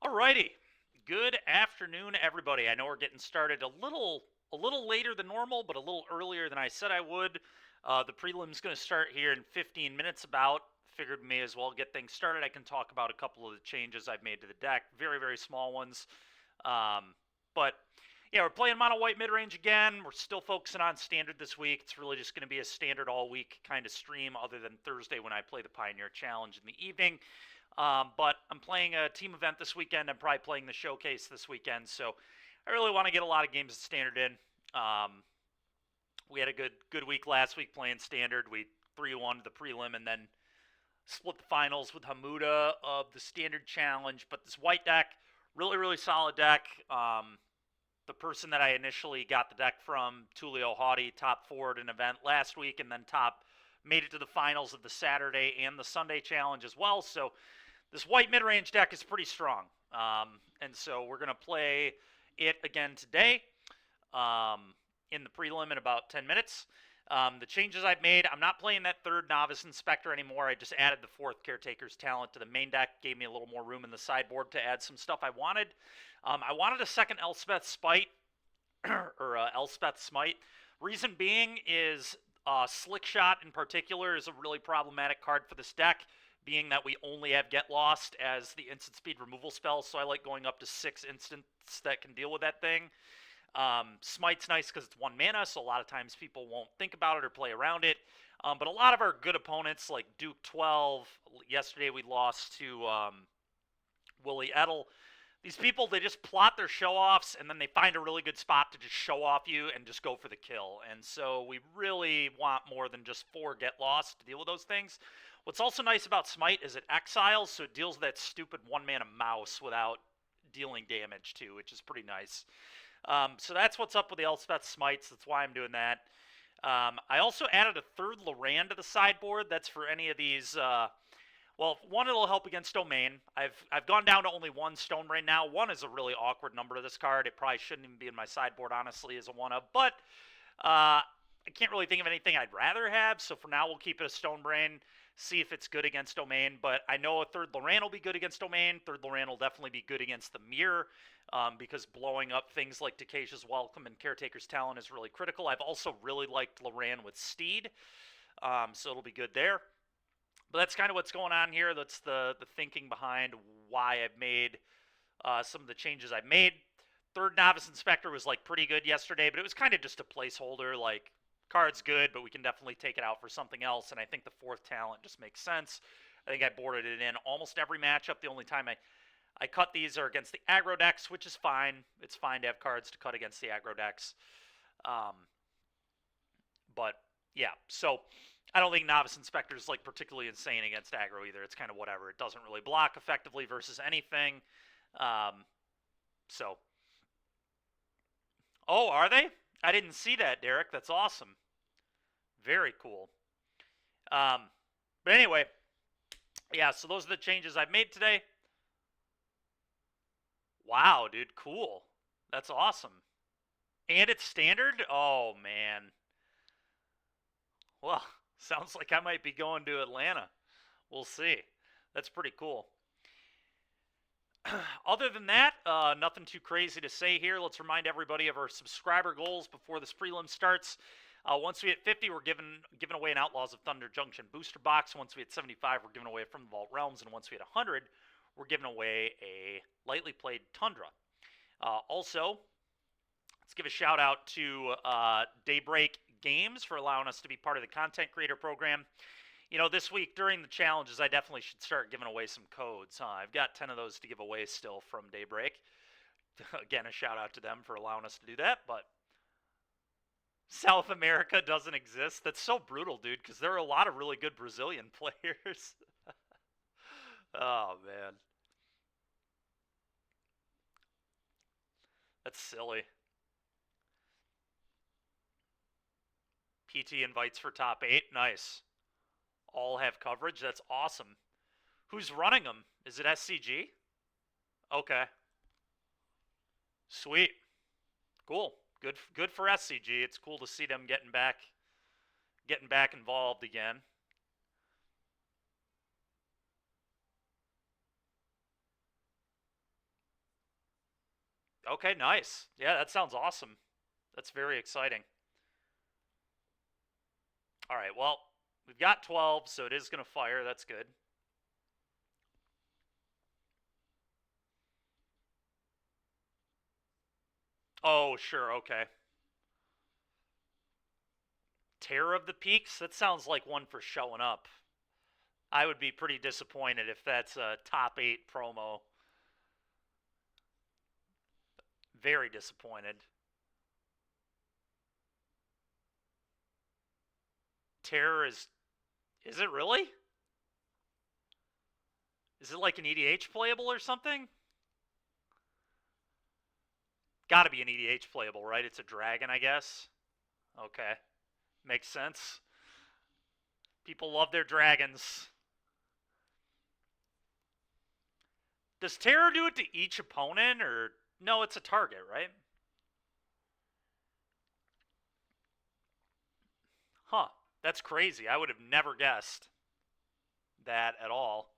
Alrighty. Good afternoon, everybody. I know we're getting started a little later than normal, but a little earlier than I said I would. The prelim's going to start here in 15 minutes about. Figured may as well get things started. I can talk about a couple of the changes I've made to the deck. Very, very small ones. But yeah, we're playing mono white mid range again. We're still focusing on standard this week. It's really just going to be a standard all week kind of stream, other than Thursday when I play the Pioneer Challenge in the evening. But I'm playing a team event this weekend. I'm probably playing the showcase this weekend, so I really want to get a lot of games of standard in. We had a good week last week playing standard. We 3-1 the prelim and then split the finals with Hamuda of the standard challenge. But this white deck, really, really solid deck. The person that I initially got the deck from, Tulio Haughty, top four at an event last week, and then made it to the finals of the Saturday and the Sunday challenge as well. So this white mid-range deck is pretty strong. And so we're going to play it again today in the prelim in about 10 minutes. The changes I've made, I'm not playing that third Novice Inspector anymore. I just added the fourth Caretaker's Talent to the main deck. Gave me a little more room in the sideboard to add some stuff I wanted. I wanted a second Elspeth Spite, or Elspeth Smite. Reason being is Slick Shot in particular is a really problematic card for this deck, being that we only have Get Lost as the instant speed removal spell, so I like going up to 6 instants that can deal with that thing. Smite's nice because it's 1 mana, so a lot of times people won't think about it or play around it. But a lot of our good opponents, like Duke 12, yesterday we lost to Willie Edel. These people, they just plot their show-offs, and then they find a really good spot to just show off you and just go for the kill. And so we really want more than just 4 Get Lost to deal with those things. What's also nice about Smite is it exiles, so it deals with that stupid 1-mana mouse without dealing damage too, which is pretty nice. So that's what's up with the Elspeth Smites. That's why I'm doing that. I also added a third Loran to the sideboard. That's for any of these... well, one, it'll help against Domain. I've gone down to only 1 Stone Brain now. 1 is a really awkward number to this card. It probably shouldn't even be in my sideboard, honestly, as a 1-of. But I can't really think of anything I'd rather have, so for now we'll keep it a Stone Brain, see if it's good against Domain. But I know a third Loran will be good against Domain. Third Loran will definitely be good against the Mirror, because blowing up things like Decasia's Welcome and Caretaker's Talent is really critical. I've also really liked Loran with Steed, so it'll be good there. But that's kind of what's going on here. That's the thinking behind why I've made some of the changes I've made. Third Novice Inspector was like pretty good yesterday, but it was kind of just a placeholder. Like, card's good, but we can definitely take it out for something else. And I think the fourth talent just makes sense. I think I boarded it in almost every matchup. The only time I cut these are against the aggro decks, which is fine. It's fine to have cards to cut against the aggro decks. But yeah, so I don't think Novice Inspector is like particularly insane against aggro either. It's kind of whatever. It doesn't really block effectively versus anything. So, oh, are they? I didn't see that, Derek. That's awesome. Very cool. But anyway, yeah, so those are the changes I've made today. Wow, dude, cool. That's awesome. And it's standard? Oh, man. Well, sounds like I might be going to Atlanta. We'll see. That's pretty cool. Other than that, nothing too crazy to say here. Let's remind everybody of our subscriber goals before this prelim starts. Once we hit 50, we're giving away an Outlaws of Thunder Junction booster box. Once we hit 75, we're giving away From the Vault Realms. And once we hit 100, we're giving away a Lightly Played Tundra. Also, let's give a shout out to Daybreak Games for allowing us to be part of the content creator program. You know, this week during the challenges, I definitely should start giving away some codes. I've got 10 of those to give away still from Daybreak. Again, a shout out to them for allowing us to do that, but South America doesn't exist. That's so brutal, dude, because there are a lot of really good Brazilian players. Oh, man. That's silly. PT invites for top 8. Nice. All have coverage. That's awesome. Who's running them? Is it SCG? Okay. Sweet. Cool. Good for SCG. It's cool to see them getting back involved again. Okay, nice. Yeah, that sounds awesome. That's very exciting. All right, well, we've got 12, so it is going to fire. That's good. Oh, sure, okay. Terror of the Peaks? That sounds like one for showing up. I would be pretty disappointed if that's a top 8 promo. Very disappointed. Terror is it really? Is it like an EDH playable or something? Gotta be an EDH playable, right? It's a dragon, I guess. Okay. Makes sense. People love their dragons. Does Terror do it to each opponent, or no, it's a target, right? Huh. That's crazy. I would have never guessed that at all.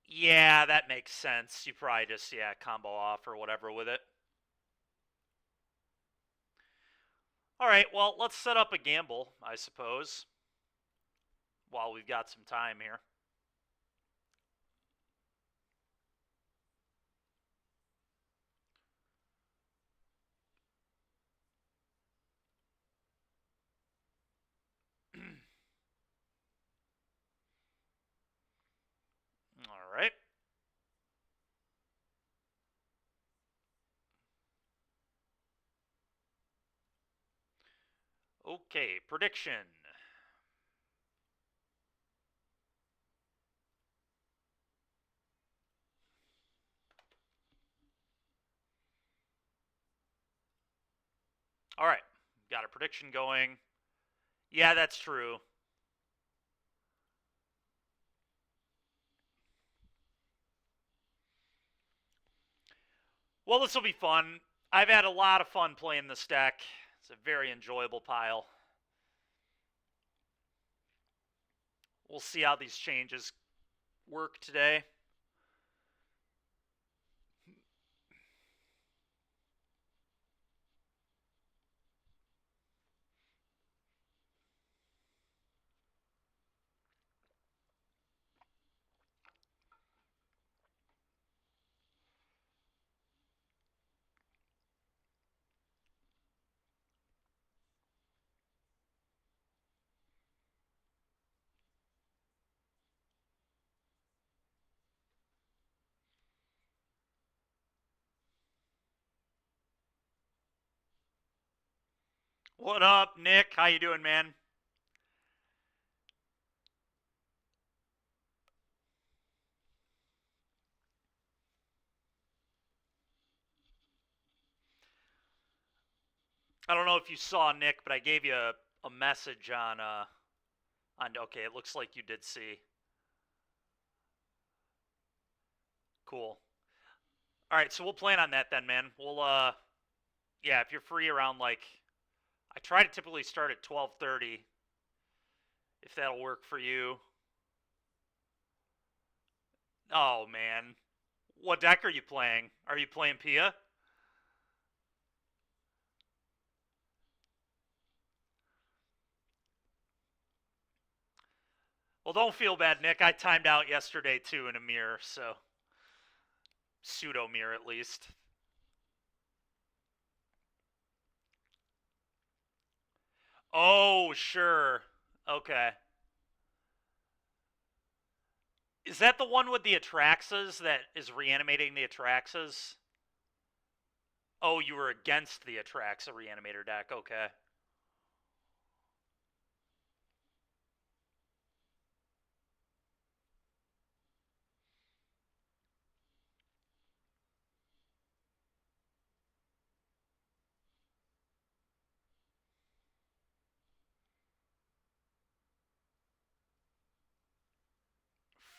Yeah, that makes sense. You probably just, yeah, combo off or whatever with it. All right, well, let's set up a gamble, I suppose, while we've got some time here. All right. Okay, prediction. All right, got a prediction going. Yeah, that's true. Well, this will be fun. I've had a lot of fun playing this deck. It's a very enjoyable pile. We'll see how these changes work today. What up, Nick? How you doing, man? I don't know if you saw Nick, but I gave you a message on. Okay, it looks like you did see. Cool. All right, so we'll plan on that then, man. We'll yeah, if you're free around like, I try to typically start at 12:30. If that'll work for you. Oh man, what deck are you playing? Are you playing Pia? Well, don't feel bad, Nick. I timed out yesterday too in a mirror, so pseudo mirror at least. Oh, sure. Okay. Is that the one with the Atraxas that is reanimating the Atraxas? Oh, you were against the Atraxa reanimator deck. Okay.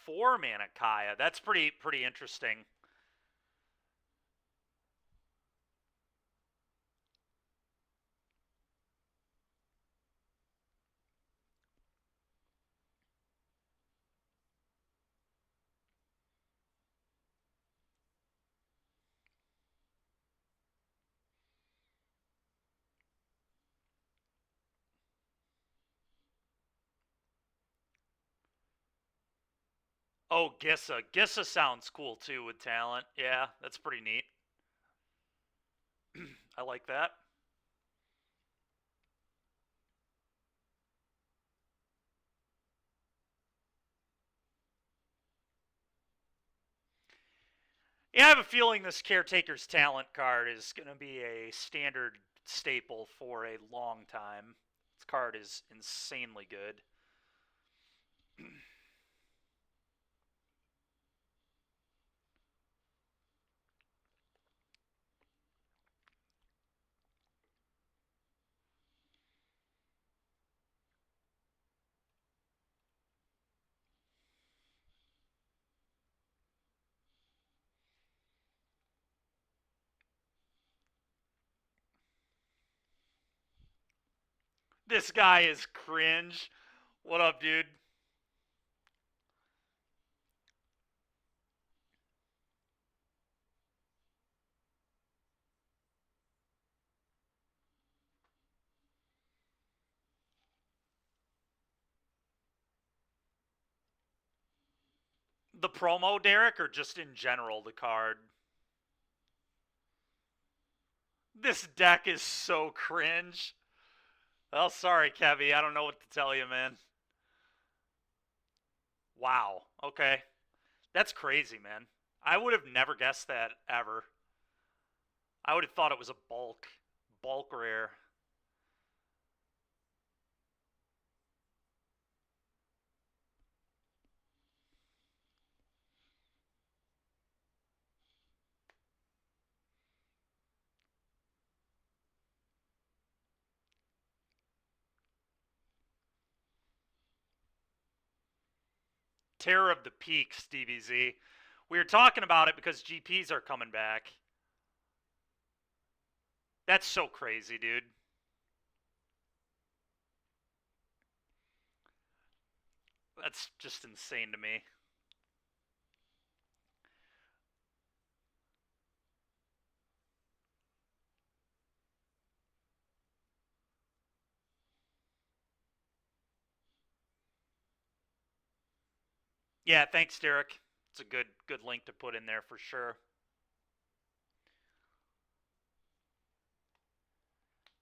4 mana Kaya. That's pretty interesting. Oh, Gissa. Gissa sounds cool too with talent. Yeah, that's pretty neat. I like that. Yeah, I have a feeling this Caretaker's Talent card is going to be a standard staple for a long time. This card is insanely good. This guy is cringe. What up, dude? The promo, Derek, or just in general, the card? This deck is so cringe. Well, sorry, Kevy. I don't know what to tell you, man. Wow. Okay. That's crazy, man. I would have never guessed that ever. I would have thought it was a bulk rare. Terror of the Peaks, DBZ. We were talking about it because GPs are coming back. That's so crazy, dude. That's just insane to me. Yeah, thanks, Derek. It's a good link to put in there for sure.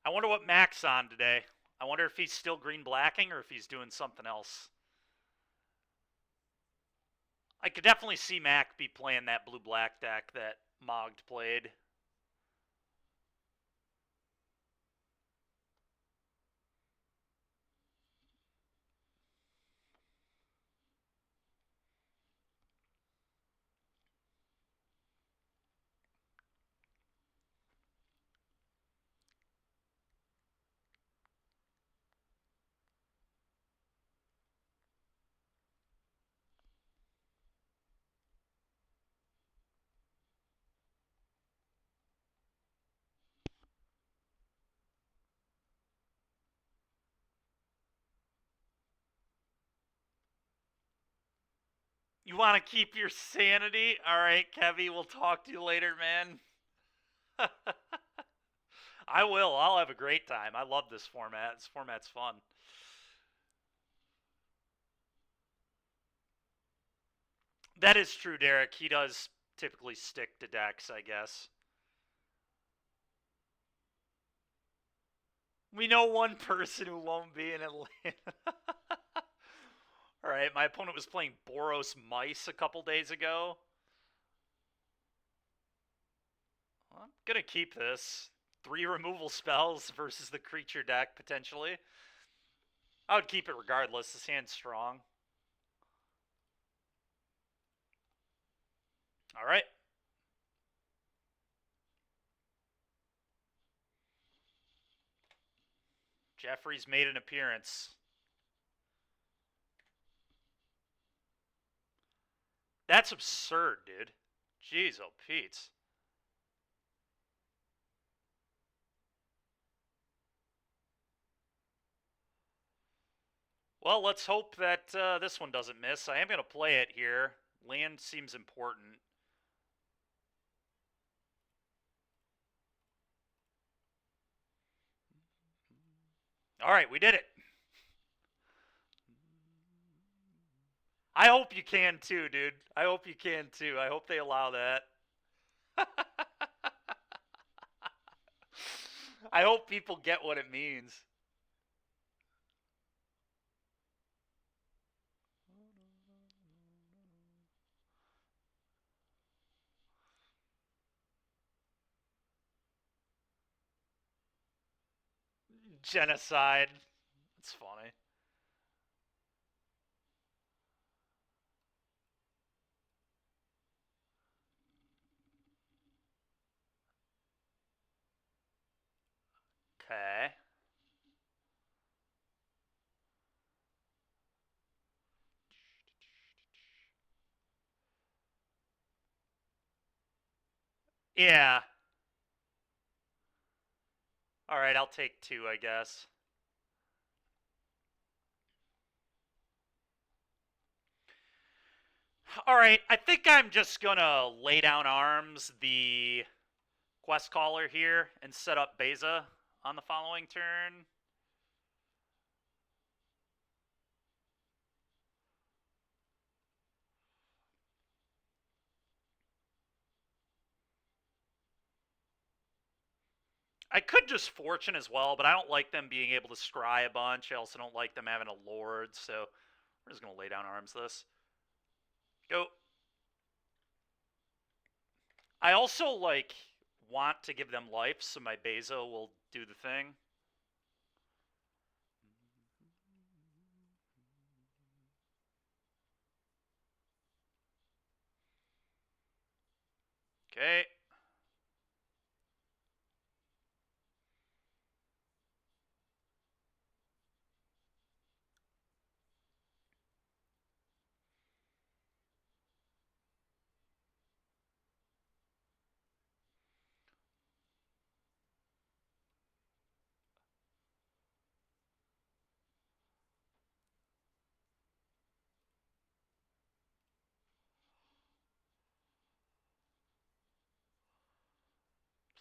I wonder what Mac's on today. I wonder if he's still green blacking or if he's doing something else. I could definitely see Mac be playing that blue black deck that Mogged played. You want to keep your sanity? All right, Kevy, we'll talk to you later, man. I will. I'll have a great time. I love this format. This format's fun. That is true, Derek. He does typically stick to decks, I guess. We know one person who won't be in Atlanta. All right, my opponent was playing Boros Mice a couple days ago. Well, I'm going to keep this. 3 removal spells versus the creature deck, potentially. I would keep it regardless. This hand's strong. All right. Jeffrey's made an appearance. That's absurd, dude. Jeez, oh, Pete. Well, let's hope that this one doesn't miss. I am going to play it here. Land seems important. All right, we did it. I hope you can too, dude. I hope you can too. I hope they allow that. I hope people get what it means. Genocide. It's funny. Okay. Yeah. All right, I'll take 2, I guess. All right, I think I'm just gonna lay down arms the quest caller here and set up Beza on the following turn. I could just Fortune as well, but I don't like them being able to scry a bunch. I also don't like them having a Lord, so we're just going to lay down arms this. Go. I also, like, want to give them life, so my Beza will do the thing. Okay.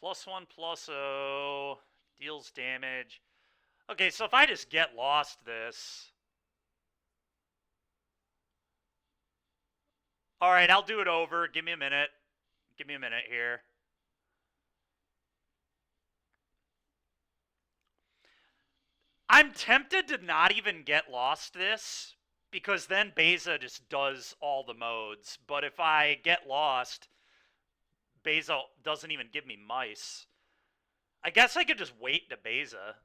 +1/+0. Deals damage. Okay, so if I just get lost this... Alright, I'll do it over. Give me a minute. Give me a minute here. I'm tempted to not even get lost this, because then Beza just does all the modes. But if I get lost, Beza doesn't even give me mice. I guess I could just wait to Beza.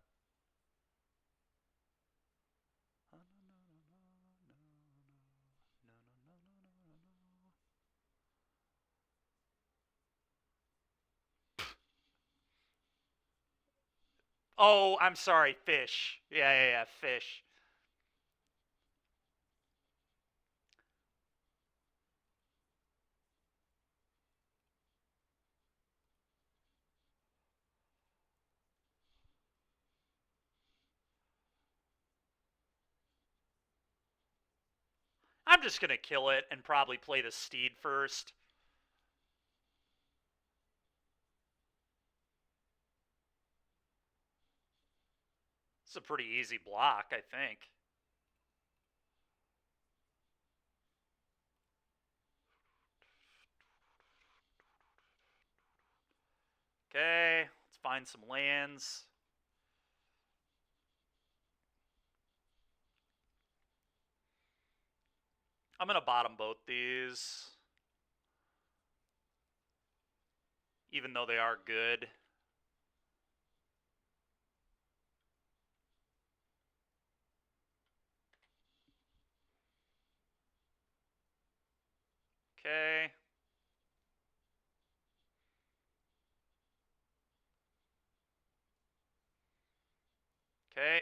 Oh, I'm sorry, fish. Yeah, fish. I'm just gonna kill it and probably play the steed first. It's a pretty easy block, I think. Okay, let's find some lands. I'm gonna bottom both these, even though they are good. Okay. Okay.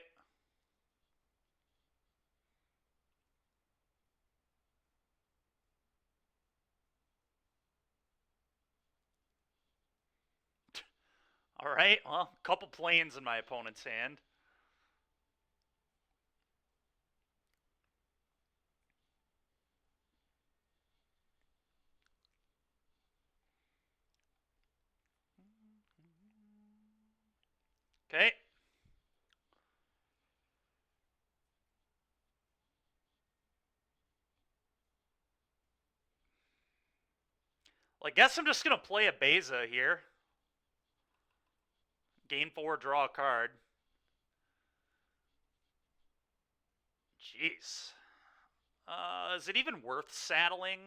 All right. Well, a couple planes in my opponent's hand. Okay. Well, I guess I'm just going to play a Beza here. Gain 4, draw a card. Jeez. Is it even worth saddling?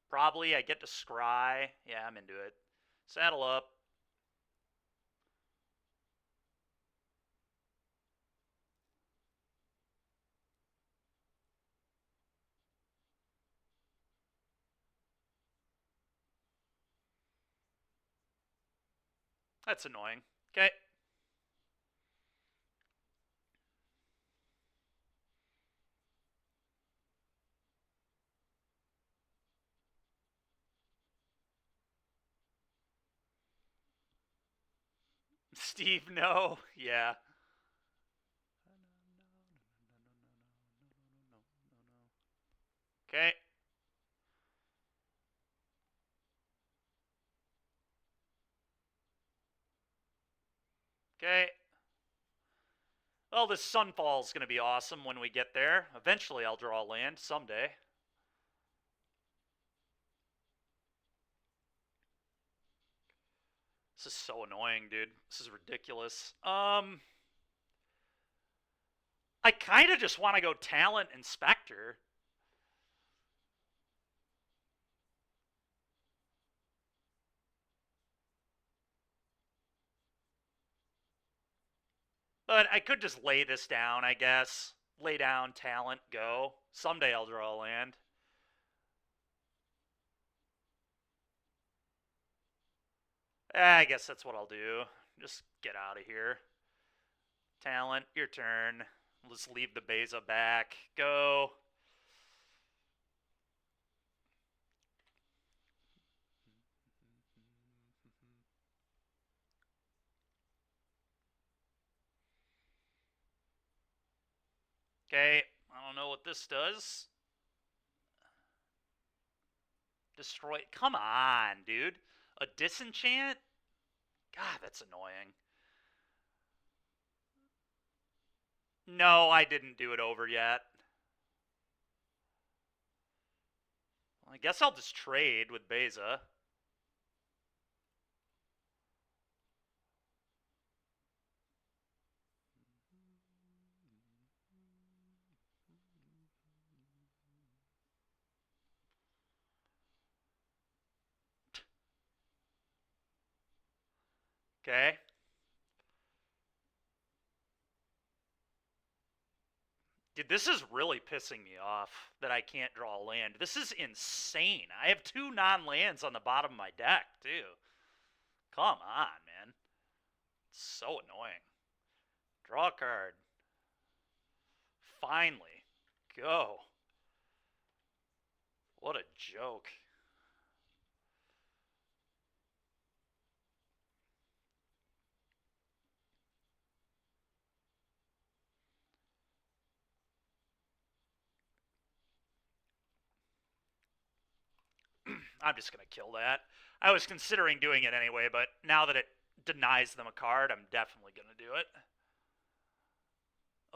Probably. I get to scry. Yeah, I'm into it. Saddle up. That's annoying. Okay. Steve, no. Yeah. Okay. Okay. Well, this Sunfall is going to be awesome when we get there. Eventually, I'll draw land someday. This is so annoying, dude. This is ridiculous. I kind of just want to go Talent Inspector. But I could just lay this down, I guess. Lay down, Talent, go. Someday I'll draw a land. I guess that's what I'll do. Just get out of here. Talent, your turn. Let's leave the Beza back. Go. Okay, I don't know what this does. Destroy. Come on, dude. A disenchant? God, that's annoying. No, I didn't do it over yet. Well, I guess I'll just trade with Beza. Okay. Dude, this is really pissing me off that I can't draw a land. This is insane. I have 2 non-lands on the bottom of my deck, too. Come on, man. It's so annoying. Draw a card. Finally. Go. What a joke. I'm just going to kill that. I was considering doing it anyway, but now that it denies them a card, I'm definitely going to do it.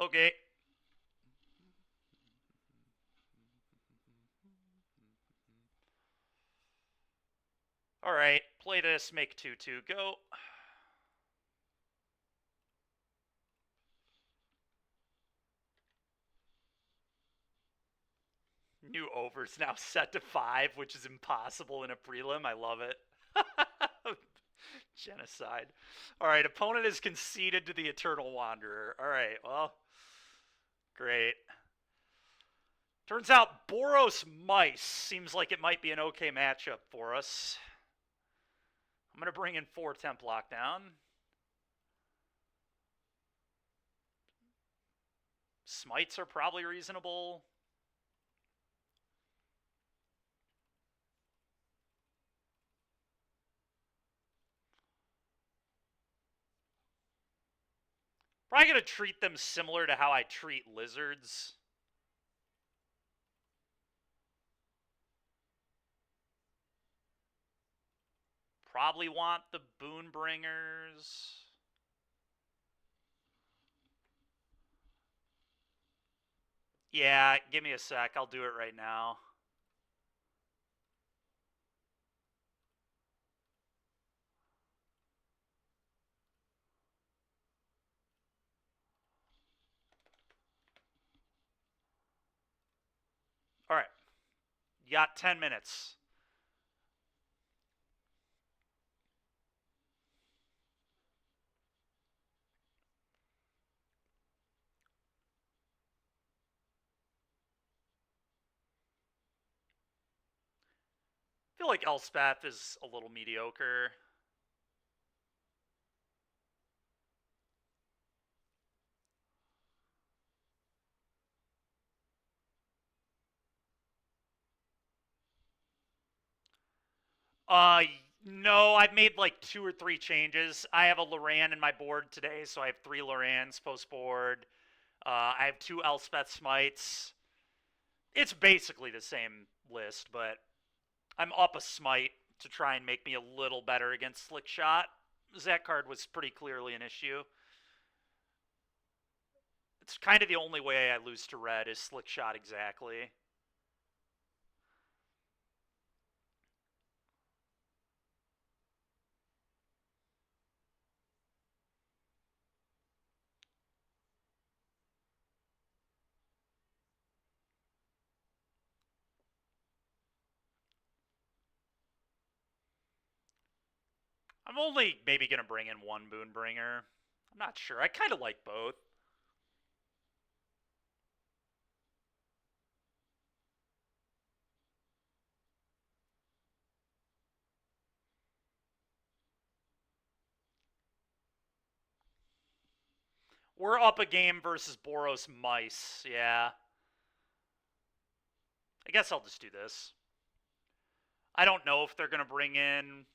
Okay. Alright, play this, make 2-2, go. New over's now set to 5, which is impossible in a prelim. I love it. Genocide. Alright, opponent is conceded to the Eternal Wanderer. Alright, well, great. Turns out Boros Mice seems like it might be an okay matchup for us. I'm going to bring in 4 Temp Lockdown. Smites are probably reasonable. Probably going to treat them similar to how I treat lizards. Probably want the Boonbringers. Yeah, give me a sec. I'll do it right now. You got 10 minutes. I feel like Elspeth is a little mediocre. Uh, no, I've made like 2 or 3 changes. I have a Loran in my board today, so I have 3 Lorans post board. I have 2 Elspeth Smites. It's basically the same list, but I'm up a Smite to try and make me a little better against Slick Shot. That card was pretty clearly an issue. It's kind of the only way I lose to red is Slick Shot exactly. I'm only maybe going to bring in 1 Boonbringer. I'm not sure. I kind of like both. We're up a game versus Boros Mice. Yeah. I guess I'll just do this. I don't know if they're going to bring in...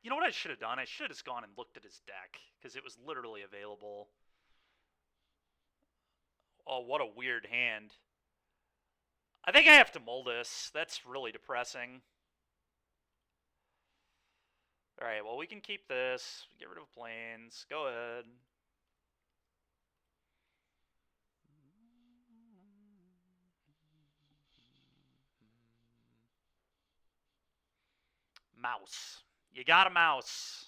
You know what I should have done? I should have just gone and looked at his deck, because it was literally available. Oh, what a weird hand. I think I have to mull this. That's really depressing. Alright, well, we can keep this. Get rid of planes. Go ahead. Mouse. You got a mouse.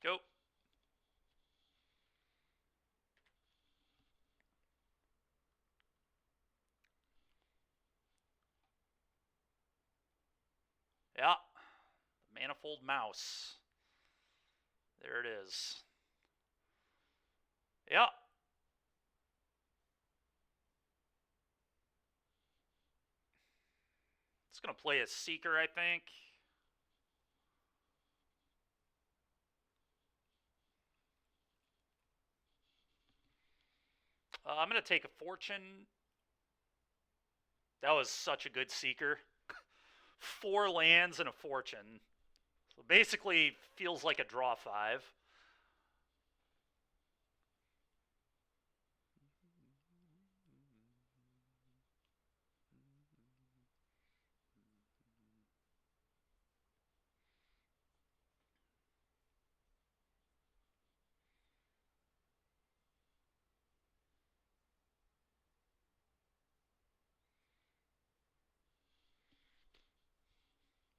Go. Yeah. The Manifold Mouse. There it is. Yeah. It's going to play a Seeker, I think. I'm going to take a Fortune. That was such a good Seeker. 4 lands and a Fortune. So basically feels like a draw 5.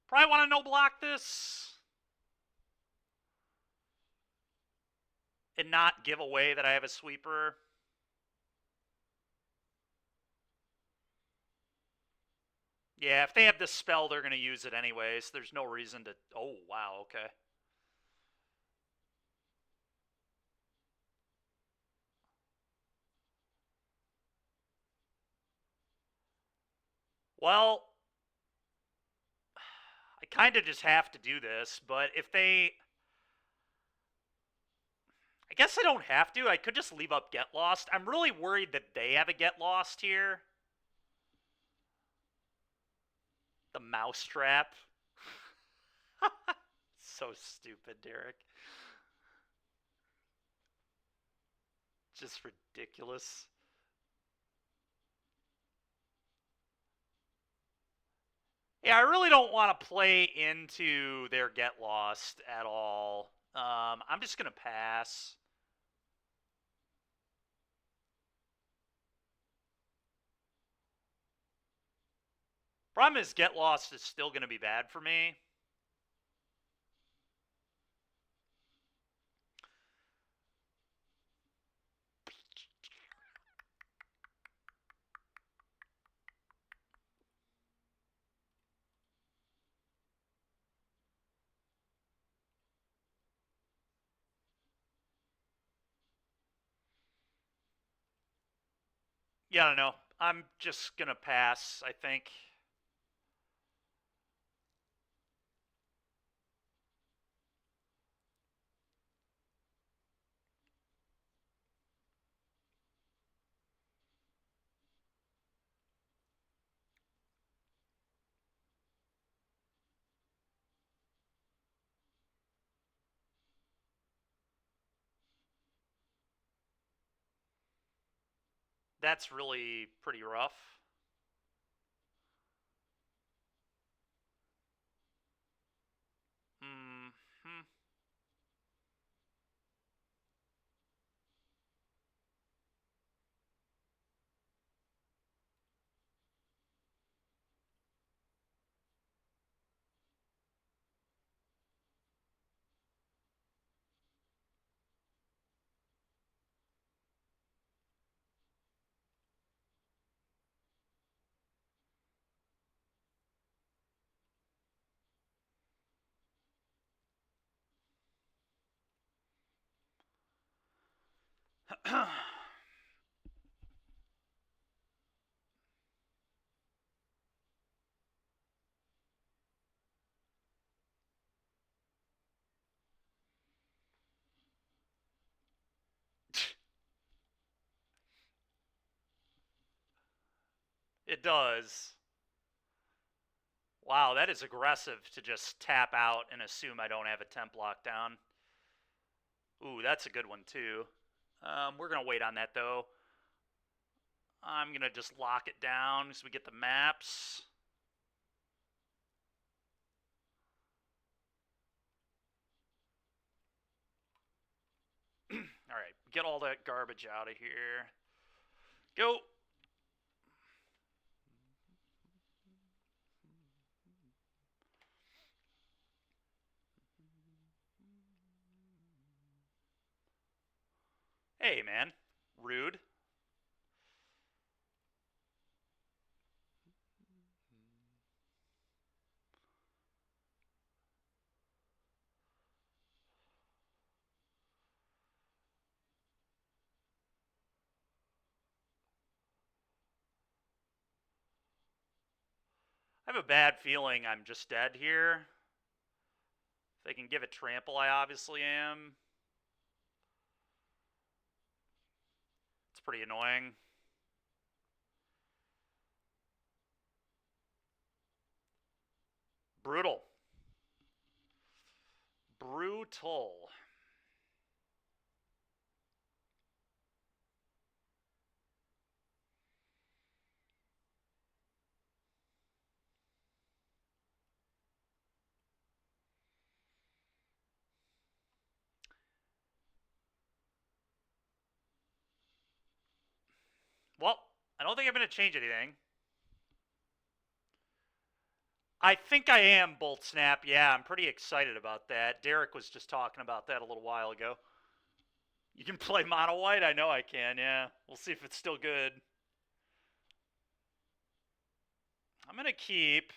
Probably want to no block this. And not give away that I have a sweeper. Yeah, if they have this spell, they're going to use it anyways. There's no reason to... Oh, wow, okay. Well, I kind of just have to do this, but if they... I guess I don't have to. I could just leave up Get Lost. I'm really worried that they have a Get Lost here. The Mousetrap. So stupid, Derek. Just ridiculous. Yeah, I really don't want to play into their Get Lost at all. I'm just going to pass. Problem is, Get Lost is still going to be bad for me. Yeah, I don't know. I'm just gonna pass, I think. That's really pretty rough. Hmm. It does. Wow, that is aggressive to just tap out and assume I don't have a temp lockdown. Ooh, that's a good one too. We're gonna wait on that though. I'm gonna just lock it down so we get the maps. All right, get all that garbage out of here. Go. Hey, man. Rude. I have a bad feeling I'm just dead here. If they can give it trample, I obviously am. It's pretty annoying. Brutal. Brutal. Well, I don't think I'm going to change anything. I think I am Bolt Snap. Yeah, I'm pretty excited about that. Derek was just talking about that a little while ago. You can play mono white? I know I can, yeah. We'll see if it's still good. I'm going to keep.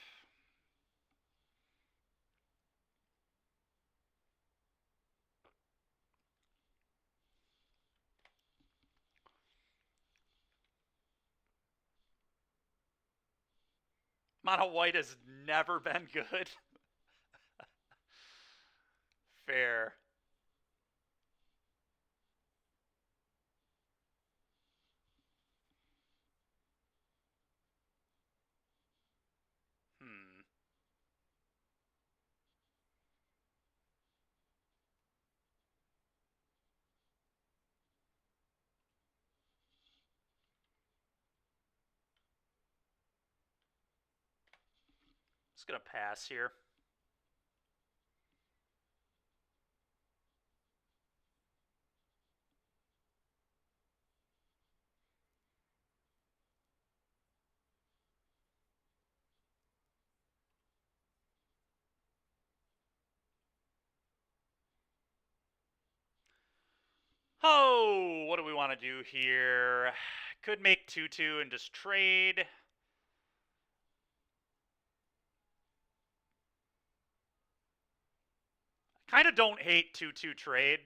Mono white has never been good. Fair. Hmm. Just going to pass here. Oh, what do we want to do here? Could make 2-2 and just trade. Kind of don't hate 2-2 trade.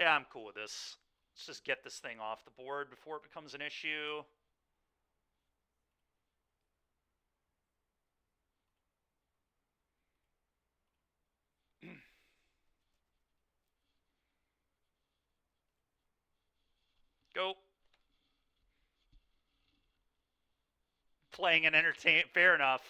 Yeah, I'm cool with this. Let's just get this thing off the board before it becomes an issue. Go. Playing and entertain. Fair enough.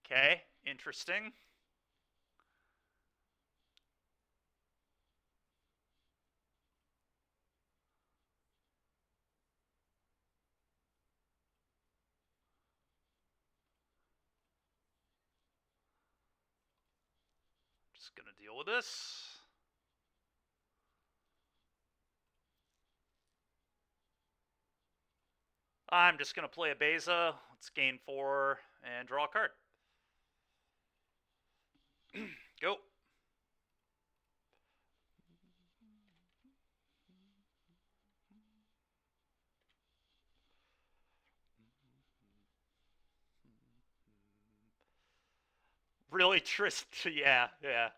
Okay, interesting. Just gonna deal with this. I'm just gonna play a Beza. Let's gain 4 and draw a card. Go. Really, Trist? Yeah, yeah.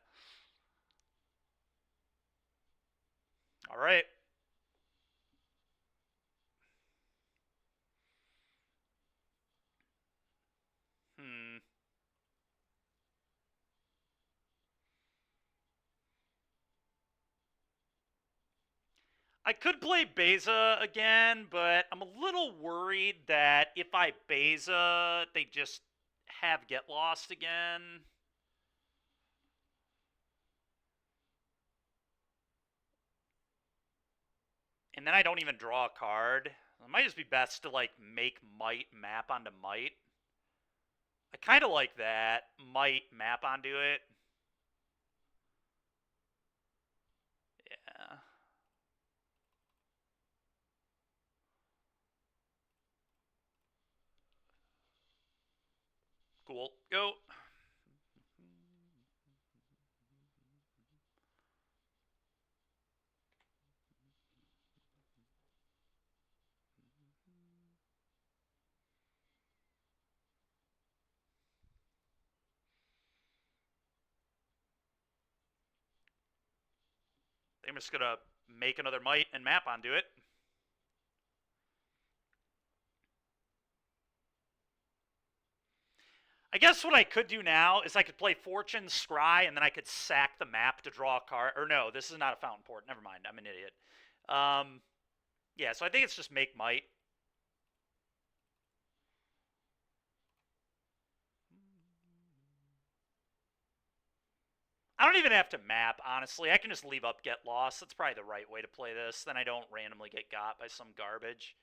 All right. Hmm. I could play Beza again, but I'm a little worried that if I Beza, they just have Get Lost again. And then I don't even draw a card. It might just be best to, like, make Might map onto Might. I kind of like that. Might map onto it. Yeah. Cool. Go. I'm just going to make another Might and map onto it. I guess what I could do now is I could play Fortune, Scry, and then I could sack the map to draw a card. Or no, this is not a Fountain Port. Never mind, I'm an idiot. Yeah, so I think it's just make Might. I don't even have to map, honestly. I can just leave up Get Lost. That's probably the right way to play this. Then I don't randomly get got by some garbage.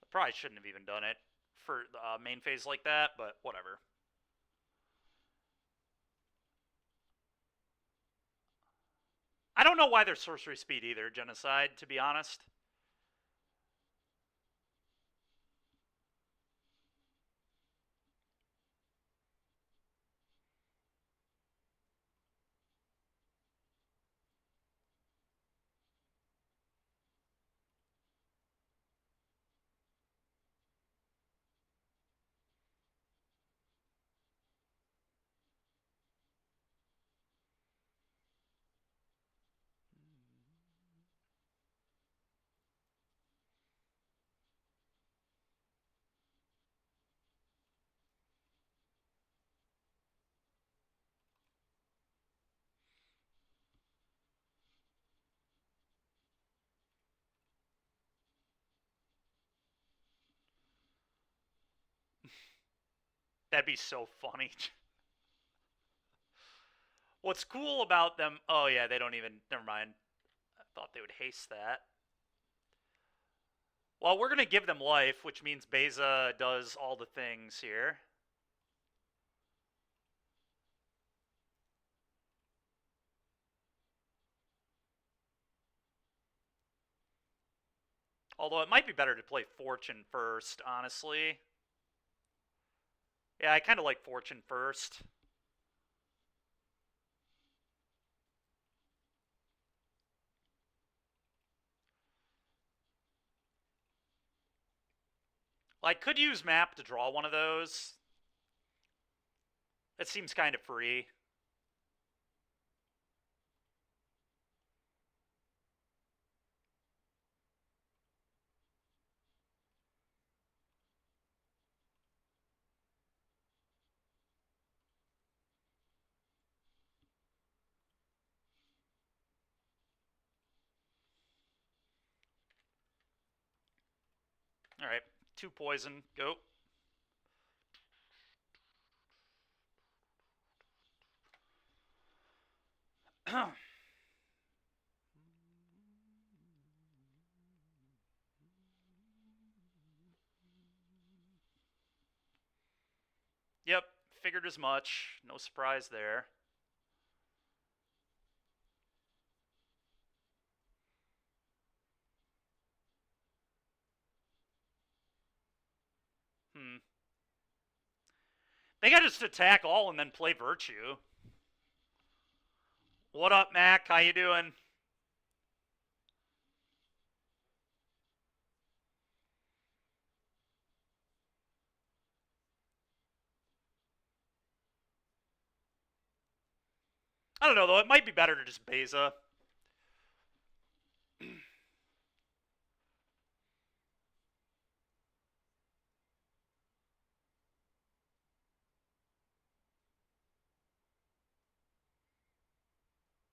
I probably shouldn't have even done it for the main phase like that, but whatever. I don't know why they're sorcery speed either, Genocide, to be honest. That'd be so funny. What's cool about them... Oh, yeah, they don't even... Never mind. I thought they would haste that. Well, we're going to give them life, which means Beza does all the things here. Although it might be better to play Fortune first, honestly. Yeah, I kind of like Fortune first. I could use map to draw one of those. That seems kind of free. All right, 2 poison, go. Yep, figured as much. No surprise there. They got to just attack all and then play Virtue. What up, Mac? How you doing? I don't know, though. It might be better to just Beza.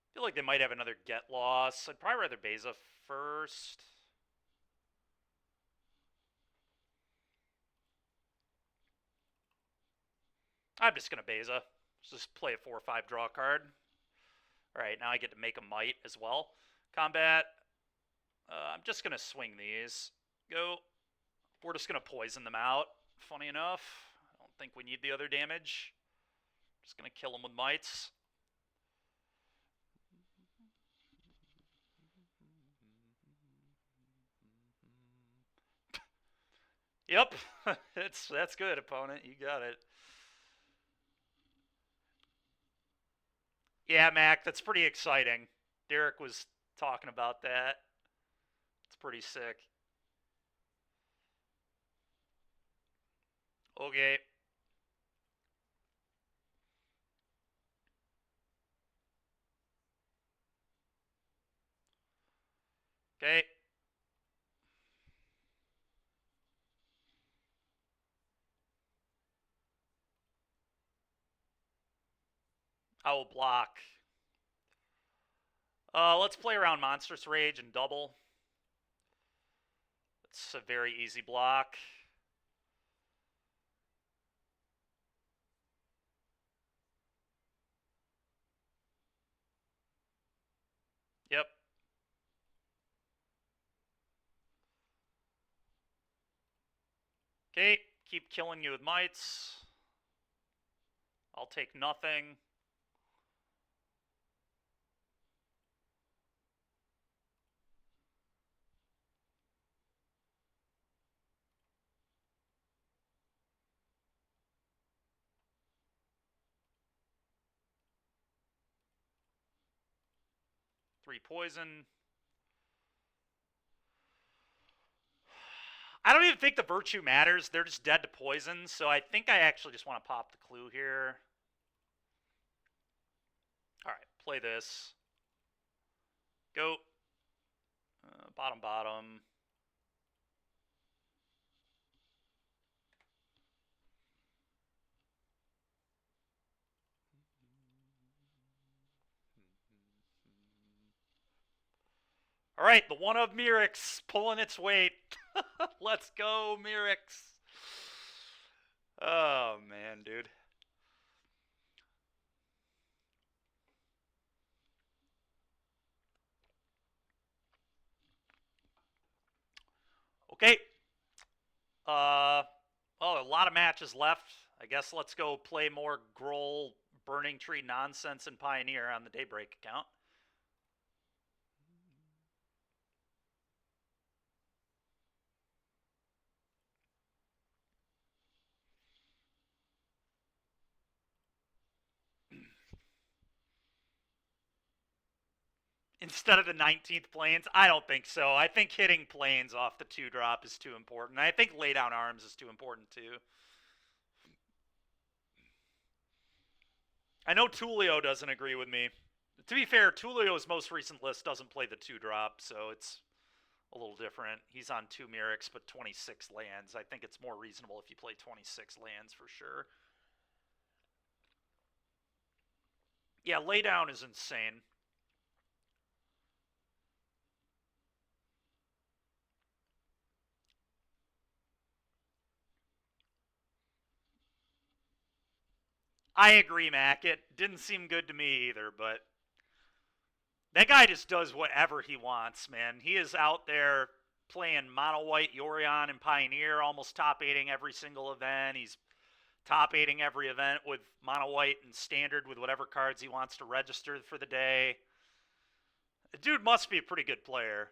I feel like they might have another get loss. I'd probably rather Beza first. I'm just going to Beza. Just play a 4 or 5 draw card. Alright, now I get to make a Might as well. Combat. I'm just going to swing these. Go. We're just going to poison them out. Funny enough. I don't think we need the other damage. Just going to kill them with Mights. Yep. That's good, opponent. You got it. Yeah, Mac, that's pretty exciting. Derek was talking about that. It's pretty sick. Okay. Okay. I will block. Let's play around Monstrous Rage and double. It's a very easy block. Yep. Okay, keep killing you with Mights. I'll take nothing. Three poison. I don't even think the Virtue matters. They're just dead to poison, so I think I actually just want to pop the clue here. Alright, play this. Go. Bottom, bottom. Alright, the one of Mirix pulling its weight. Let's go, Mirix. Oh, man, dude. Okay. Well, a lot of matches left. I guess let's go play more Grohl Burning Tree nonsense and Pioneer on the Daybreak account. instead of the 19th planes? I don't think so. I think hitting planes off the 2-drop is too important. I think lay down arms is too important too. I know Tulio doesn't agree with me. To be fair, Tulio's most recent list doesn't play the 2-drop, so it's a little different. He's on 2 Merrics, but 26 lands. I think it's more reasonable if you play 26 lands for sure. Yeah, laydown is insane. I agree, Mac. It didn't seem good to me either, but that guy just does whatever he wants, man. He is out there playing mono white Yorion and Pioneer, almost top 8ing every single event. He's top 8ing every event with mono white and standard with whatever cards he wants to register for the day. The dude must be a pretty good player.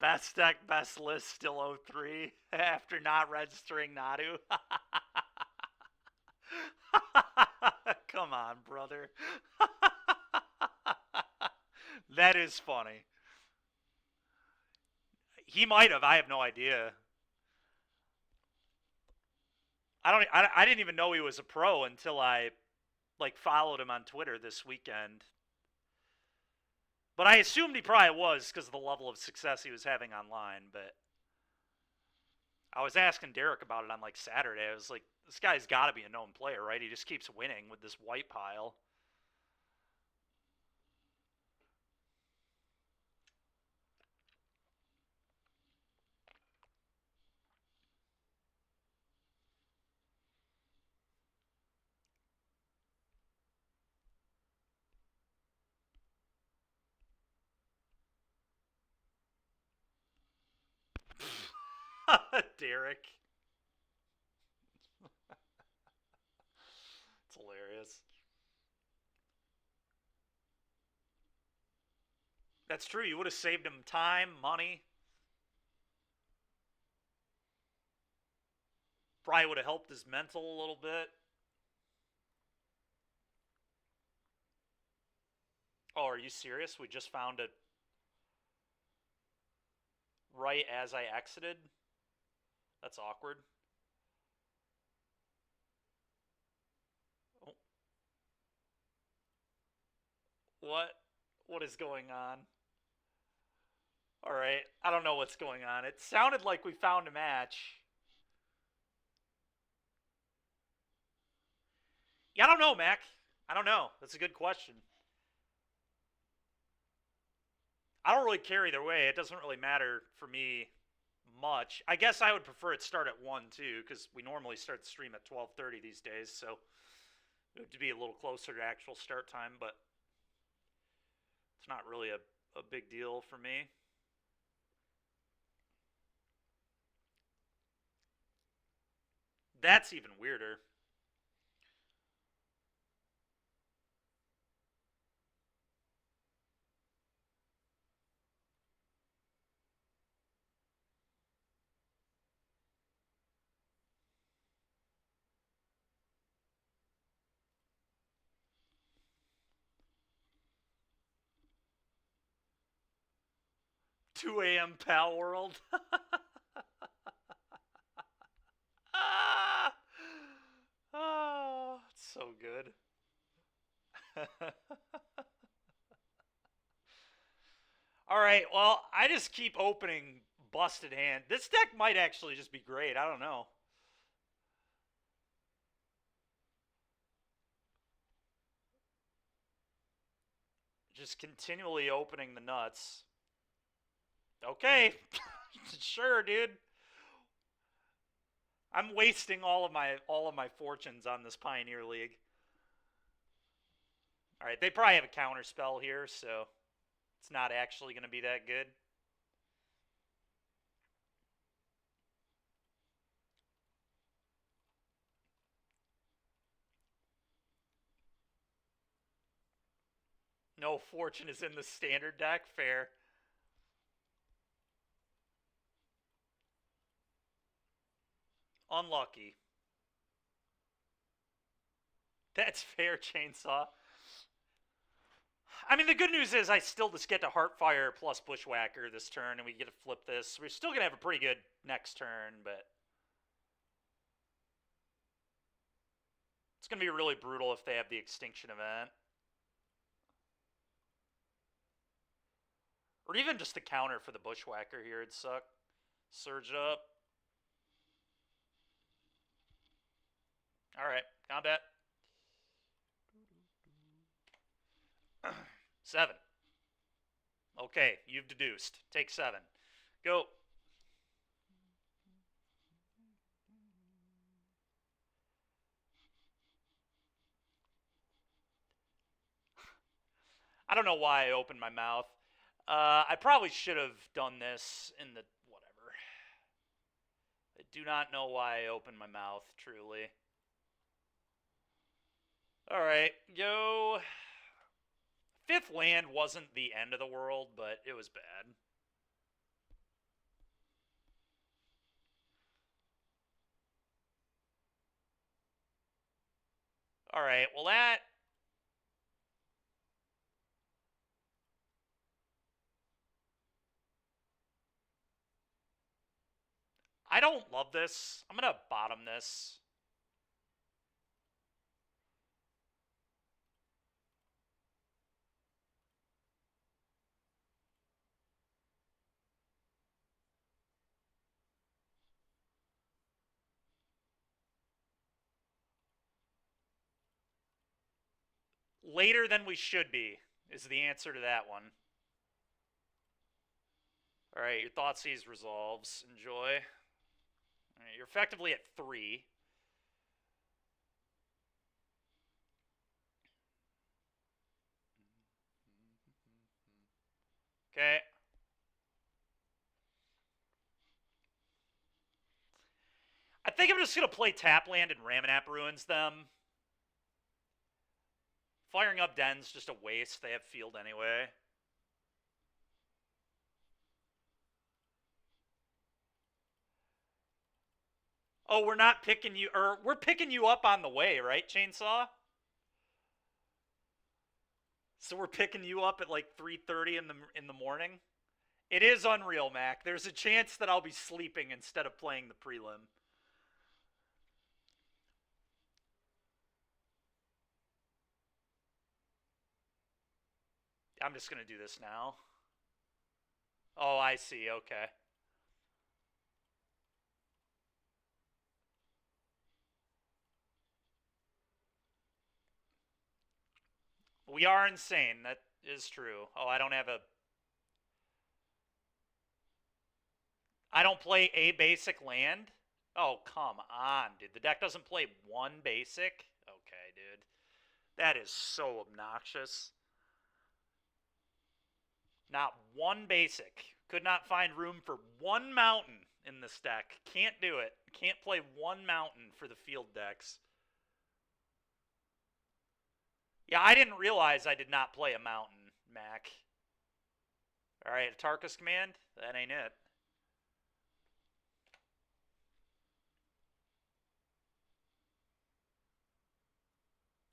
Best deck, best list, still 03 after not registering Nadu. Come on, brother. That is funny. He might have. I have no idea. I didn't even know he was a pro until I followed him on Twitter this weekend. But I assumed he probably was because of the level of success he was having online. But I was asking Derek about it on Saturday. I was like, this guy's got to be a known player, right? He just keeps winning with this white pile. Derek. It's hilarious. That's true. You would have saved him time, money. Probably would have helped his mental a little bit. Oh, are you serious? We just found it right as I exited? That's awkward. Oh. What? What is going on? Alright, I don't know what's going on. It sounded like we found a match. Yeah, I don't know, Mac. I don't know. That's a good question. I don't really care either way. It doesn't really matter for me much. I guess I would prefer it start at 1 too, because we normally start the stream at 12:30 these days, so it would be a little closer to actual start time, but it's not really a big deal for me. That's even weirder. Two AM Pal World. Oh, it's so good. All right, well, I just keep opening busted hand. This deck might actually just be great. I don't know. Just continually opening the nuts. Okay. Sure, dude. I'm wasting all of my fortunes on this Pioneer League. All right, they probably have a counter spell here, so it's not actually going to be that good. No fortune is in the standard deck. Fair. Unlucky. That's fair, Chainsaw. I mean, the good news is I still just get to Heartfire plus Bushwhacker this turn, and we get to flip this. We're still going to have a pretty good next turn, but it's going to be really brutal if they have the Extinction event. Or even just the counter for the Bushwhacker here would suck. Surge it up. Alright, combat. 7. Okay, you've deduced. Take 7. Go. I don't know why I opened my mouth. I probably should have done this in the... whatever. I do not know why I opened my mouth, truly. Alright, go... 5th land wasn't the end of the world, but it was bad. Alright, well that... I don't love this. I'm going to bottom this. Later than we should be is the answer to that one. Alright, your Thoughtseize resolves. Enjoy. Alright, you're effectively at 3. Okay. I think I'm just going to play Tapland and Ramanap Ruins them. Firing up Den's just a waste. They have field anyway. Oh, we're not picking you... or we're picking you up on the way, right, Chainsaw? So we're picking you up at like 3:30 in the morning? It is unreal, Mac. There's a chance that I'll be sleeping instead of playing the prelim. I'm just going to do this now. Oh, I see. Okay. We are insane. That is true. Oh, I don't have a... I don't play a basic land? Oh, come on, dude. The deck doesn't play one basic? Okay, dude. That is so obnoxious. Not one basic. Could not find room for one mountain in this deck. Can't do it. Can't play one mountain for the field decks. Yeah, I didn't realize I did not play a mountain, Mac. Alright, a Tarkus command? That ain't it.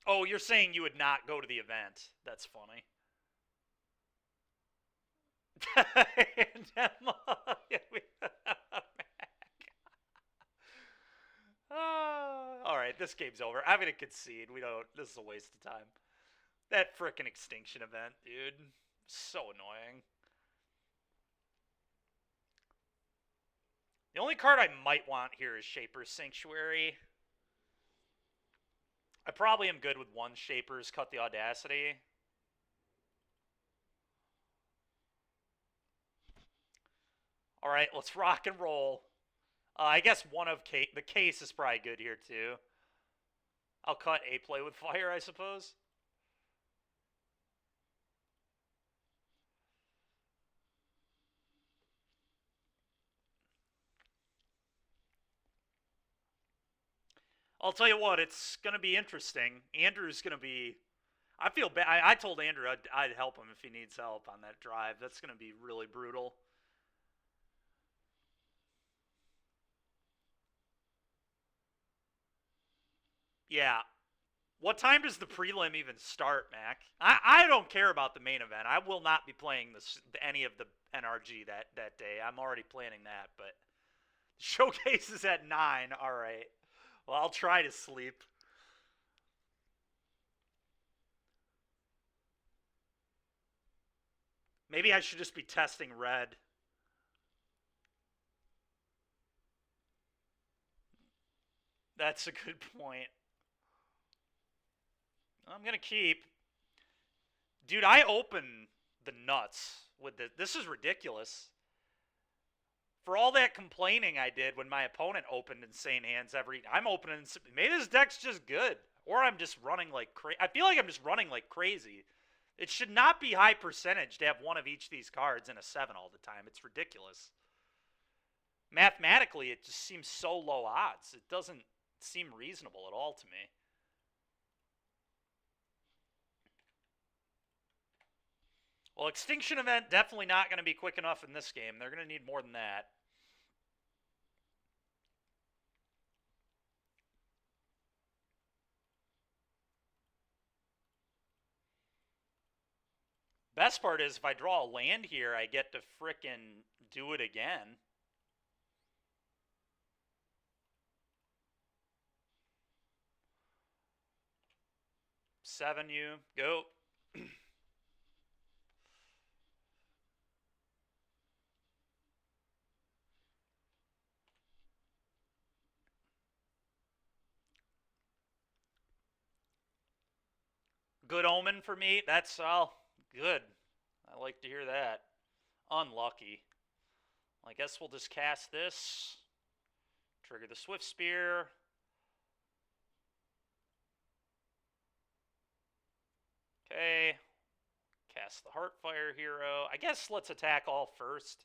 Oh, you're saying you would not go to the event. That's funny. Alright, this game's over. I'm gonna concede. We don't... This is a waste of time. That frickin' extinction event, dude. So annoying. The only card I might want here is Shaper's Sanctuary. I probably am good with one Shaper's Cut the Audacity. Alright, let's rock and roll. I guess one of the case is probably good here, too. I'll cut a play with fire, I suppose. I'll tell you what, it's going to be interesting. Andrew's going to be I feel bad. I told Andrew I'd help him if he needs help on that drive. That's going to be really brutal. Yeah. What time does the prelim even start, Mac? I don't care about the main event. I will not be playing any of the NRG that day. I'm already planning that, but showcase is at 9. All right. Well, I'll try to sleep. Maybe I should just be testing red. That's a good point. I'm going to keep. Dude, I open the nuts with this. This is ridiculous. For all that complaining I did when my opponent opened insane hands I'm opening. Maybe this deck's just good. Or I'm just running like crazy. I feel like I'm just running like crazy. It should not be high percentage to have one of each of these cards in a 7 all the time. It's ridiculous. Mathematically, it just seems so low odds. It doesn't seem reasonable at all to me. Well, Extinction Event definitely not going to be quick enough in this game. They're going to need more than that. Best part is if I draw a land here, I get to frickin' do it again. Seven you. Go. Good omen for me. That's all good. I like to hear that. Unlucky. I guess we'll just cast this. Trigger the Swift Spear. Okay. Cast the Heartfire Hero. I guess let's attack all first.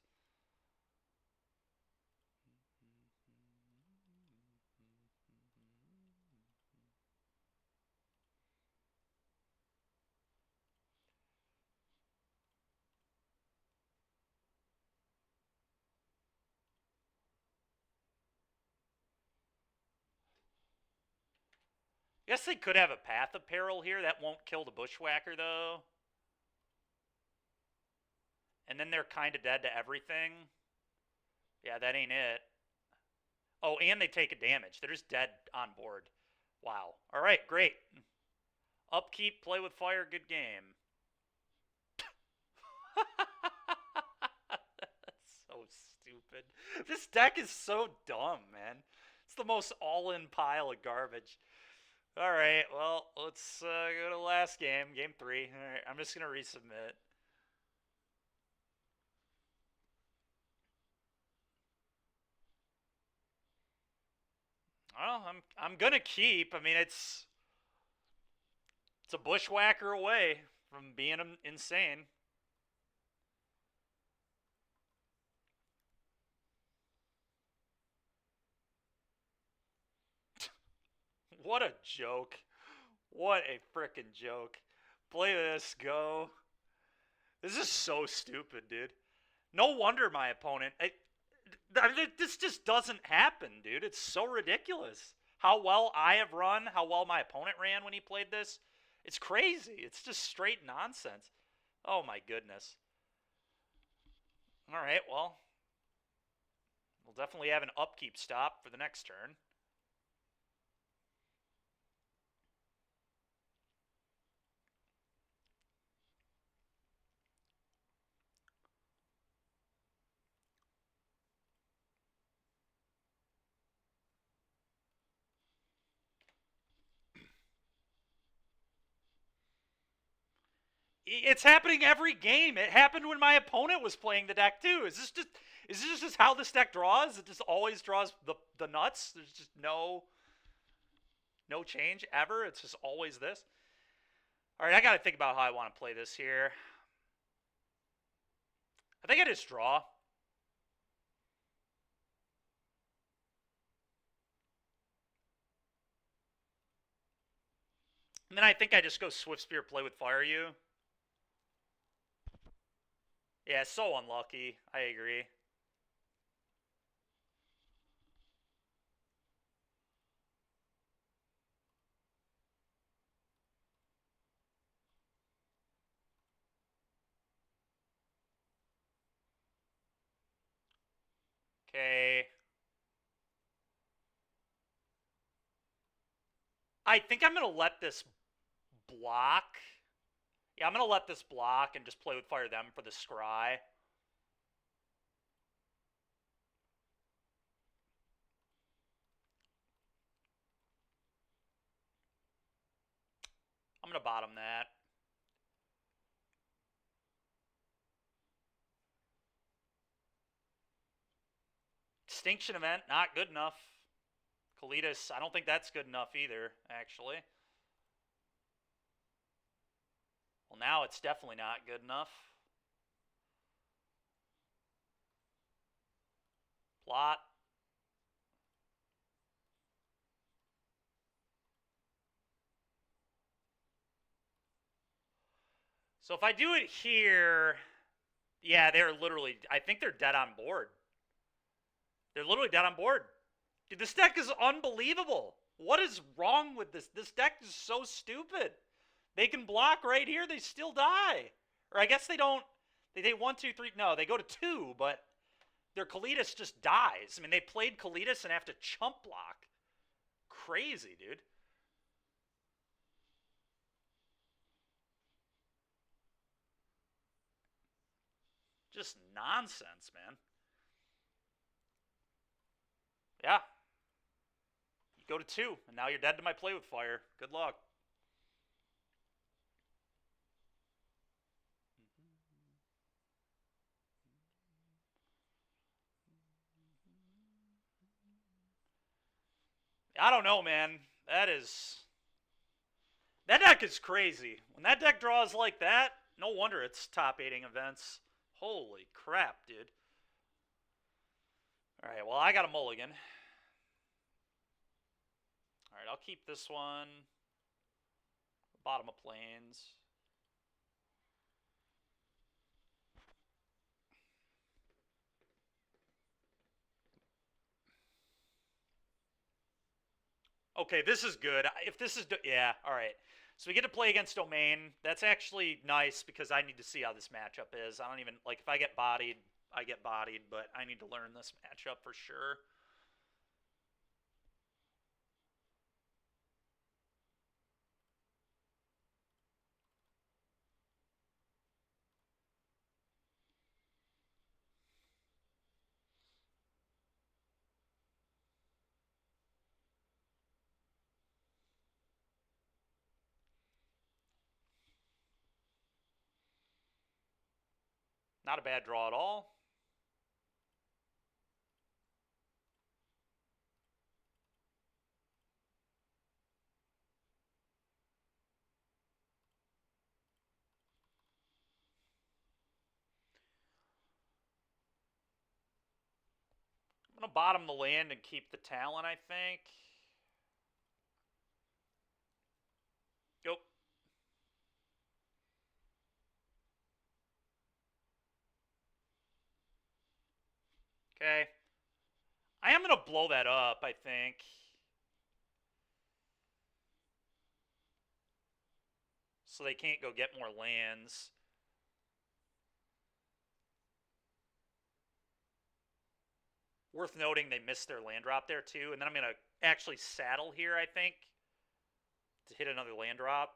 Guess they could have a Path of Peril here. That won't kill the Bushwhacker, though. And then they're kind of dead to everything. Yeah, that ain't it. Oh, and they take a damage. They're just dead on board. Wow. All right, great. Upkeep, play with fire, good game. That's so stupid. This deck is so dumb, man. It's the most all-in pile of garbage. All right, well, let's go to the last game, game 3. All right, I'm just gonna resubmit. Well, I'm gonna keep. I mean, it's a bushwhacker away from being insane. What a joke. What a freaking joke. Play this, go. This is so stupid, dude. No wonder my opponent. This just doesn't happen, dude. It's so ridiculous. How well I have run, how well my opponent ran when he played this. It's crazy. It's just straight nonsense. Oh my goodness. All right, well, we'll definitely have an upkeep stop for the next turn. It's happening every game. It happened when my opponent was playing the deck too. Is this just how this deck draws? It just always draws the nuts. There's just no change ever. It's just always this. All right, I got to think about how I want to play this here. I think I just draw. And then I think I just go Swift Spear, play with Fire You. Yeah, so unlucky. I agree. Okay. I think I'm going to let this block. Yeah, I'm going to let this block and just play with Fire Them for the Scry. I'm going to bottom that. Extinction Event, not good enough. Kalitas, I don't think that's good enough either, actually. Well, now it's definitely not good enough. Plot. So if I do it here, yeah, they're literally, I think they're dead on board. They're literally dead on board. Dude, this deck is unbelievable. What is wrong with this? This deck is so stupid. They can block right here, they still die. Or I guess they don't. They take 1, 2, 3. No, they go to 2, but their Kalitas just dies. I mean, they played Kalitas and have to chump block. Crazy, dude. Just nonsense, man. Yeah. You go to 2, and now you're dead to my play with fire. Good luck. I don't know, man. That deck is crazy. When that deck draws like that, no wonder it's top 8ing events. Holy crap, dude. Alright, well, I got a mulligan. Alright, I'll keep this one. Bottom of plains. Okay, this is good. If this is... Yeah, alright. So we get to play against Domain. That's actually nice because I need to see how this matchup is. I don't even... Like, if I get bodied, I get bodied, but I need to learn this matchup for sure. Not a bad draw at all. I'm going to bottom the land and keep the talent, I think. Go. Okay. I am going to blow that up, I think. So they can't go get more lands. Worth noting they missed their land drop there too. And then I'm going to actually saddle here, I think, to hit another land drop.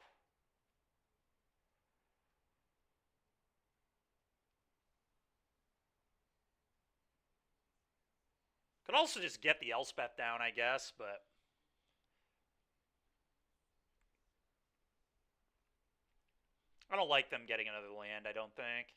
Could also just get the Elspeth down, I guess, but... I don't like them getting another land, I don't think.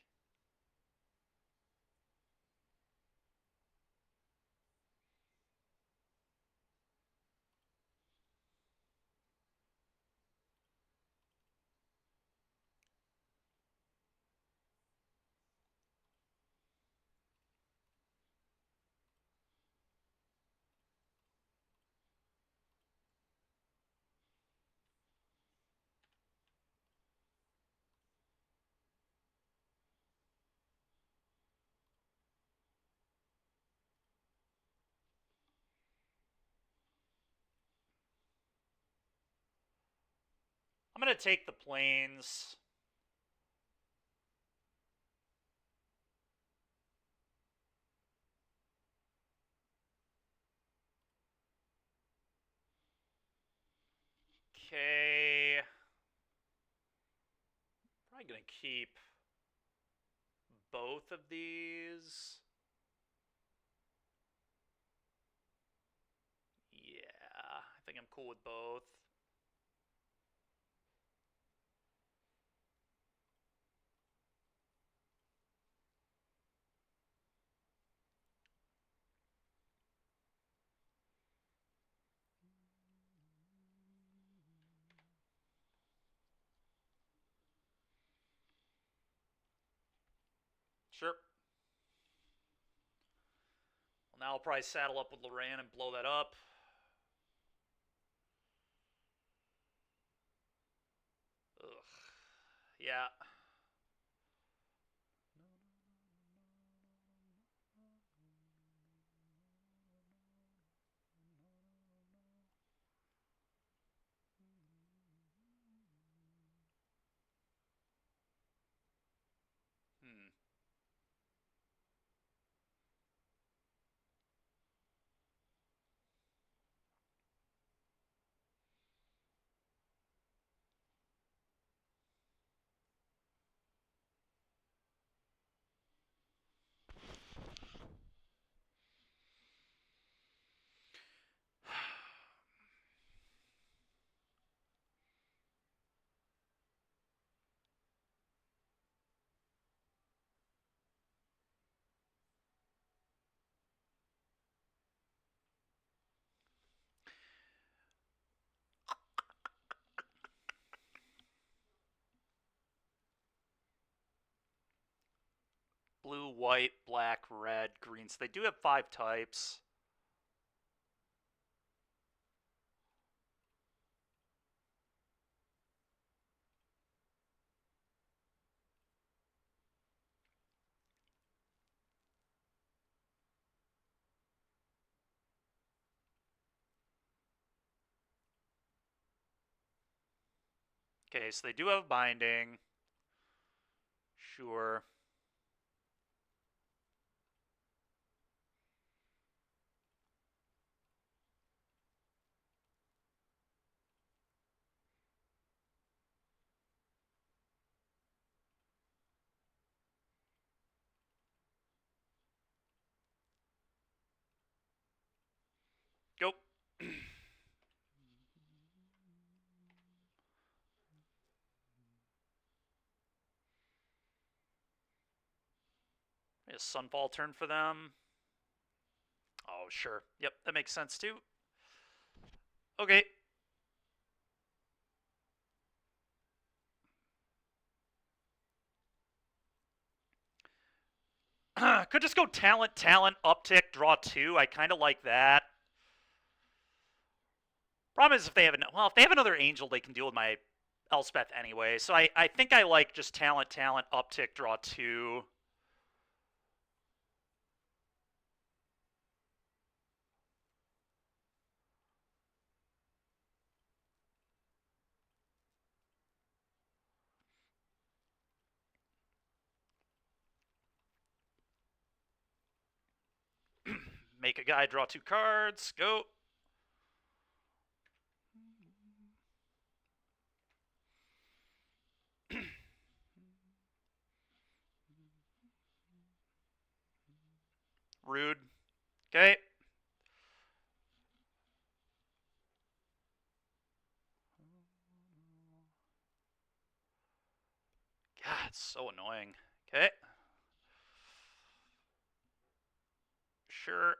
I'm going to take the plains. Okay. Probably going to keep both of these. Yeah, I think I'm cool with both. Sure. Well, now I'll probably saddle up with Loran and blow that up. Ugh. Yeah. Hmm. Blue, white, black, red, green. So they do have 5 types. Okay, so they do have binding. Sure. Go. A Sunfall turn for them. Oh, sure. Yep, that makes sense too. Okay. Could just go talent, talent, uptick, draw 2. I kind of like that. Problem is if they have if they have another angel, they can deal with my Elspeth anyway. So I think I like just talent, talent, uptick, draw 2. Make a guy draw 2 cards. Go. Rude. Okay. God, it's so annoying. Okay. Sure.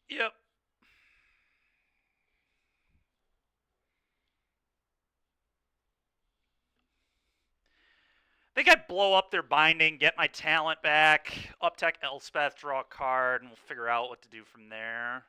Yep. I think I blow up their binding, get my talent back, uptech Elspeth, draw a card, and we'll figure out what to do from there.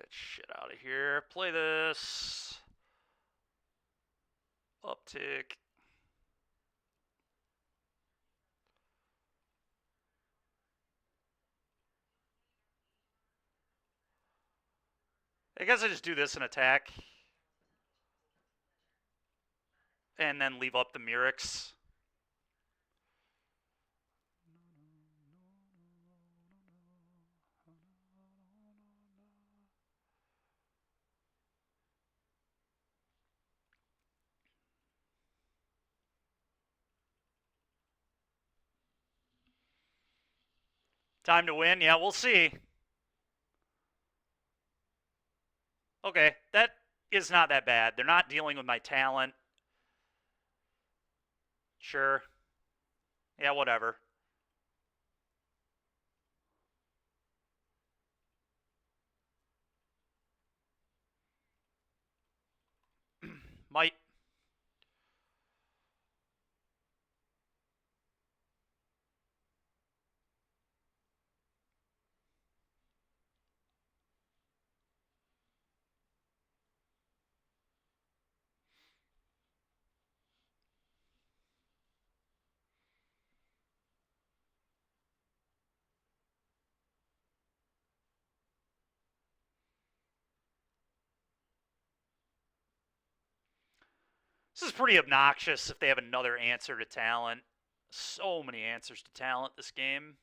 that shit out of here. Play this. Uptick. I guess I just do this and attack. And then leave up the Murex. Time to win? Yeah, we'll see. Okay, that is not that bad. They're not dealing with my talent. Sure. Yeah, whatever. Might. This is pretty obnoxious if they have another answer to talent. So many answers to talent this game.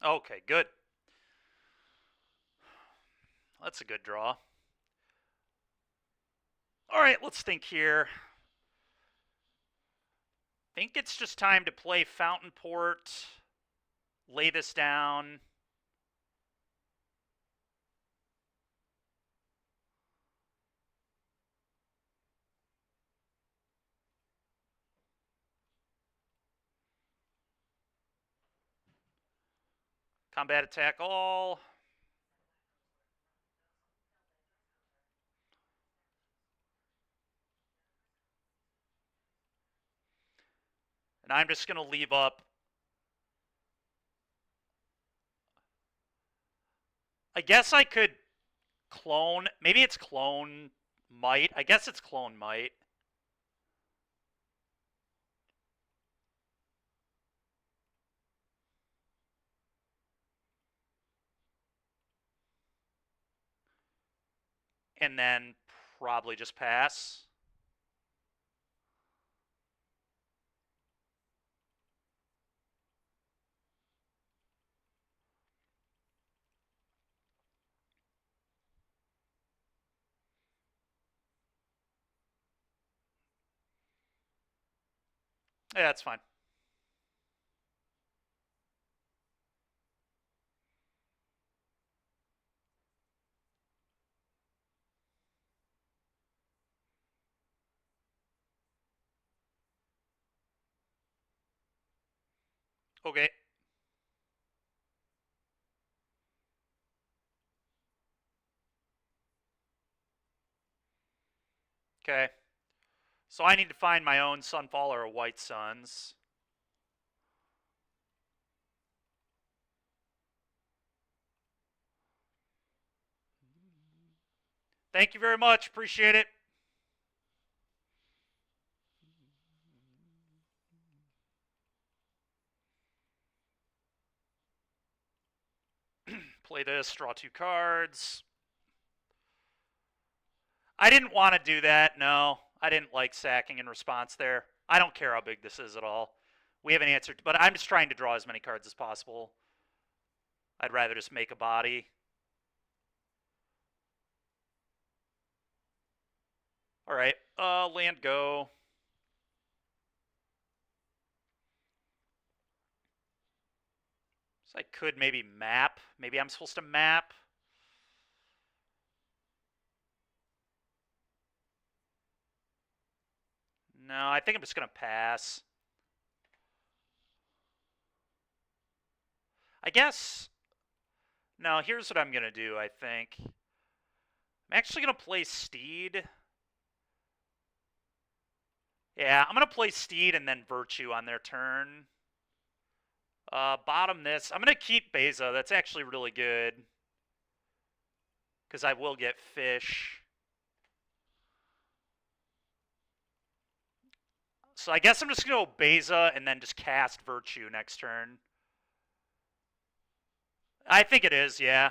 Okay, good. That's a good draw. All right, let's think here. I think it's just time to play Fountain Port, lay this down. Combat attack all. And I'm just going to leave up. I guess I could clone. Maybe it's clone might. I guess it's clone might. And then probably just pass. Yeah, that's fine. Okay. Okay. So I need to find my own Sunfall or White Suns. Thank you very much. Appreciate it. Play this, draw 2 cards. I didn't want to do that, no. I didn't like sacking in response there. I don't care how big this is at all. We haven't answered, but I'm just trying to draw as many cards as possible. I'd rather just make a body. All right, land go. So I could maybe map. Maybe I'm supposed to map. No, I think I'm just going to pass. I guess. No, here's what I'm going to do, I think. I'm actually going to play Steed. Yeah, I'm going to play Steed and then Virtue on their turn. Bottom this. I'm going to keep Beza. That's actually really good. Because I will get Fish. So I guess I'm just going to go Beza and then just cast Virtue next turn. I think it is, yeah.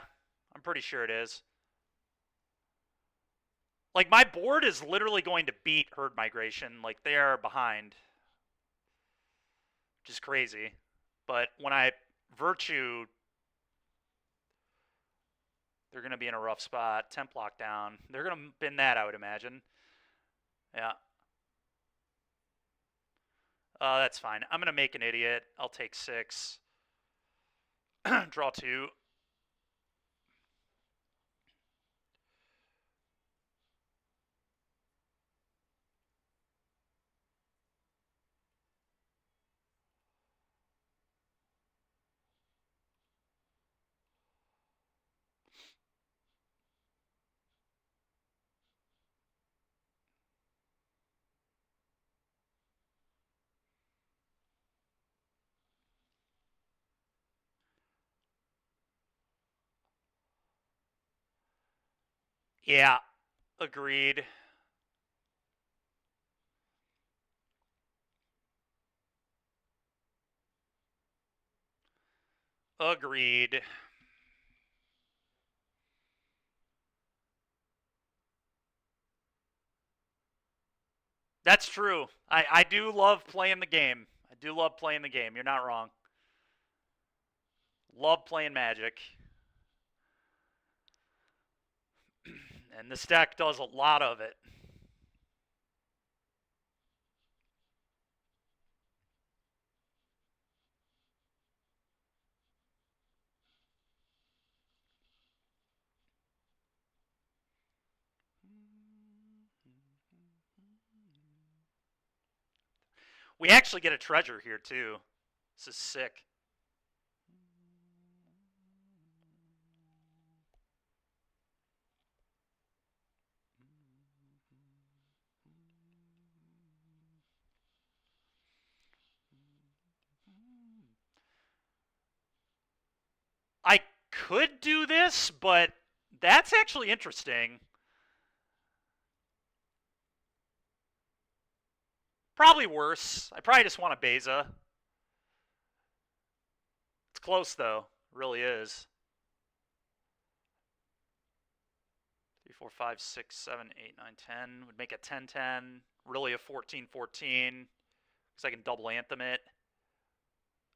I'm pretty sure it is. Like, my board is literally going to beat Herd Migration. Like, they are behind. Which is crazy. But when I Virtue, they're going to be in a rough spot. Temp lockdown. They're going to bin that, I would imagine. Yeah. That's fine. I'm going to make an idiot. I'll take 6. Draw 2. Yeah. Agreed. Agreed. That's true. I do love playing the game. I do love playing the game. You're not wrong. Love playing Magic. And this deck does a lot of it. We actually get a treasure here, too. This is sick. I could do this, but that's actually interesting. Probably worse. I probably just want a Beza. It's close, though. It really is. 3, 4, 5, 6, 7, 8, 9, 10. Would make a 10-10. Really a 14-14. Because I can double Anthem it.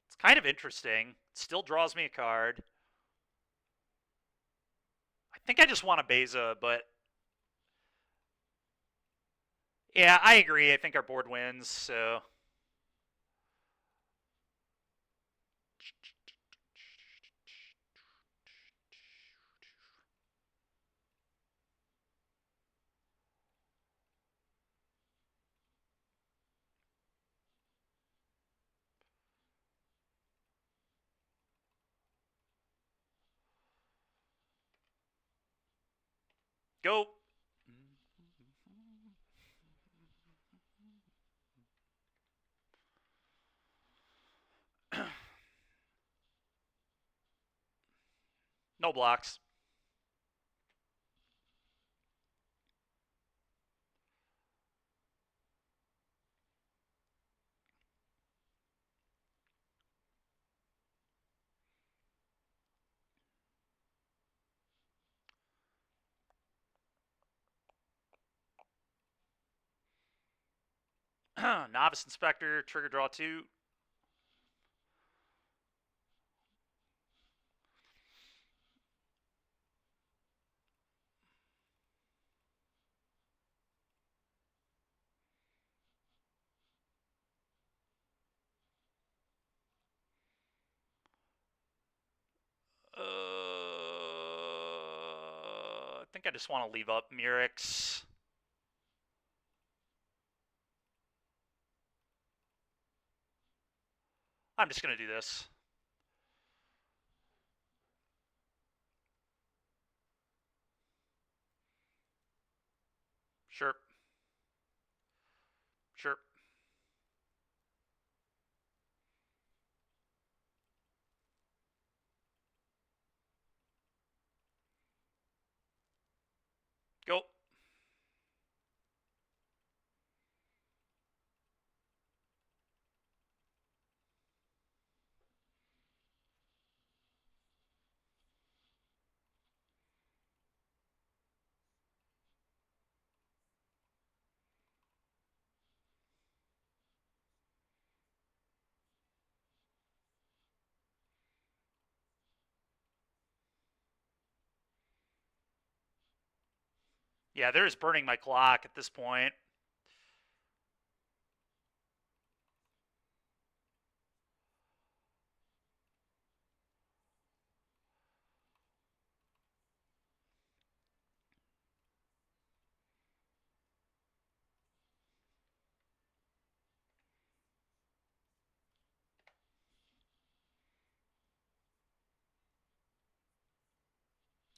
It's kind of interesting. It still draws me a card. I think I just want a Beza, but... Yeah, I agree. I think our board wins, so... Go! No blocks. Novice Inspector, trigger draw 2. I think I just want to leave up Murex. I'm just going to do this. Sure. Sure. Yeah, they're just burning my clock at this point.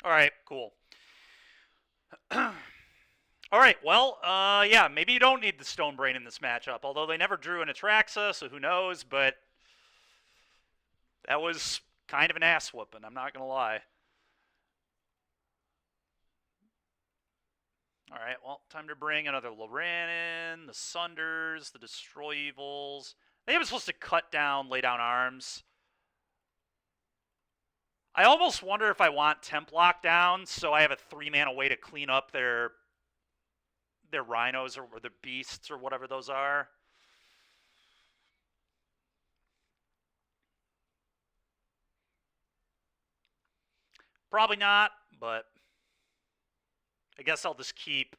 All right, cool. All right, well, yeah, maybe you don't need the Stone Brain in this matchup, although they never drew an Atraxa, so who knows, but that was kind of an ass whooping, I'm not going to lie. All right, well, time to bring another Loran in, the Sunders, the Destroy Evils. They were supposed to cut down, lay down arms. I almost wonder if I want Temp Lockdown, so I have a 3-mana way to clean up their rhinos or their beasts or whatever those are. Probably not, but I guess I'll just keep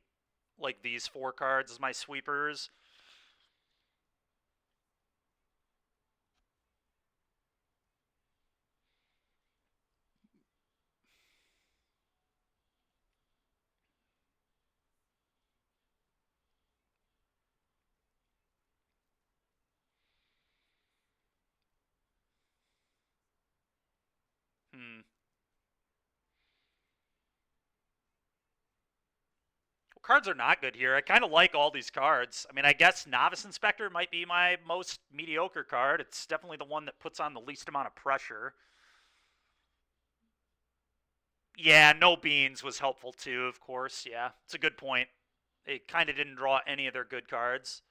like these 4 cards as my sweepers. Cards are not good here. I kind of like all these cards. I mean, I guess Novice Inspector might be my most mediocre card. It's definitely the one that puts on the least amount of pressure. Yeah, no Beans was helpful too, of course. Yeah, it's a good point. They kind of didn't draw any of their good cards.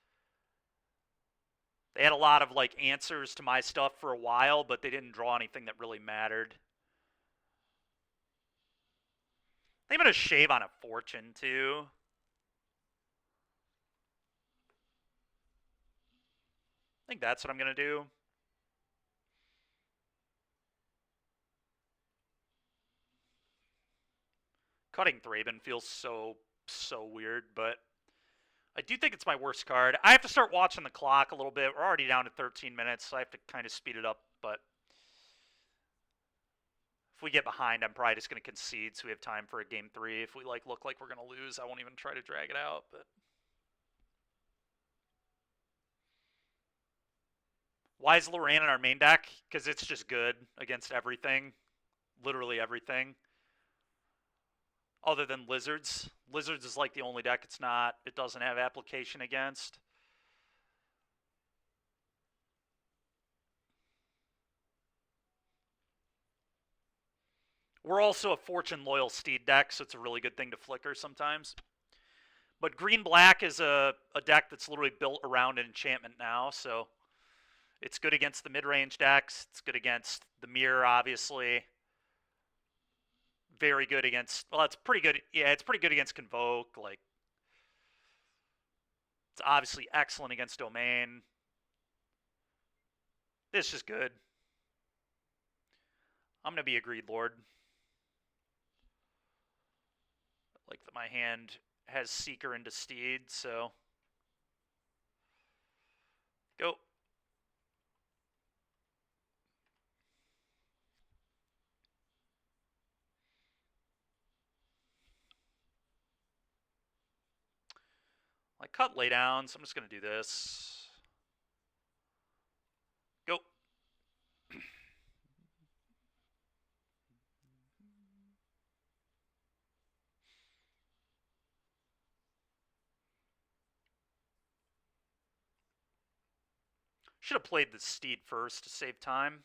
They had a lot of like answers to my stuff for a while, but they didn't draw anything that really mattered. I'm gonna shave on a Fortune too. I think that's what I'm gonna do. Cutting Thraben feels so weird, but I do think it's my worst card. I have to start watching the clock a little bit. We're already down to 13 minutes, so I have to kind of speed it up. But if we get behind, I'm probably just going to concede so we have time for a game 3. If we look like we're going to lose, I won't even try to drag it out. But why is Loran in our main deck? Because it's just good against everything. Literally everything. Other than Lizards. Lizards is like the only deck it doesn't have application against. We're also a Fortune Loyal Steed deck, so it's a really good thing to flicker sometimes. But green-black is a deck that's literally built around an enchantment now, so it's good against the mid-range decks. It's good against the mirror, obviously. Very good against... Well, it's pretty good. Yeah, it's pretty good against Convoke. Like, it's obviously excellent against Domain. This is good. I'm going to be a Greed Lord. Like that my hand has Seeker into Steed, so... Go. I cut laydown, so I'm just going to do this. Go. Should have played the Steed first to save time.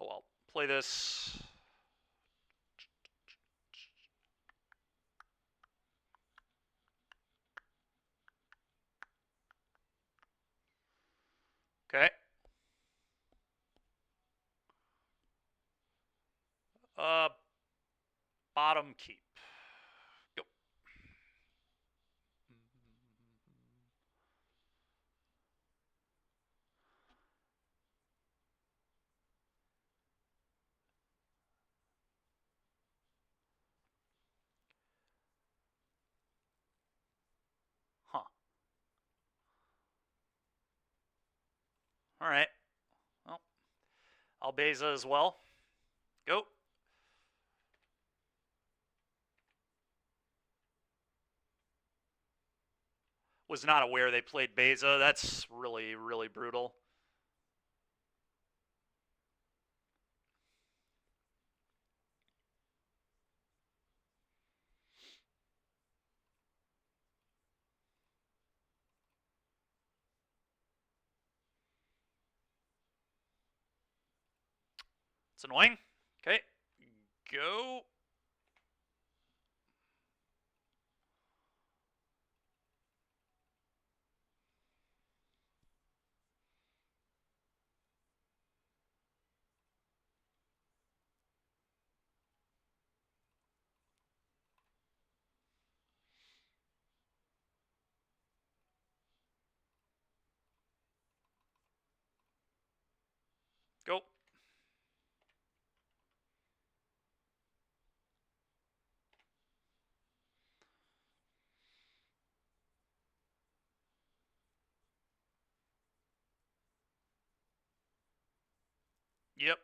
Oh well. Play this. Okay. Bottom keep. Go. All right. Well, I'll Beza as well. Go. Was not aware they played Beza. That's really, really brutal. It's annoying. Okay. Go. Go. Yep.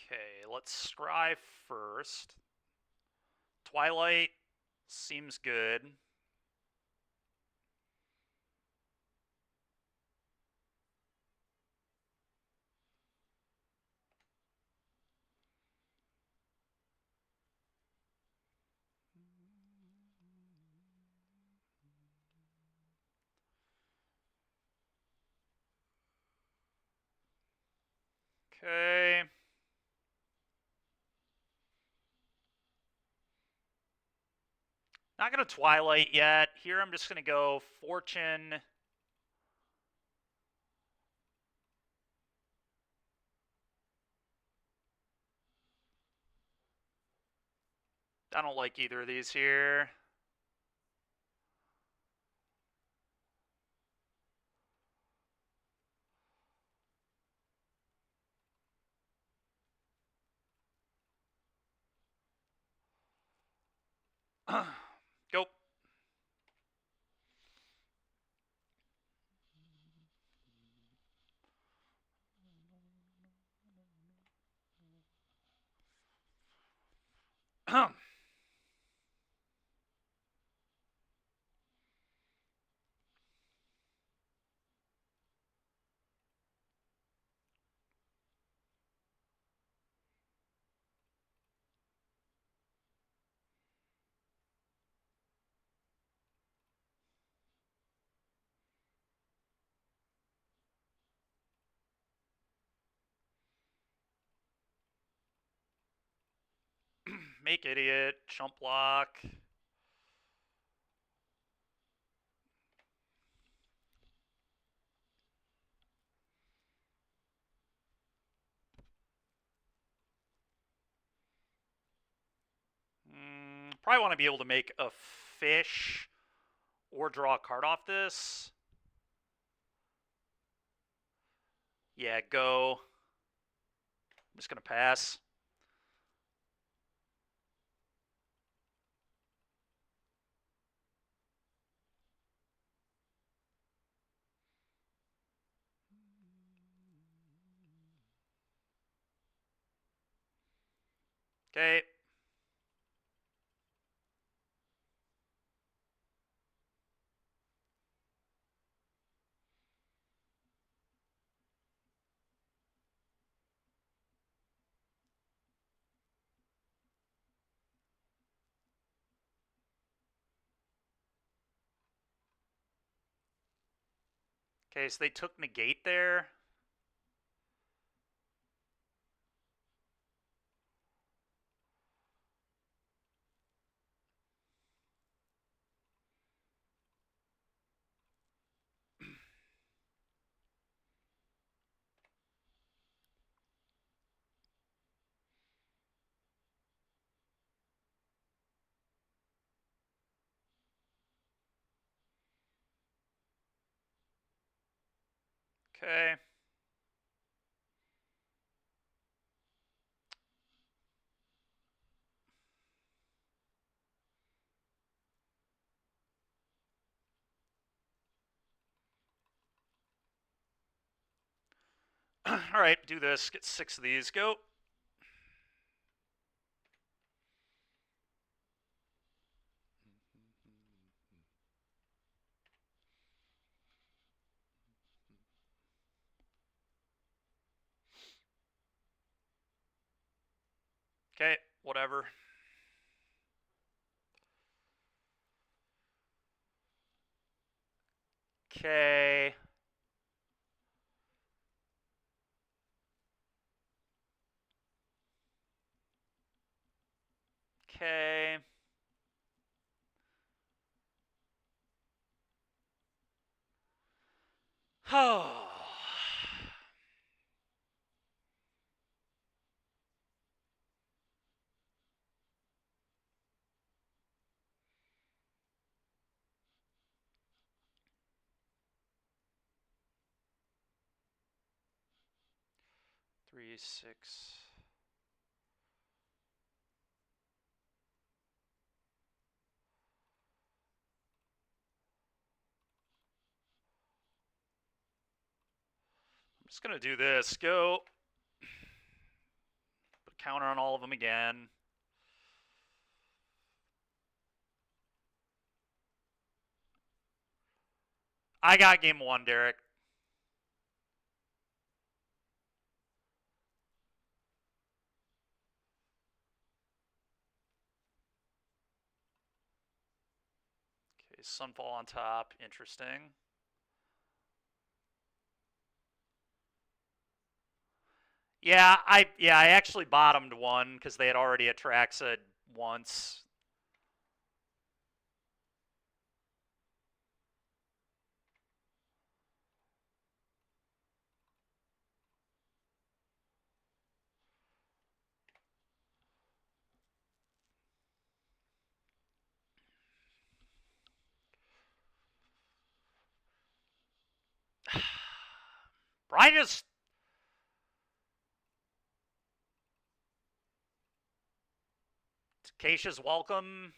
Okay, let's scry first. Twilight seems good. Okay. Not going to Twilight yet. Here I'm just going to go Fortune. I don't like either of these here. Go. Make idiot. Chump block. Probably want to be able to make a fish or draw a card off this. Yeah, go. I'm just going to pass. Okay. Okay, so they took negate there. Okay. All right, do this. Get 6 of these. Go. Okay, whatever. Okay. Okay. Oh. 3, 6. I'm just gonna do this. Go. Put a counter on all of them again. I got game 1, Derek. Okay, Sunfall on top. Interesting. Yeah, I actually bottomed one because they had already Atraxa once. Brian just Keisha's welcome.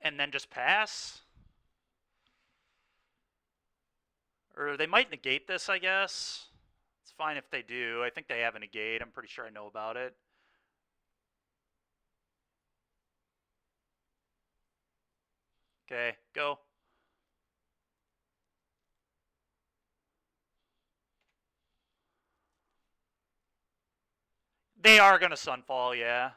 And then just pass. Or they might negate this, I guess. It's fine if they do. I think they have a negate. I'm pretty sure I know about it. Okay, go. They are going to Sunfall, yeah.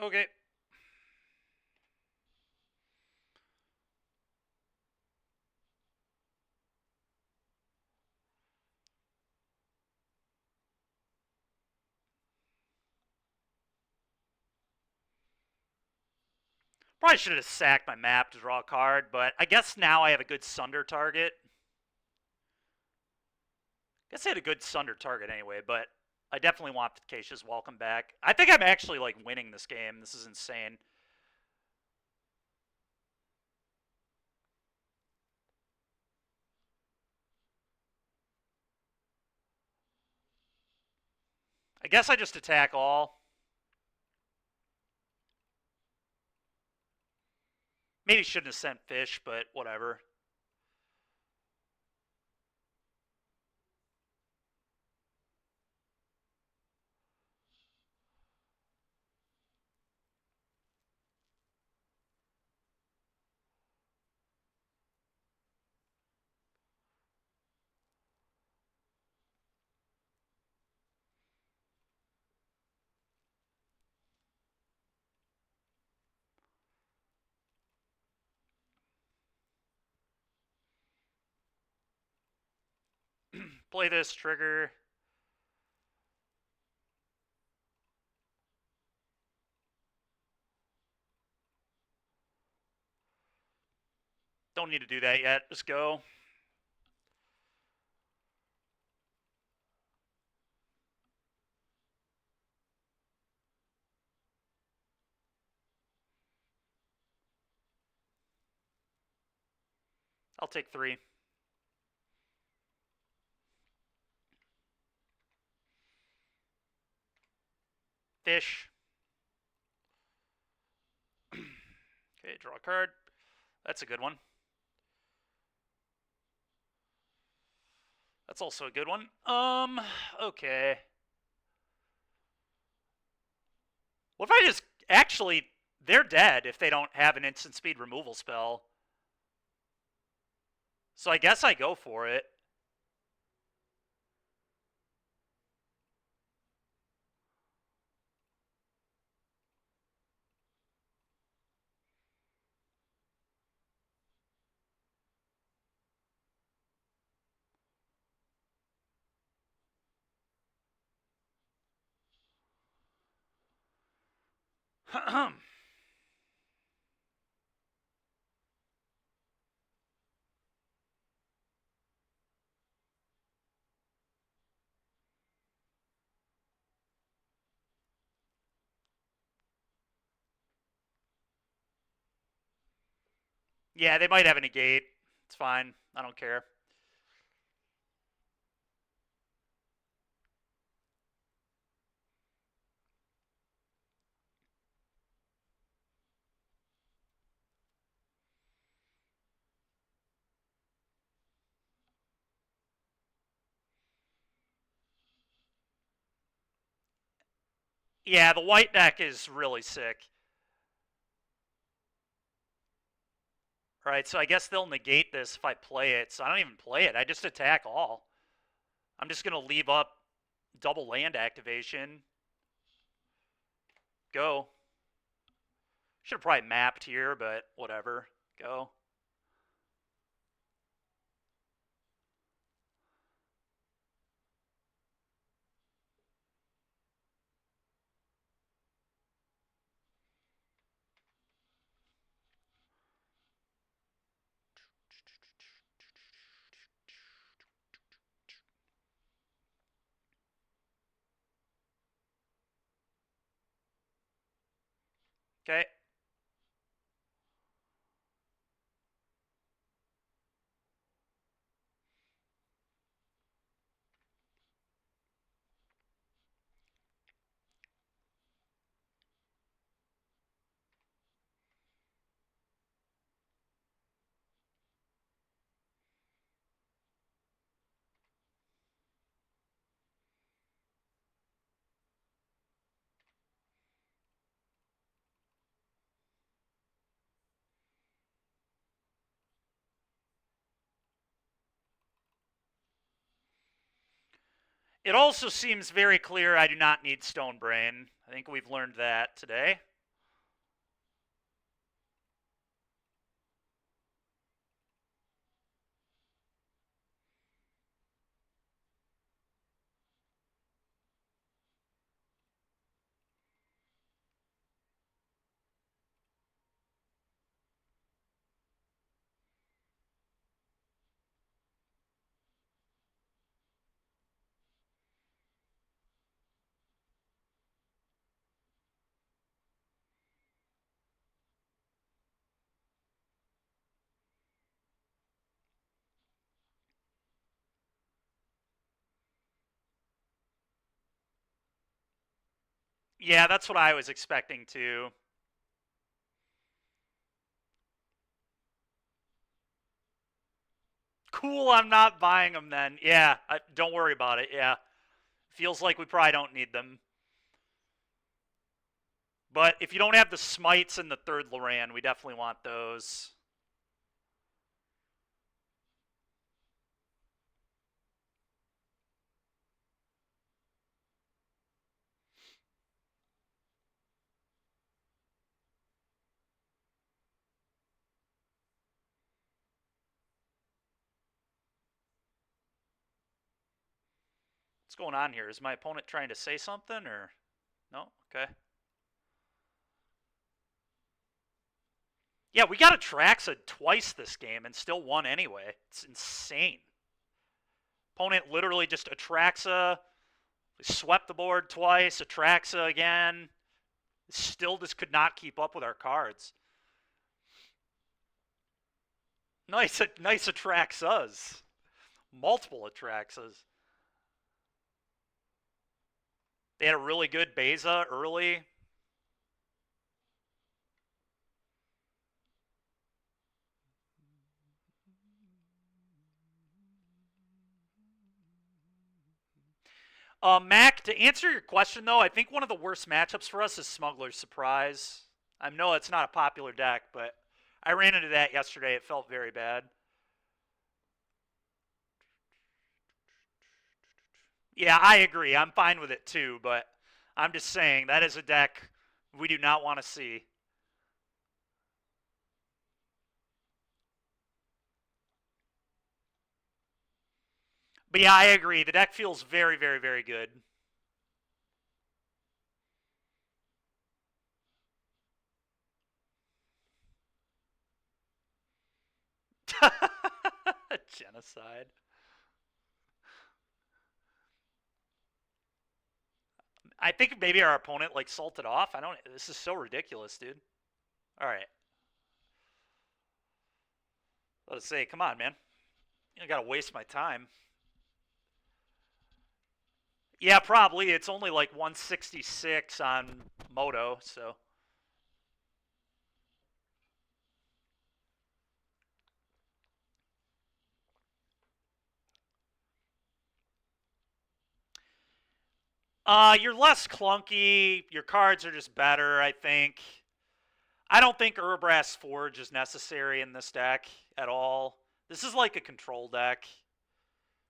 Okay. Probably should have sacked my map to draw a card, but I guess now I have a good Sunder target. I guess I had a good Sunder target anyway, but I definitely want Keisha's welcome back. I think I'm actually like winning this game. This is insane. I guess I just attack all. Maybe shouldn't have sent fish, but whatever. Play this trigger. Don't need to do that yet. Just go. I'll take 3. Fish. Okay, draw a card. That's a good one. That's also a good one. Okay. What if I just actually they're dead if they don't have an instant speed removal spell. So I guess I go for it. Yeah, they might have a negate. It's fine. I don't care. Yeah, the white deck is really sick. Right, so I guess they'll negate this if I play it. So I don't even play it. I just attack all. I'm just going to leave up double land activation. Go. Should have probably mapped here, but whatever. Go. Okay. It also seems very clear I do not need Stone Brain. I think we've learned that today. Yeah, that's what I was expecting too. Cool, I'm not buying them then. Yeah, don't worry about it. Yeah, feels like we probably don't need them. But if you don't have the smites in the third Loran, we definitely want those. What's going on here? Is my opponent trying to say something or no? Okay. Yeah, we got Atraxa twice this game and still won anyway. It's insane. Opponent literally just Atraxa, swept the board twice, Atraxa again. Still just could not keep up with our cards. Nice Atraxas. Multiple Atraxas. They had a really good Beza early. Mac, to answer your question, though, I think one of the worst matchups for us is Smuggler's Surprise. I know it's not a popular deck, but I ran into that yesterday. It felt very bad. Yeah, I agree. I'm fine with it, too, but I'm just saying that is a deck we do not want to see. But yeah, I agree. The deck feels very, very, very good. Genocide. I think maybe our opponent like salted off. I don't. This is so ridiculous, dude. All right. Let's say, come on, man. I gotta waste my time. Yeah, probably. It's only like 166 on Moto, so. You're less clunky. Your cards are just better, I think. I don't think Urbrass Forge is necessary in this deck at all. This is like a control deck,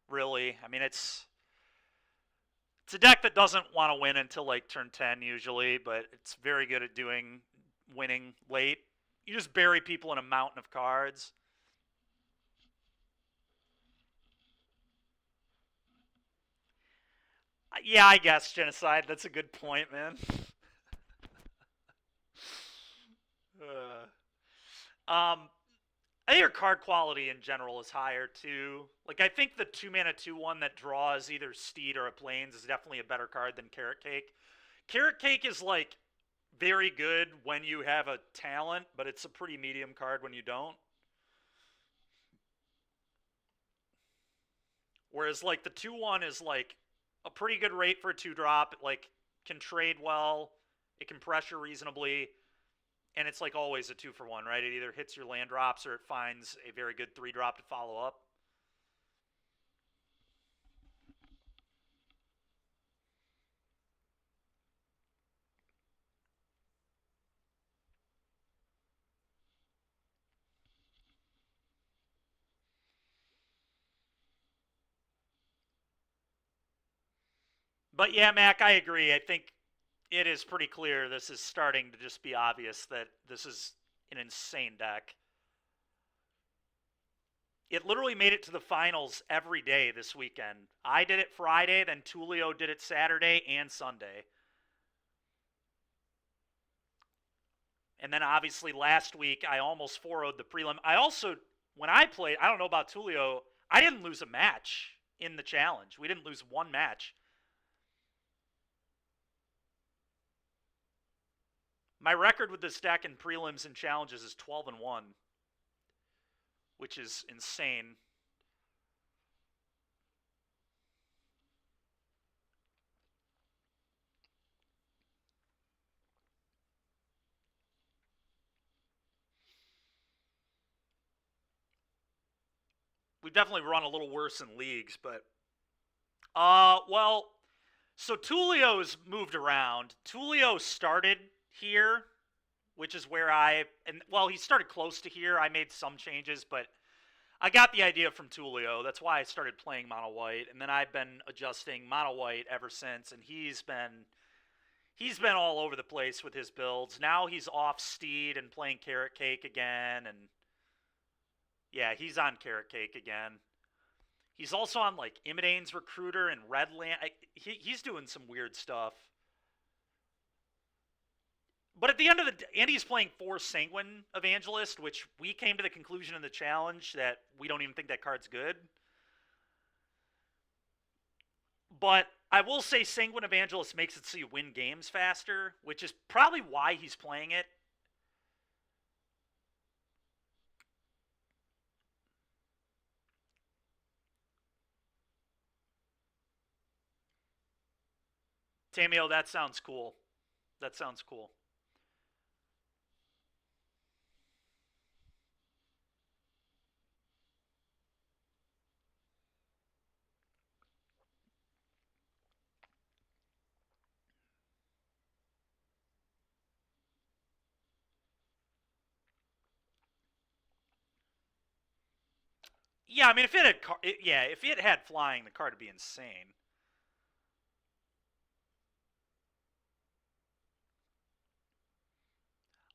really. I mean, it's a deck that doesn't want to win until like turn 10 usually, but it's very good at winning late. You just bury people in a mountain of cards. Yeah, I guess genocide. That's a good point, man. um, I think your card quality in general is higher too. Like I think the 2-mana 2/1 that draws either Steed or a Plains is definitely a better card than Carrot Cake. Carrot Cake is like very good when you have a talent, but it's a pretty medium card when you don't. Whereas like the 2/1 is like a pretty good rate for a 2-drop. It like can trade well, it can pressure reasonably, and it's like always a 2-for-1, right? It either hits your land drops or it finds a very good 3-drop to follow up. But yeah, Mac, I agree. I think it is pretty clear this is starting to just be obvious that this is an insane deck. It literally made it to the finals every day this weekend. I did it Friday, then Tulio did it Saturday and Sunday. And then obviously last week I almost 4-0'd the prelim. I also, when I played, I don't know about Tulio, I didn't lose a match in the challenge. We didn't lose one match. My record with this deck in prelims and challenges is 12-1, which is insane. we've definitely run a little worse in leagues, but well, so Tulio's moved around. Tulio started here, which is where he started close to here. I made some changes, but I got the idea from Tulio. That's why I started playing mono white, and then I've been adjusting mono white ever since, and he's been all over the place with his builds. Now he's off Steed and playing Carrot Cake again, and yeah, he's on Carrot Cake again. He's also on like Imidane's Recruiter and Redland. He's doing some weird stuff. But at the end of the day, and he's playing 4 Sanguine Evangelist, which we came to the conclusion in the challenge that we don't even think that card's good. But I will say Sanguine Evangelist makes it so you win games faster, which is probably why he's playing it. Tamio, that sounds cool. That sounds cool. Yeah, I mean, if it had flying, the card would be insane.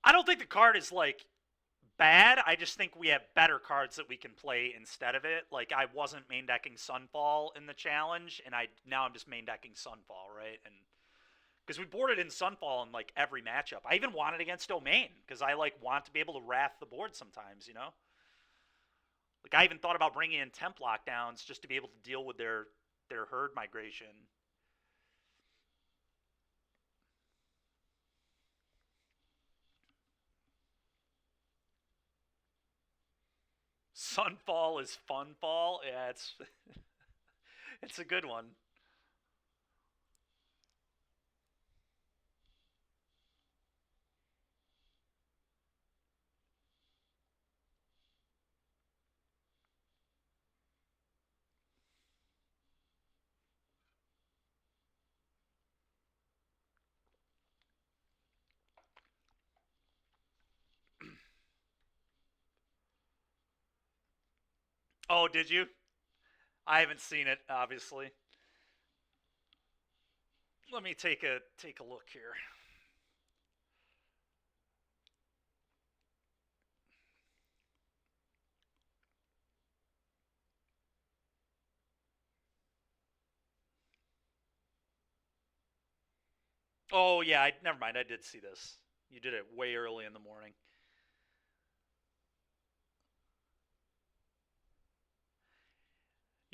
I don't think the card is like bad. I just think we have better cards that we can play instead of it. Like I wasn't main decking Sunfall in the challenge, and I'm just main decking Sunfall, right? And because we boarded in Sunfall in like every matchup. I even wanted against Domain because I like want to be able to wrath the board sometimes, you know. Like I even thought about bringing in temp lockdowns just to be able to deal with their herd migration. Sunfall is Funfall. Yeah, it's it's a good one. Oh, did you? I haven't seen it, obviously. Let me take a look here. Oh yeah, never mind. I did see this. You did it way early in the morning.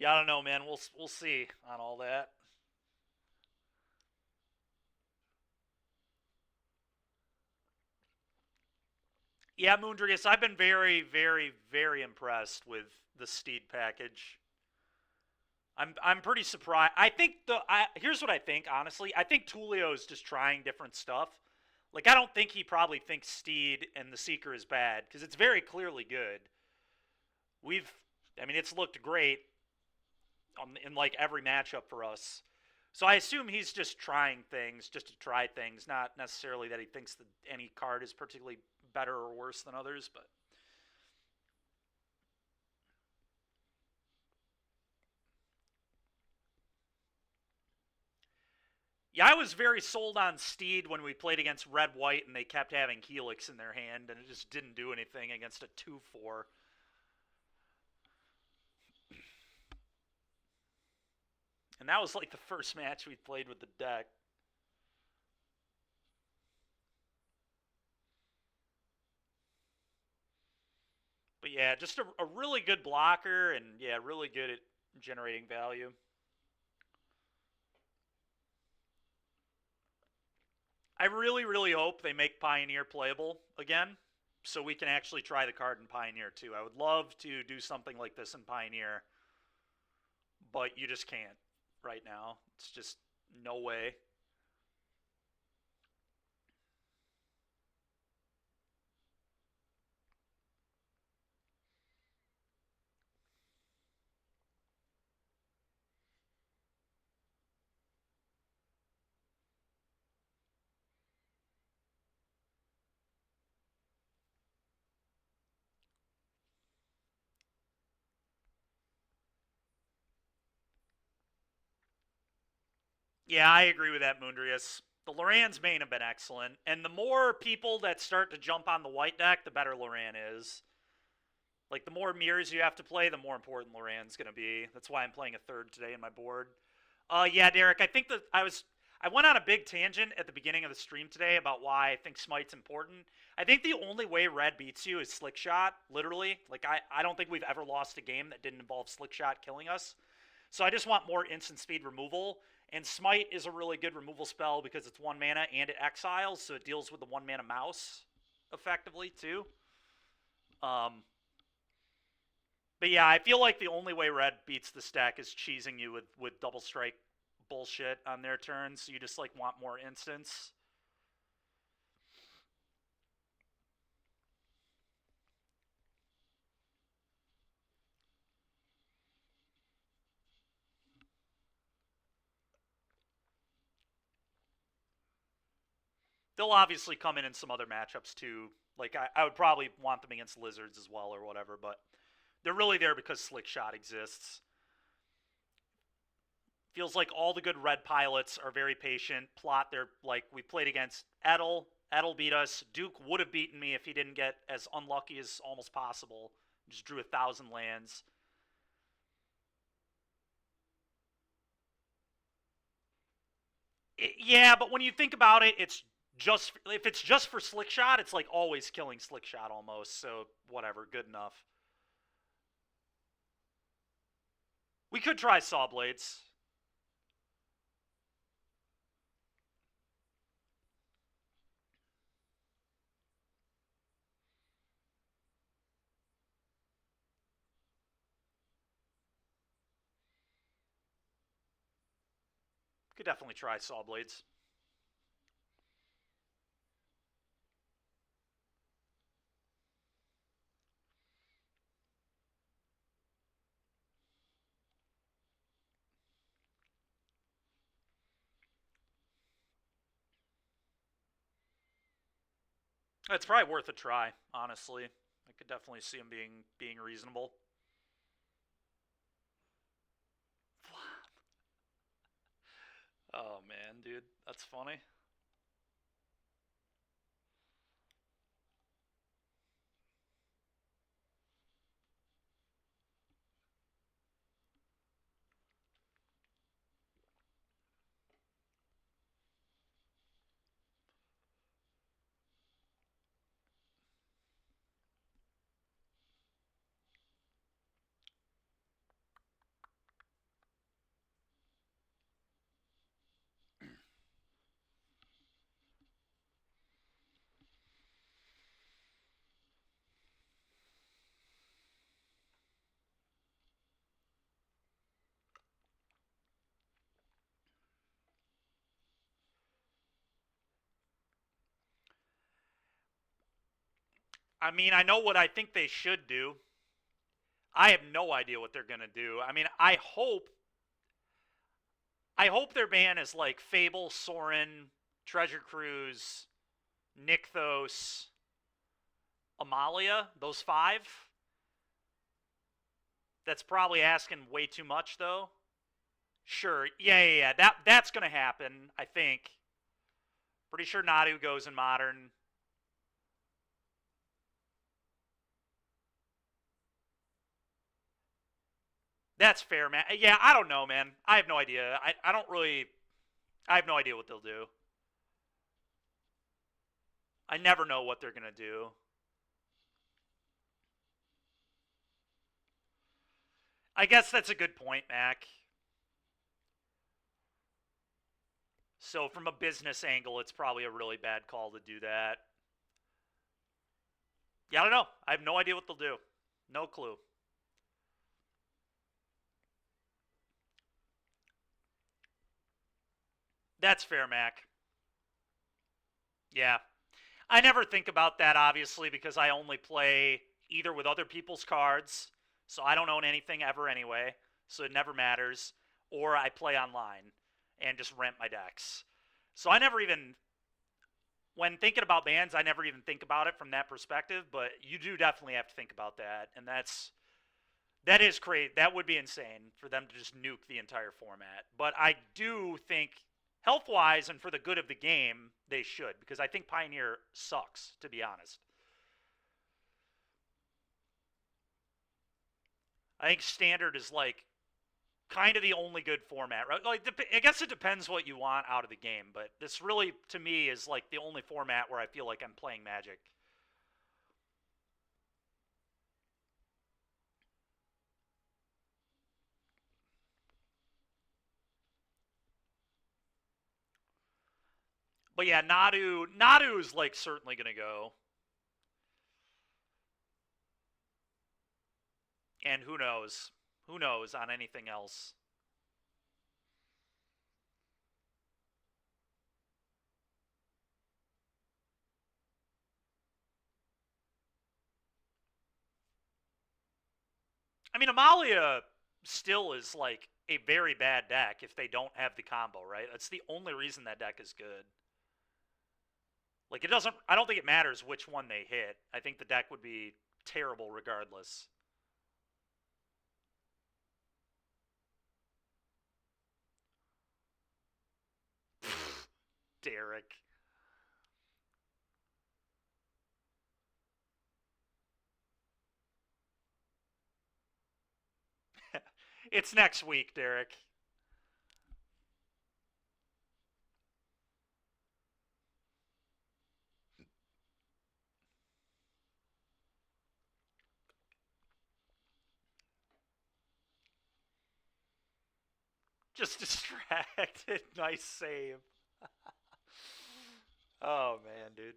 Yeah, I don't know, man. We'll see on all that. Yeah, Moondrius, I've been very, very, very impressed with the Steed package. I'm pretty surprised. I think here's what I think. Honestly, I think Tulio is just trying different stuff. Like I don't think he probably thinks Steed and the Seeker is bad because it's very clearly good. We've, I mean, it's looked great in like every matchup for us. So I assume he's just trying things, just to try things, not necessarily that he thinks that any card is particularly better or worse than others. But yeah, I was very sold on Steed when we played against Red White and they kept having Helix in their hand and it just didn't do anything against a 2-4. And that was like the first match we played with the deck. But yeah, just a really good blocker and yeah, really good at generating value. I really, really hope they make Pioneer playable again so we can actually try the card in Pioneer too. I would love to do something like this in Pioneer, but you just can't right now. It's just no way. Yeah, I agree with that, Moondrius. The Loran's main have been excellent, and the more people that start to jump on the white deck, the better Loran is. Like, the more mirrors you have to play, the more important Loran's going to be. That's why I'm playing a third today in my board. Yeah, Derek, I think that I went on a big tangent at the beginning of the stream today about why I think Smite's important. I think the only way Red beats you is Slick Shot, literally. Like, I don't think we've ever lost a game that didn't involve Slick Shot killing us. So I just want more instant speed removal. And Smite is a really good removal spell because it's 1 mana and it exiles, so it deals with the 1 mana mouse effectively, too. But yeah, I feel like the only way Red beats this deck is cheesing you with double strike bullshit on their turns. So you just like want more instants. They'll obviously come in some other matchups too. Like I would probably want them against Lizards as well or whatever, but they're really there because Slick Shot exists. Feels like all the good red pilots are very patient, plot their, like, we played against Edel. Edel beat us. Duke would have beaten me if he didn't get as unlucky as almost possible. Just drew 1,000 lands. Yeah, but when you think about it, it's just, if it's just for Slick Shot, it's like always killing Slick Shot almost. So whatever, good enough. We could try Saw Blades. Could definitely try Saw Blades. It's probably worth a try, honestly. I could definitely see him being reasonable. Oh man, dude, that's funny. I mean, I know what I think they should do. I have no idea what they're gonna do. I mean, I hope their ban is like Fable, Sorin, Treasure Cruise, Nykthos, Amalia. Those 5. That's probably asking way too much, though. Sure, yeah. That's gonna happen. I think. Pretty sure Nadu goes in Modern. That's fair, man. Yeah, I don't know, man. I have no idea. I don't really. I have no idea what they'll do. I never know what they're gonna do. I guess that's a good point, Mac. So from a business angle, it's probably a really bad call to do that. Yeah, I don't know. I have no idea what they'll do. No clue. That's fair, Mac. Yeah. I never think about that, obviously, because I only play either with other people's cards, so I don't own anything ever anyway, so it never matters, or I play online and just rent my decks. So I never even, when thinking about bans, I never even think about it from that perspective, but you do definitely have to think about that, and that is crazy. That would be insane for them to just nuke the entire format. But I do think Health-wise and for the good of the game, they should, because I think Pioneer sucks, to be honest. I think Standard is like kind of the only good format, right? Like, I guess it depends what you want out of the game, but this really, to me, is like the only format where I feel like I'm playing Magic. But yeah, Nadu is like certainly gonna go, and who knows on anything else. I mean, Amalia still is like a very bad deck if they don't have the combo, right? That's the only reason that deck is good. Like, it doesn't, I don't think it matters which one they hit. I think the deck would be terrible regardless. Derek. It's next week, Derek. Just distracted. Nice save. Oh, man, dude.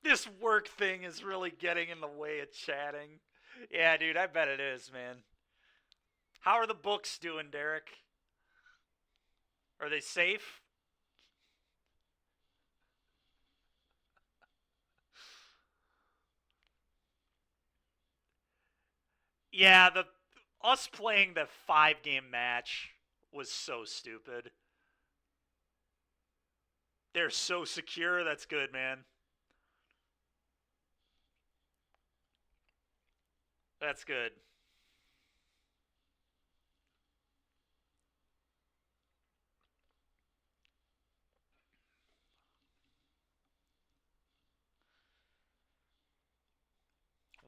This work thing is really getting in the way of chatting. Yeah, dude, I bet it is, man. How are the books doing, Derek? Are they safe? Yeah, the us playing the 5-game match was so stupid. They're so secure. That's good, man. That's good.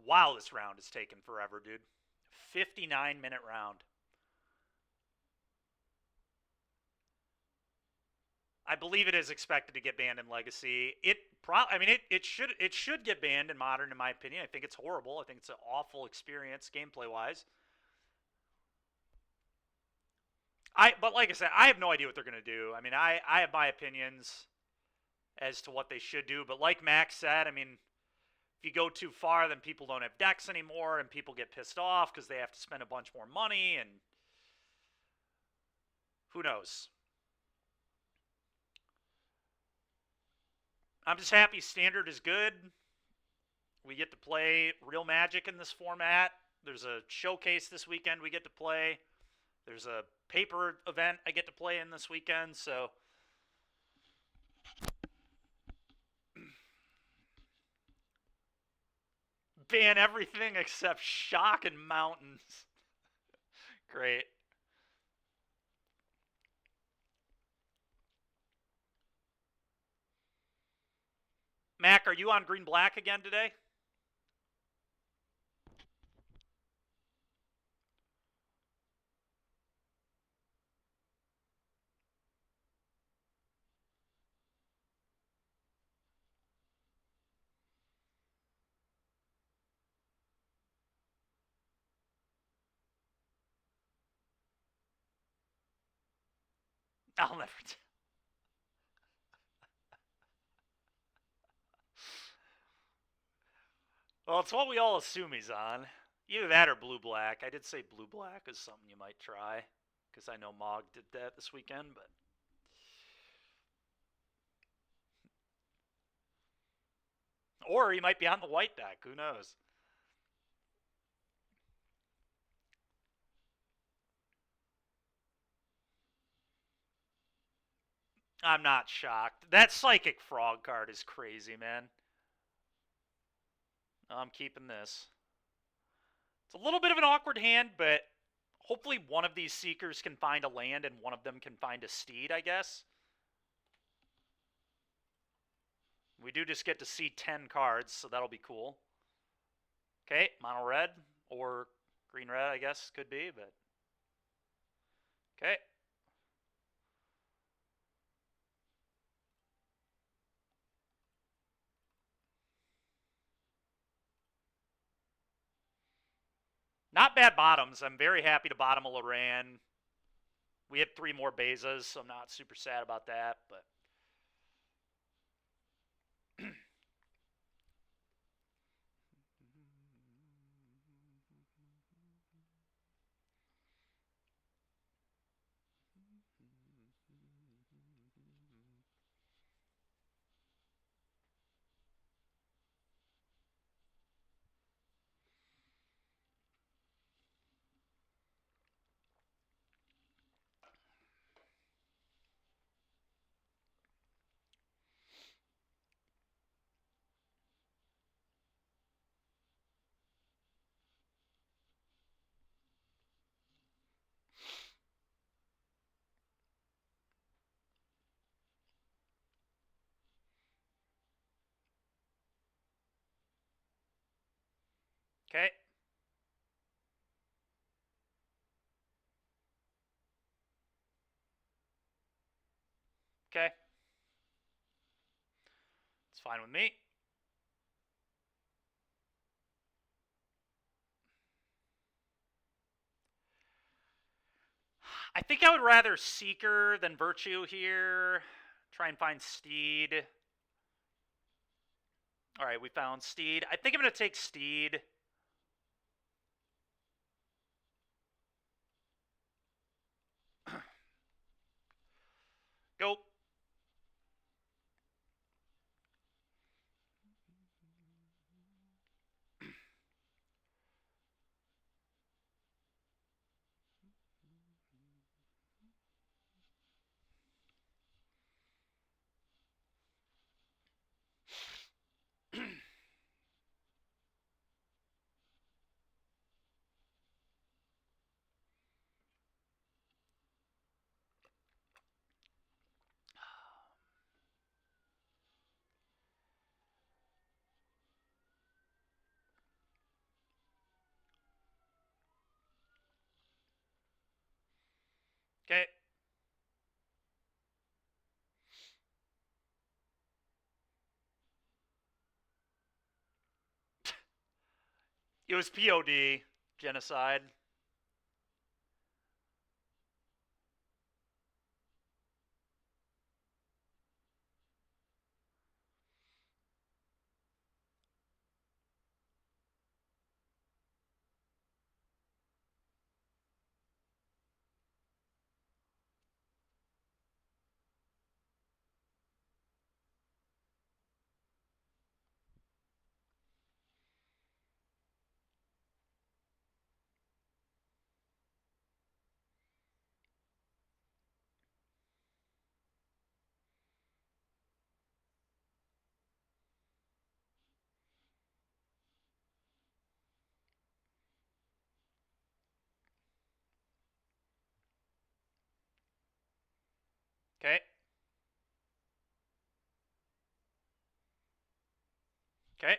Wow, this round is taking forever, dude. 59-minute round. I believe it is expected to get banned in Legacy. It should get banned in Modern, in my opinion. I think it's horrible. I think it's an awful experience gameplay wise. But like I said, I have no idea what they're gonna do. I mean, I have my opinions as to what they should do, but like Max said, I mean, if you go too far, then people don't have decks anymore, and people get pissed off because they have to spend a bunch more money, and who knows? I'm just happy Standard is good. We get to play real Magic in this format. There's a showcase this weekend we get to play. There's a paper event I get to play in this weekend, so ban everything except Shock and Mountains. Great. Mac, are you on Green Black again today? I'll never. Well, it's what we all assume he's on. Either that or blue black. I did say blue black is something you might try. because I know Mog did that this weekend, but or he might be on the white deck. Who knows? I'm not shocked. That Psychic Frog card is crazy, man. I'm keeping this. It's a little bit of an awkward hand, but hopefully one of these Seekers can find a land and one of them can find a steed, I guess. We do just get to see 10 cards, so that'll be cool. Okay, mono red or green red, I guess, could be, but okay. Not bad bottoms. I'm very happy to bottom a Loran. We have 3 more Bezas, so I'm not super sad about that, but okay. Okay. It's fine with me. I think I would rather Seeker than Virtue here. Try and find Steed. All right, we found Steed. I think I'm going to take Steed. Go. Okay. It was POD. Genocide. Okay. Okay.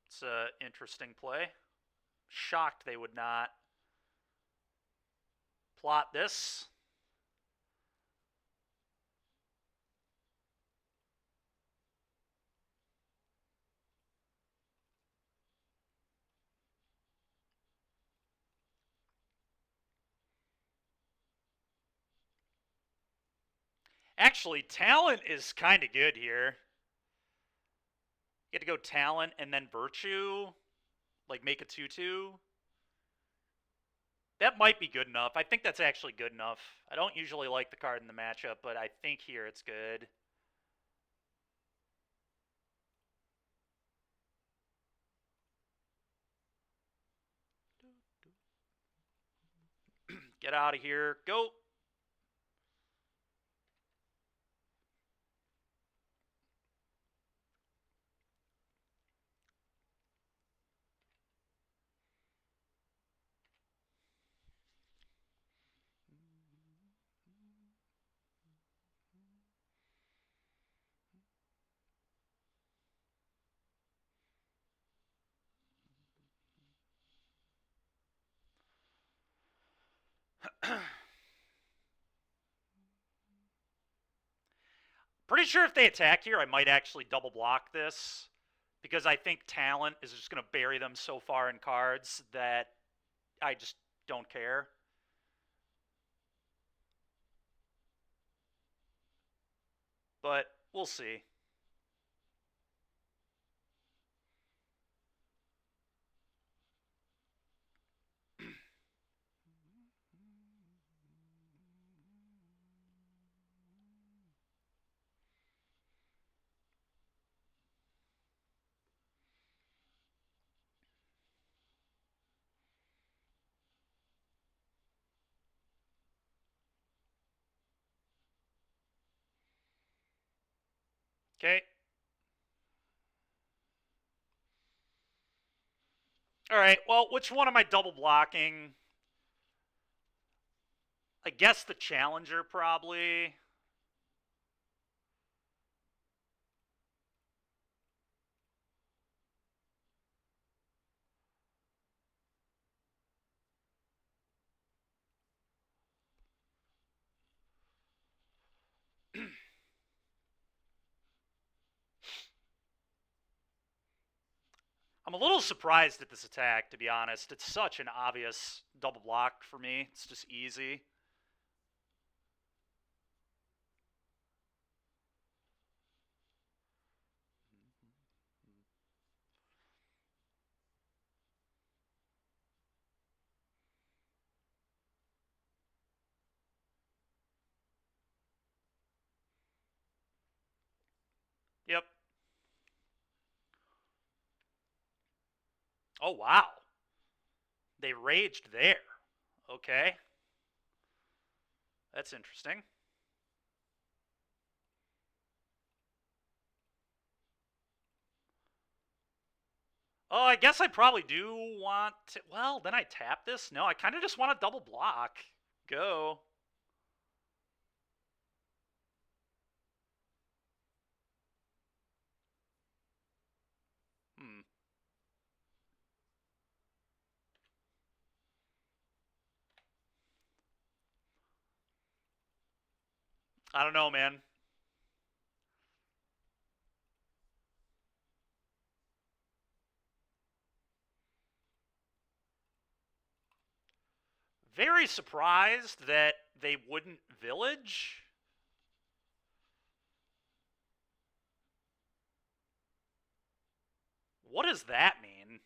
It's an interesting play. Shocked they would not plot this. Actually, talent is kind of good here. You get to go talent and then virtue, like make a 2-2. That might be good enough. I think that's actually good enough. I don't usually like the card in the matchup, but I think here it's good. Get out of here. Go. Pretty sure if they attack here, I might actually double block this. Because I think talent is just going to bury them so far in cards that I just don't care. But we'll see. Okay. All right. Well, which one am I double blocking? I guess the Challenger, probably. I'm a little surprised at this attack, to be honest. It's such an obvious double block for me. It's just easy. Yep. Oh, wow. They raged there. Okay. That's interesting. Oh, I guess I probably do want to. Well, then I tap this? No, I kind of just want to double block. Go. Hmm. I don't know, man. Very surprised that they wouldn't village. What does that mean?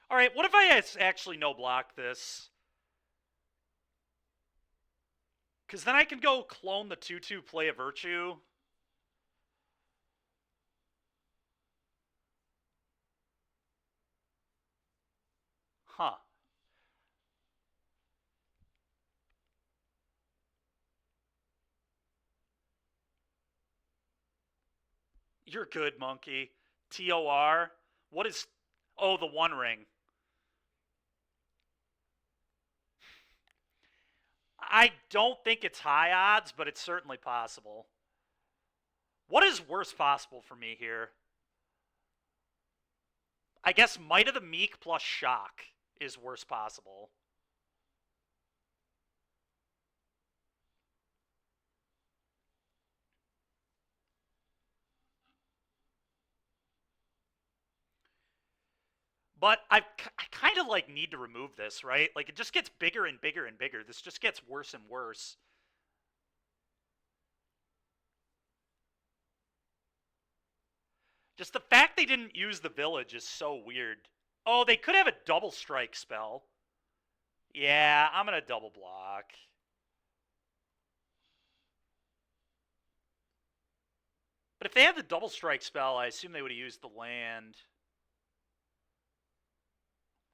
All right, what if I actually no block this? Because then I can go clone the 2-2, play a Virtue. Huh. You're good, monkey. TOR. What is. Oh, the One Ring. I don't think it's high odds, but it's certainly possible. What is worst possible for me here? I guess Might of the Meek plus Shock is worst possible. But I kind kind of, like, need to remove this, right? Like, it just gets bigger and bigger and bigger. This just gets worse and worse. Just the fact they didn't use the village is so weird. Oh, they could have a double strike spell. Yeah, I'm going to double block. But if they had the double strike spell, I assume they would have used the land.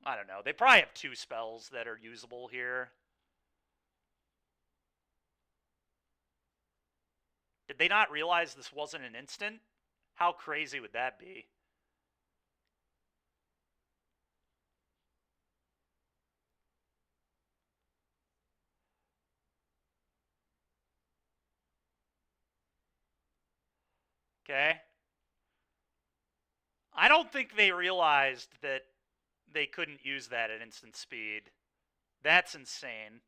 I don't know. They probably have 2 spells that are usable here. Did they not realize this wasn't an instant? How crazy would that be? Okay. I don't think they realized that they couldn't use that at instant speed. That's insane.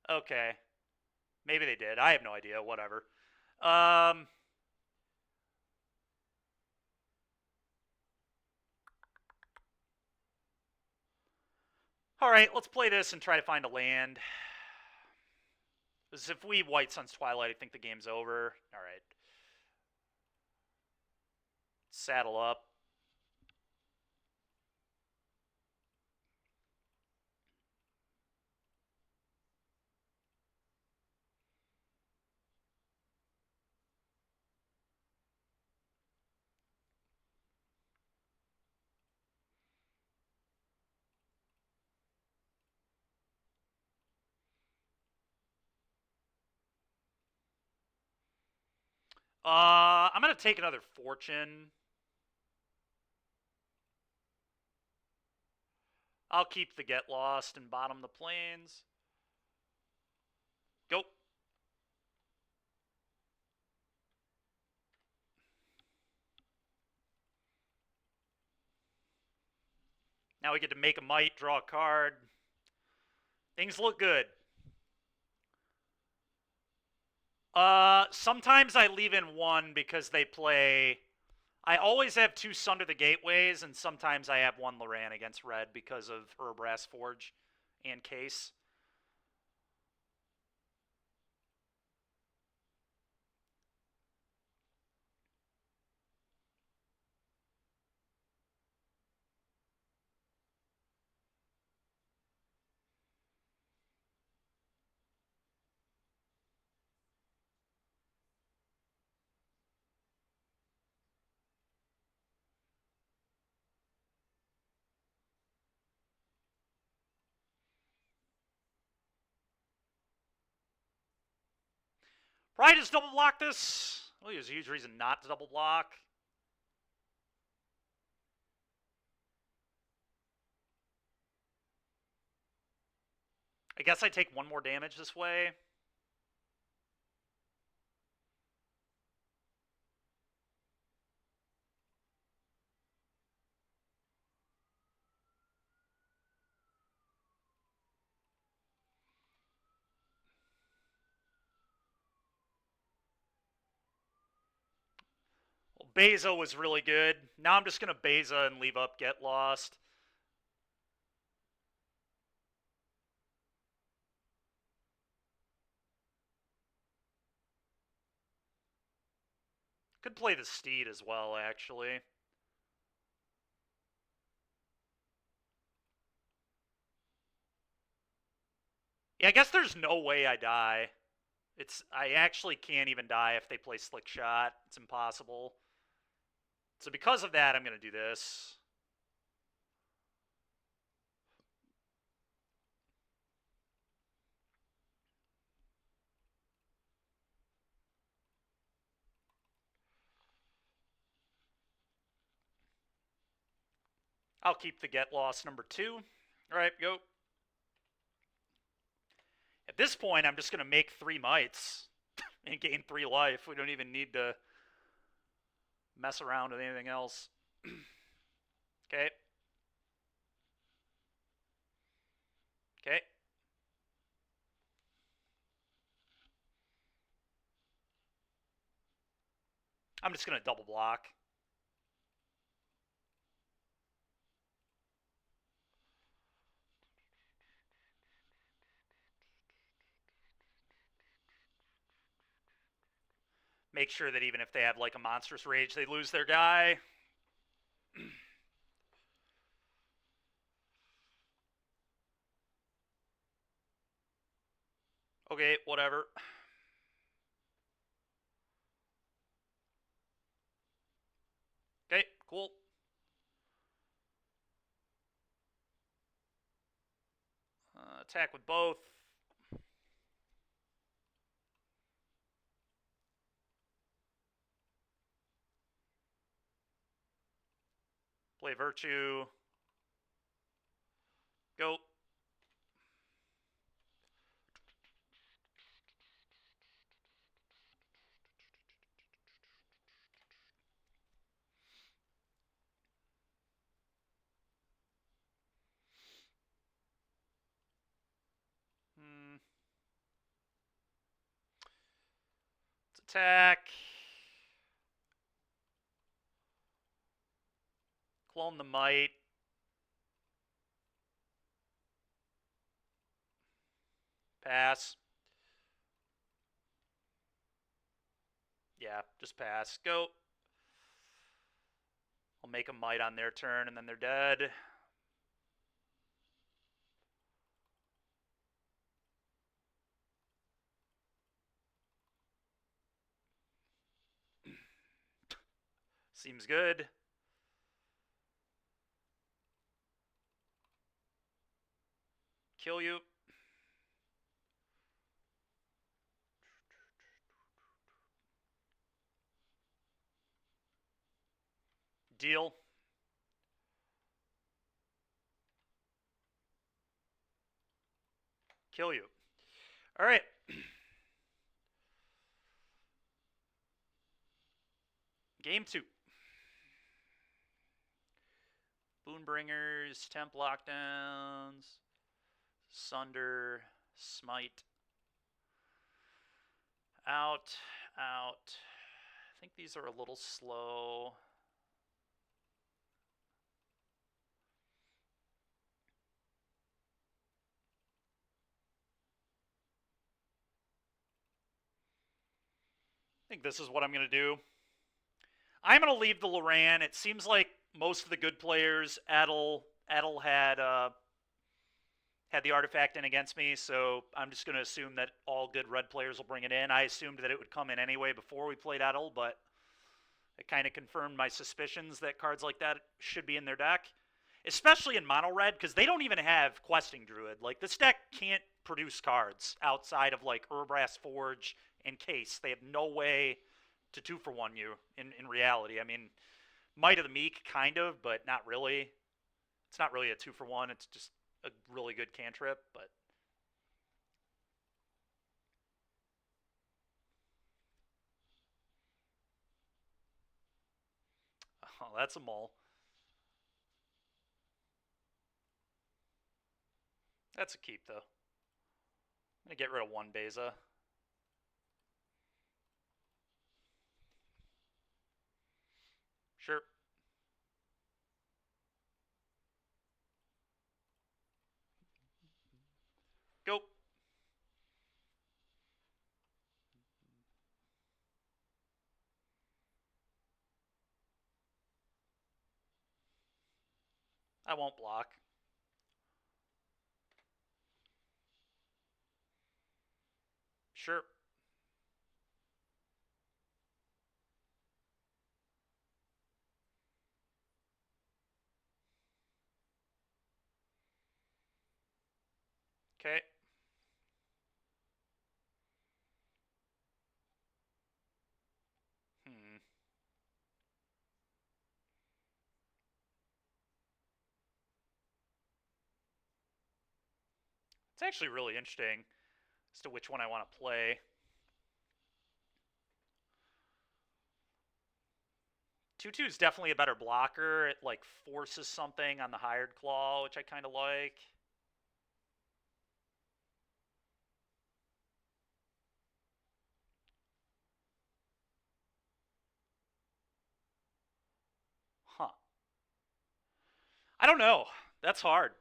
Okay. Maybe they did. I have no idea. Whatever. All right, let's play this and try to find a land. Because if we White Sun's Twilight, I think the game's over. All right. Saddle up. I'm going to take another Fortune. I'll keep the Get Lost and bottom the Plains. Go. Now we get to make a might, draw a card. Things look good. Sometimes I leave in 1 because they play... I always have 2 Sunder the Gateways, and sometimes I have 1 Loran against red because of Urbrass Forge and Case. Probably just double block this. Well, there's a huge reason not to double block. I guess I take 1 more damage this way. Well, Beza was really good. Now I'm just going to Beza and leave up Get Lost. Could play the Steed as well, actually. Yeah, I guess there's no way I die. I actually can't even die if they play Slick Shot. It's impossible. So because of that, I'm going to do this. I'll keep the Get Lost number 2. All right, go. At this point, I'm just going to make 3 mites and gain 3 life. We don't even need to mess around with anything else. Okay. Okay. I'm just going to double block. make sure that even if they have like a monstrous rage, they lose their guy. Okay, whatever. Okay, cool. Attack with both. Play Virtue. Go. Let's attack. Clone the Might. Pass. Yeah, just pass. Go. I'll make a Might on their turn, and then they're dead. Seems good. Kill you. Deal. Kill you. All right. Game 2. Boonbringers, Temp Lockdowns, Sunder, Smite. Out, out. I think these are a little slow. I think this is what I'm going to do. I'm going to leave the Loran. It seems like most of the good players, Adel had the artifact in against me, so I'm just going to assume that all good red players will bring it in. I assumed that it would come in anyway before we played Adel, but it kind of confirmed my suspicions that cards like that should be in their deck, especially in mono red, because they don't even have Questing Druid. Like, this deck can't produce cards outside of like Urbrass Forge and Case. They have no way to 2-for-1 you in reality. I mean, Might of the Meek, kind of, but not really. It's not really a 2-for-1. It's just a really good cantrip, but oh, that's a mole. That's a keep, though. I'm going to get rid of one Beza. Sure. Go. I won't block. Sure. Okay. It's actually really interesting as to which one I want to play. 2/2 is definitely a better blocker. It like forces something on the Hired Claw, which I kind of like. Huh. I don't know. That's hard.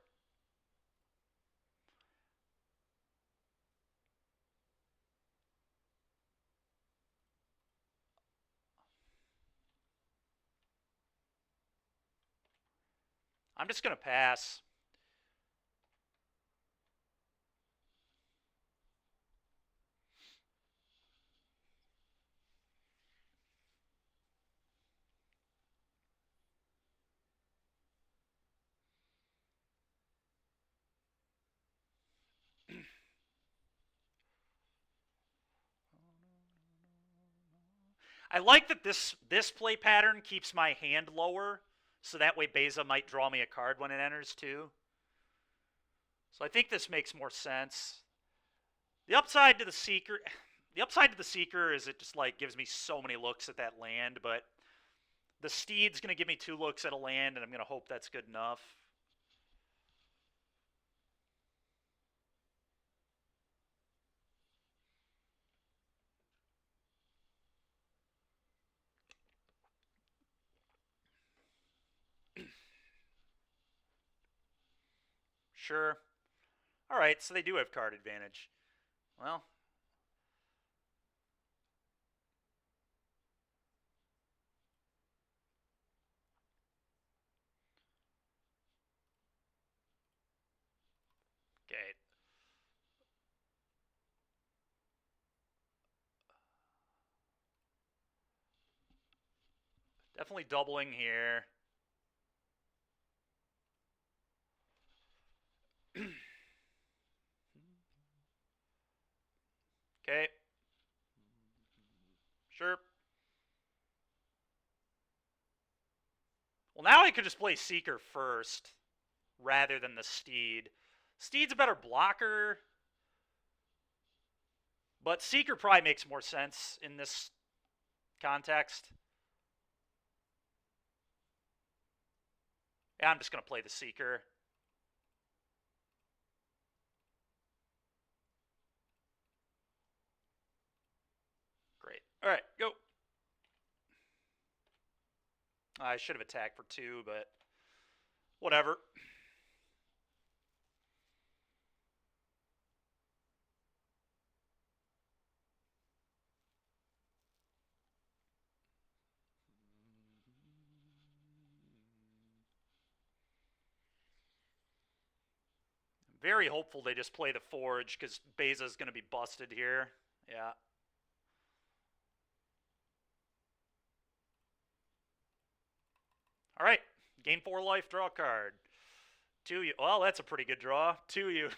I'm just going to pass. I like that this play pattern keeps my hand lower, so that way Beza might draw me a card when it enters too. So I think this makes more sense. The upside to the Seeker is it just like gives me so many looks at that land, but the Steed's going to give me 2 looks at a land, and I'm going to hope that's good enough. Sure. All right, so they do have card advantage. Well, okay. Definitely doubling here. Okay. Sure. Well, now I could just play Seeker first rather than the Steed. Steed's a better blocker, but Seeker probably makes more sense in this context. Yeah, I'm just going to play the Seeker. Great. All right, go. I should have attacked for 2, but whatever. I'm very hopeful they just play the Forge because Beza's going to be busted here. Yeah. All right. Gain 4 life, draw a card. 2 you. Well, that's a pretty good draw. 2 you.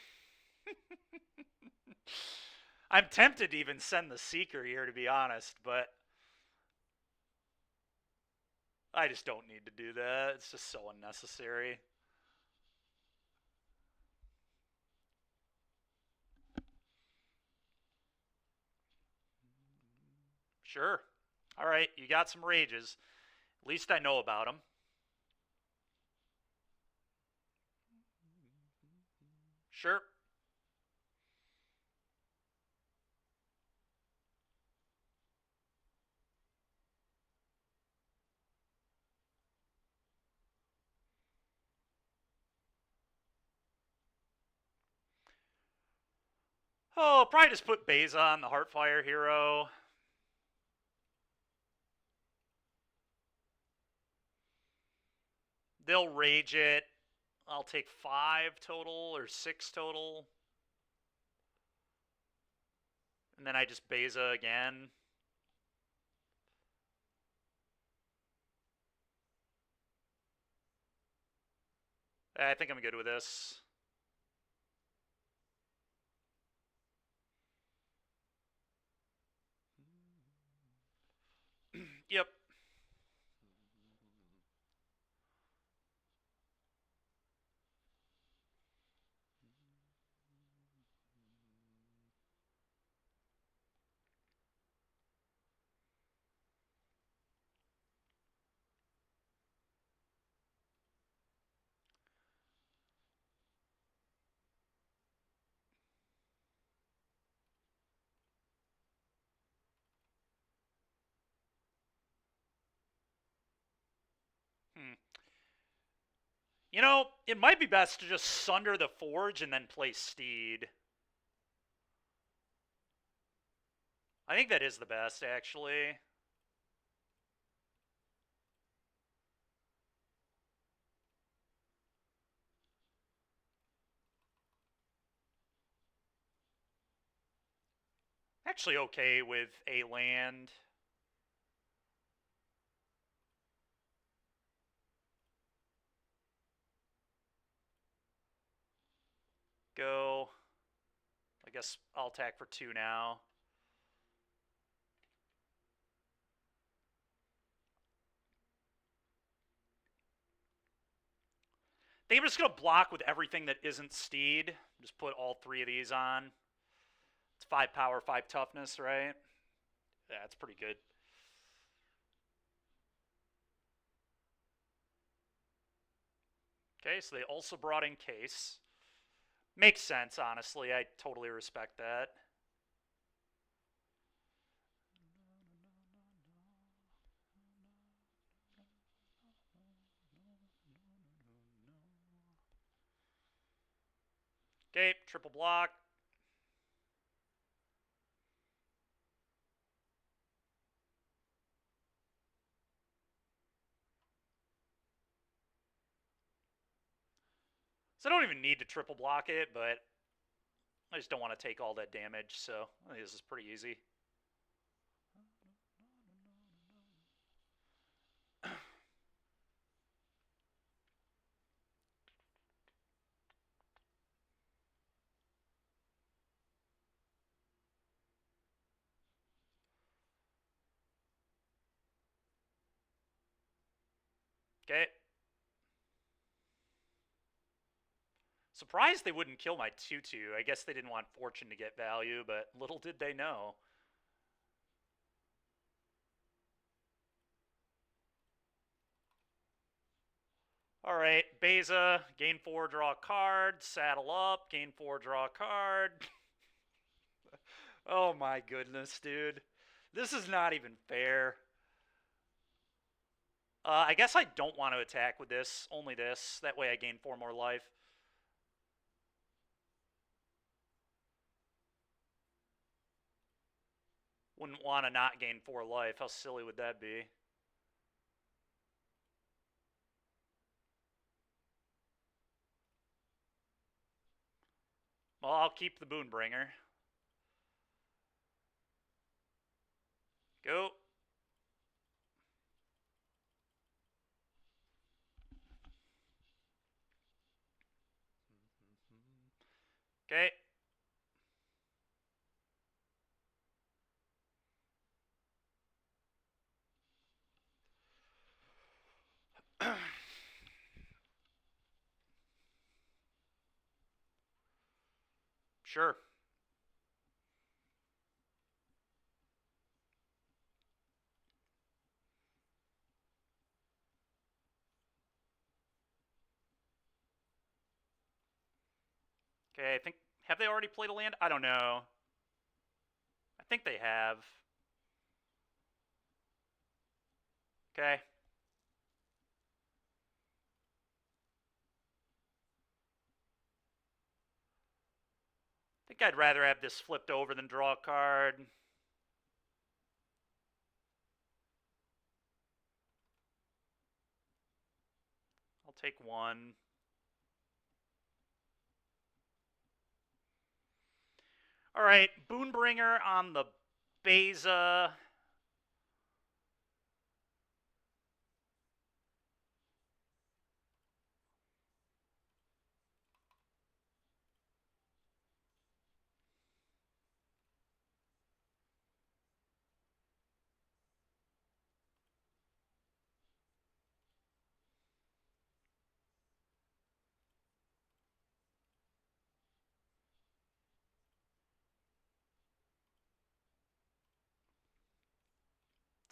I'm tempted to even send the Seeker here, to be honest, but I just don't need to do that. It's just so unnecessary. Sure. All right, you got some rages. At least I know about them. Sure. Oh, probably just put Beza on the Heartfire hero. They'll rage it. I'll take 5 total or 6 total. And then I just Beza again. I think I'm good with this. Yep. Hmm. You know, it might be best to just sunder the Forge and then play Steed. I think that is the best, actually. Actually okay with a land. Go. I guess I'll attack for 2 now. I think I'm just going to block with everything that isn't Steed. Just put all 3 of these on. It's 5 power, 5 toughness, right? Yeah, that's pretty good. Okay, so they also brought in Case. Makes sense, honestly. I totally respect that. Okay, triple block. So I don't even need to triple block it, but I just don't want to take all that damage, so I think this is pretty easy. Okay. Surprised they wouldn't kill my 2/2. I guess they didn't want Fortune to get value, but little did they know. Alright, Beza, gain 4, draw a card, saddle up, gain 4, draw a card. Oh my goodness, dude. This is not even fair. I guess I don't want to attack with this, only this. That way I gain 4 more life. Wouldn't want to not gain 4 life. How silly would that be? Well, I'll keep the Boonbringer. Go. Okay. Sure. Okay, I think... Have they already played a land? I don't know. I think they have. Okay. I think I'd rather have this flipped over than draw a card. I'll take 1. Alright, Boonbringer on the Beza.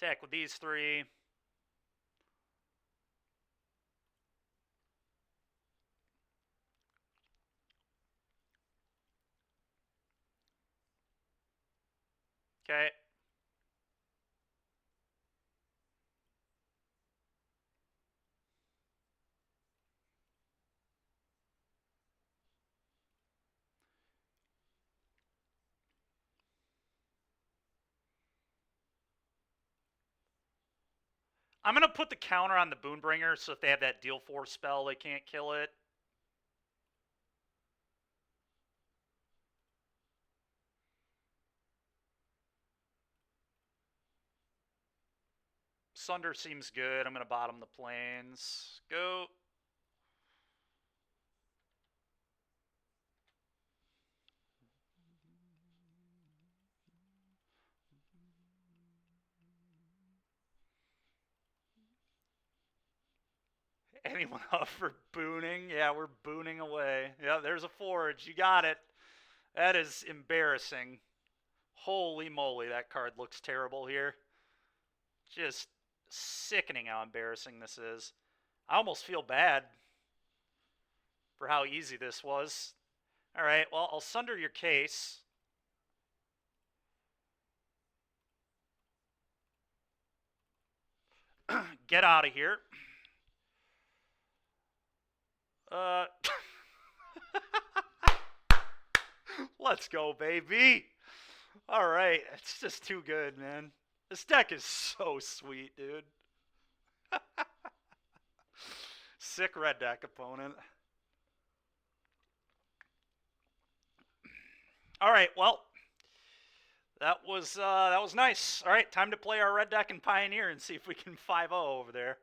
Attack with these 3. Okay. I'm going to put the counter on the Boonbringer, so if they have that deal 4 spell, they can't kill it. Sunder seems good. I'm going to bottom the plains. Go. Anyone up for booning? Yeah, we're booning away. Yeah, there's a forge. You got it. That is embarrassing. Holy moly, that card looks terrible here. Just sickening how embarrassing this is. I almost feel bad for how easy this was. All right, well, I'll sunder your case. Get out of here. Let's go, baby. All right, it's just too good, man. This deck is so sweet, dude. Sick red deck opponent. All right, well, that was nice. All right, time to play our red deck and Pioneer and see if we can 5-0 over there.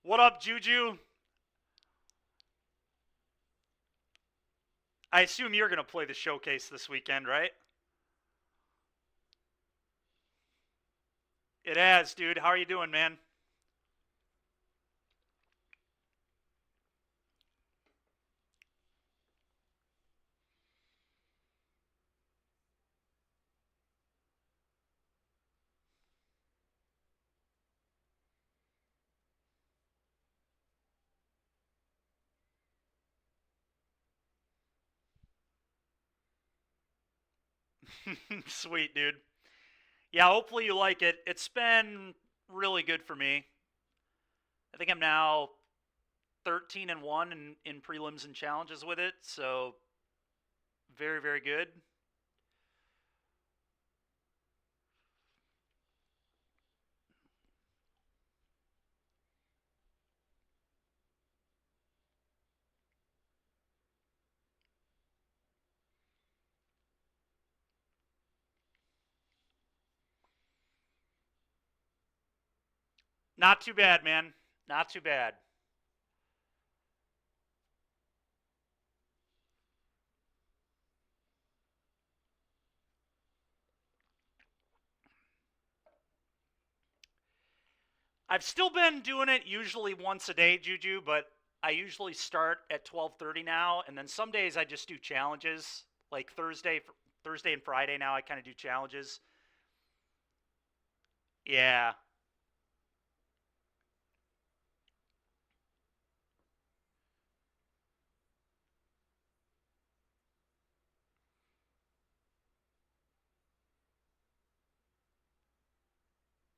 What up, Juju? I assume you're going to play the showcase this weekend, right? It has, dude. How are you doing, man? Sweet, dude. Yeah, hopefully you like it. It's been really good for me. I think I'm now 13-1 in prelims and challenges with it, so very, very good. Not too bad, man. Not too bad. I've still been doing it usually once a day, Juju, but I usually start at 12:30 now, and then some days I just do challenges. Like Thursday and Friday now I kind of do challenges. Yeah.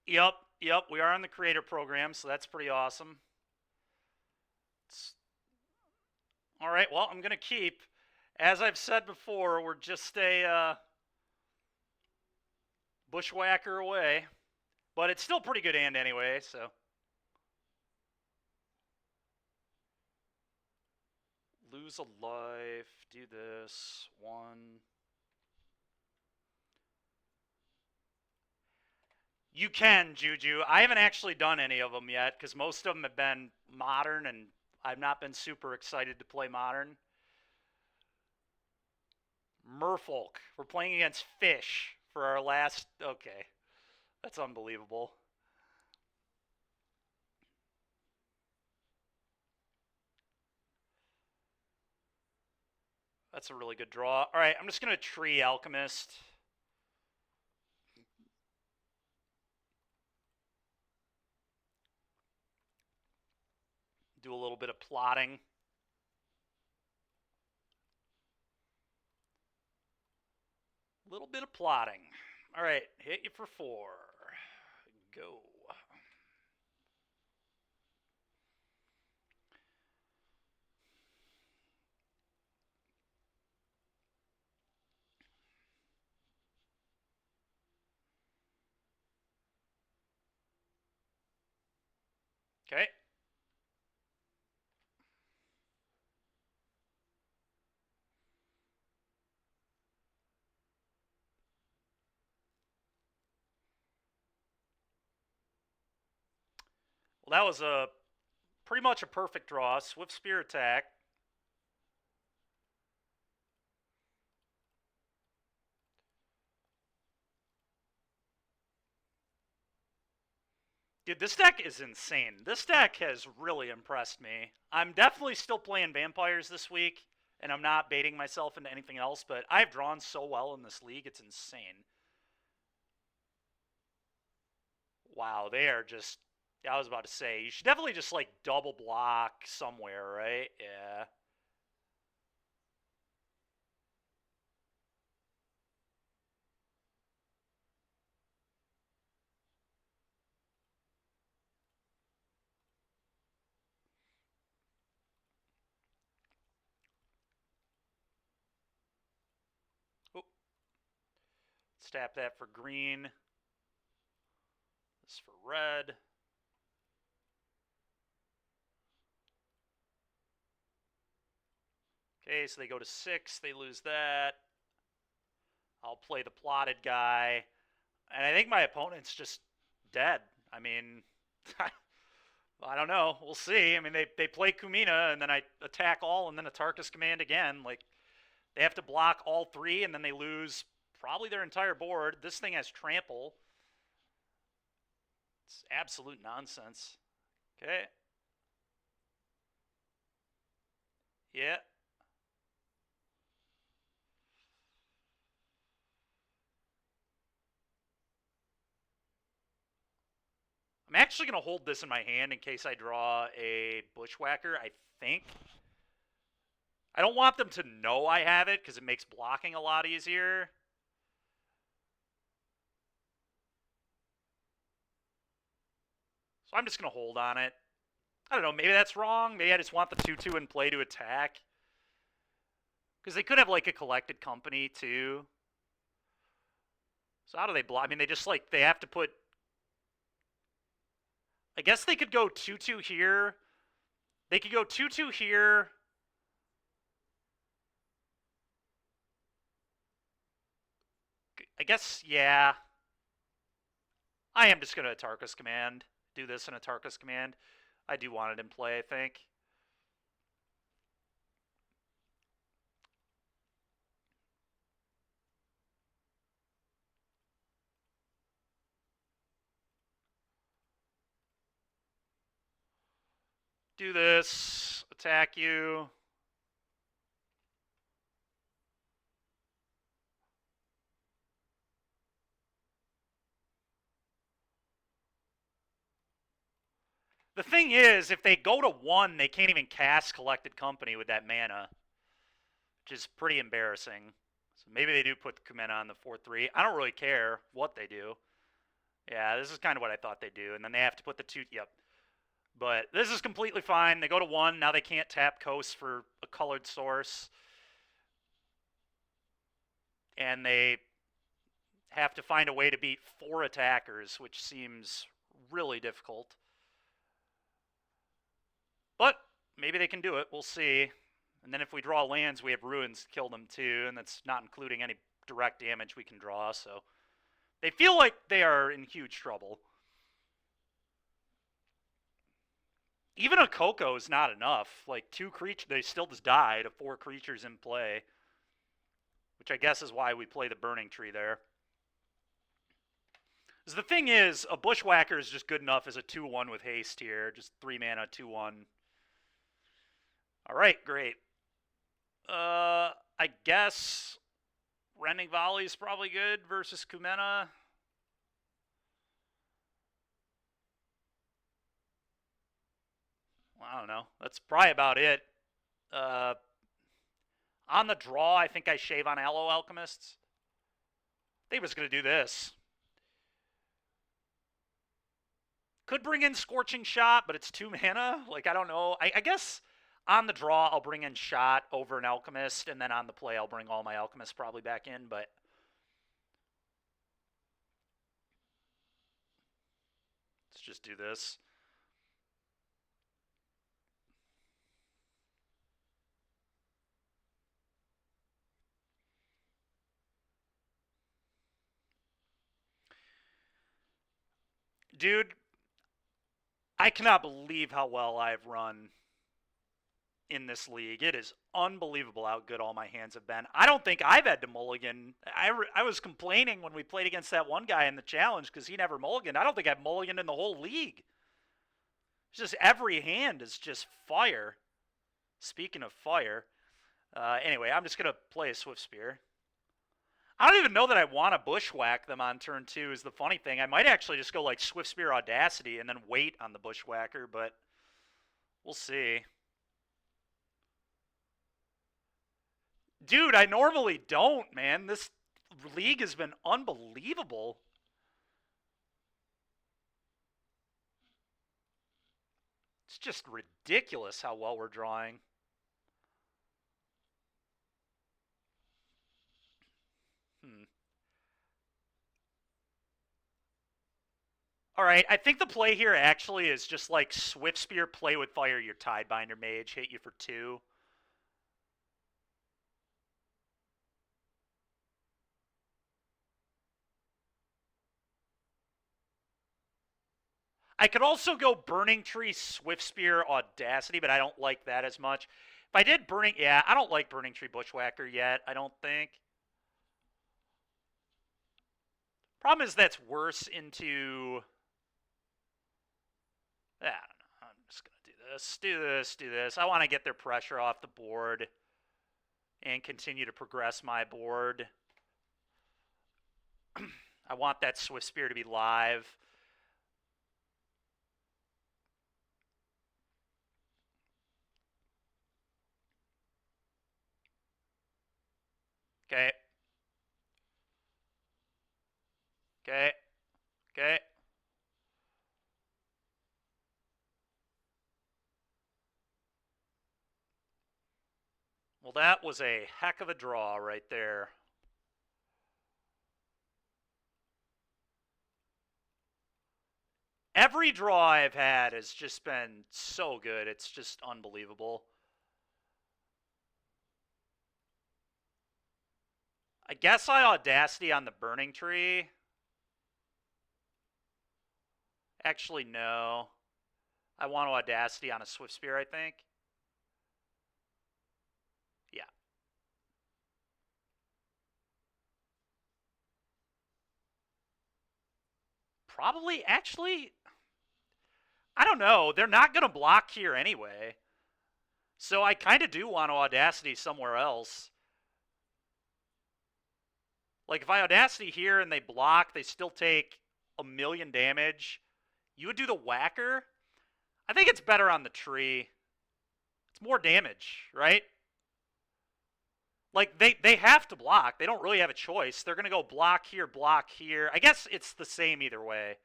Yep, yep, we are on the creator program, so that's pretty awesome. All right, well, I'm going to keep. As I've said before, we're just a bushwhacker away. But it's still pretty good hand anyway, so. Lose a life, do this, 1. You can, Juju. I haven't actually done any of them yet, because most of them have been modern, and I've not been super excited to play modern. Merfolk. We're playing against Fish for our last... Okay. That's unbelievable. That's a really good draw. All right, I'm just going to tree Alchemist. Do a little bit of plotting. Little bit of plotting. All right, hit you for 4. Go. Okay. Well, that was a pretty much a perfect draw. Swift Spear attack. Dude, this deck is insane. This deck has really impressed me. I'm definitely still playing vampires this week, and I'm not baiting myself into anything else, but I've drawn so well in this league, it's insane. Wow, they are just... I was about to say, you should definitely just, like, double block somewhere, right? Yeah. Oh, let's tap that for green. This for red. Okay, so they go to 6. They lose that. I'll play the plotted guy. And I think my opponent's just dead. I mean, I don't know. We'll see. I mean, they play Kumina, and then I attack all, and then a Tarkus command again. Like, they have to block all 3, and then they lose probably their entire board. This thing has trample. It's absolute nonsense. Okay. Yeah. I'm actually going to hold this in my hand in case I draw a Bushwhacker, I think. I don't want them to know I have it because it makes blocking a lot easier. So I'm just going to hold on it. I don't know, maybe that's wrong. Maybe I just want the 2-2 in play to attack. Because they could have, like, a collected company, too. So how do they block? I mean, they just, like, they have to put... I guess they could go 2-2 here. They could go 2-2 here. I guess, yeah. I am just going to Atarka's command. Do this in Atarka's command. I do want it in play, I think. Do this. Attack you. The thing is, if they go to 1, they can't even cast Collected Company with that mana, which is pretty embarrassing. So maybe they do put the Kumena on the 4-3. I don't really care what they do. Yeah, this is kind of what I thought they'd do. And then they have to put the 2... Yep. But this is completely fine. They go to 1. Now they can't tap Coast for a colored source. And they have to find a way to beat 4 attackers, which seems really difficult. But maybe they can do it. We'll see. And then if we draw lands, we have Ruins to kill them too, and that's not including any direct damage we can draw, so... They feel like they are in huge trouble. Even a Coco is not enough. Like, 2 creatures, they still just die to 4 creatures in play. Which I guess is why we play the Burning Tree there. Because the thing is, a Bushwhacker is just good enough as a 2-1 with haste here. Just 3 mana, 2-1. Alright, great. I guess Rending Volley is probably good versus Kumena. Well, I don't know. That's probably about it. On the draw, I think I shave on Aloe Alchemists. They was going to do this. Could bring in Scorching Shot, but it's 2 mana. Like, I don't know. I guess on the draw, I'll bring in Shot over an Alchemist, and then on the play, I'll bring all my Alchemists probably back in, but... Let's just do this. Dude, I cannot believe how well I've run in this league. It is unbelievable how good all my hands have been. I don't think I've had to mulligan. I was complaining when we played against that one guy in the challenge because he never mulliganed. I don't think I've mulliganed in the whole league. It's just every hand is just fire. Speaking of fire, anyway, I'm just going to play a Swift Spear. I don't even know that I want to bushwhack them on turn 2 is the funny thing. I might actually just go like Swift Spear Audacity and then wait on the bushwhacker, but we'll see. Dude, I normally don't, man. This league has been unbelievable. It's just ridiculous how well we're drawing. All right, I think the play here actually is just like Swift Spear, play with fire, your Tidebinder Mage, hit you for 2. I could also go Burning Tree, Swift Spear, Audacity, but I don't like that as much. If I did Burning... Yeah, I don't like Burning Tree Bushwhacker yet, I don't think. Problem is that's worse into... I don't know. I'm just going to do this. I want to get their pressure off the board and continue to progress my board. I want that Swift Spear to be live. Okay. Okay. Okay. Well, that was a heck of a draw right there. Every draw I've had has just been so good. It's just unbelievable. I guess I Audacity on the Burning Tree. Actually, no. I want to Audacity on a Swift Spear, I think. Yeah. Probably, actually, I don't know. They're not going to block here anyway. So I kind of do want to Audacity somewhere else. Like, if I Audacity here and they block, they still take 1,000,000 damage. You would do the Whacker? I think it's better on the tree. It's more damage, right? Like, they have to block. They don't really have a choice. They're going to go block here, block here. I guess it's the same either way.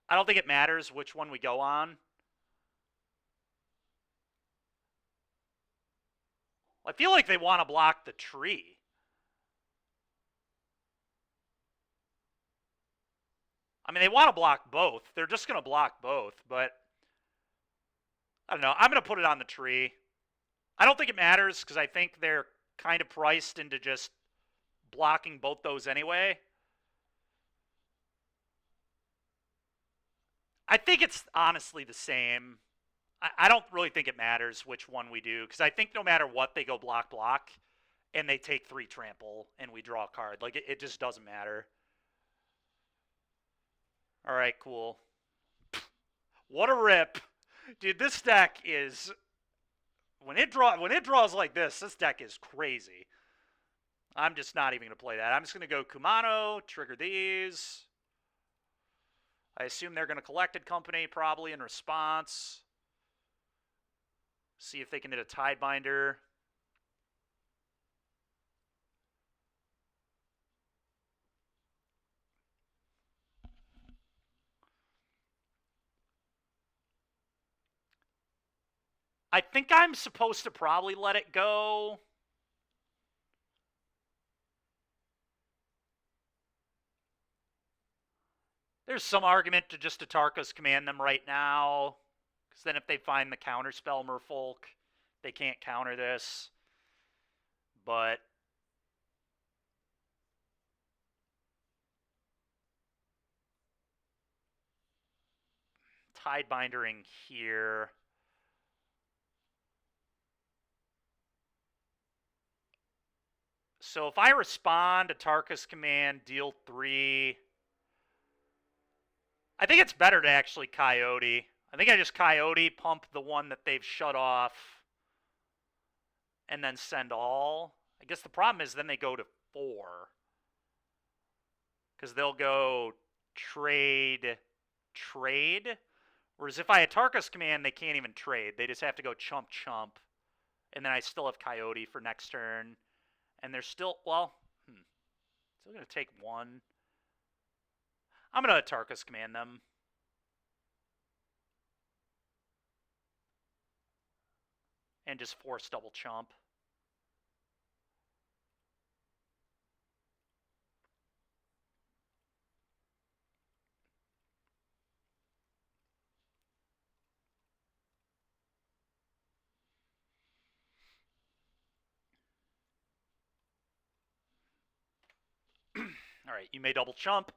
I don't think it matters which one we go on. I feel like they want to block the tree. I mean, they want to block both. They're just going to block both, but I don't know. I'm going to put it on the tree. I don't think it matters because I think they're kind of priced into just blocking both those anyway. I think it's honestly the same. I don't really think it matters which one we do because I think no matter what, they go block, block, and they take 3 trample, and we draw a card. Like, it just doesn't matter. All right, cool. What a rip. Dude, this deck is... When it draws like this deck is crazy. I'm just not even going to play that. I'm just going to go Kumano, trigger these. I assume they're going to Collected Company probably in response. See if they can hit a Tidebinder. I think I'm supposed to probably let it go. There's some argument to just Atarka's command them right now. Because then if they find the counterspell Merfolk, they can't counter this. But Tidebindering here. So if I respond to Tarkus command, deal 3, I think it's better to actually Coyote. I think I just Coyote, pump the one that they've shut off, and then send all. I guess the problem is then they go to 4. Because they'll go trade. Whereas if I had Tarkus command, they can't even trade. They just have to go chump. And then I still have Coyote for next turn. And they're still, well, still going to take 1. I'm going to Tarkus command them. And just force double chump. All right, you may double chump.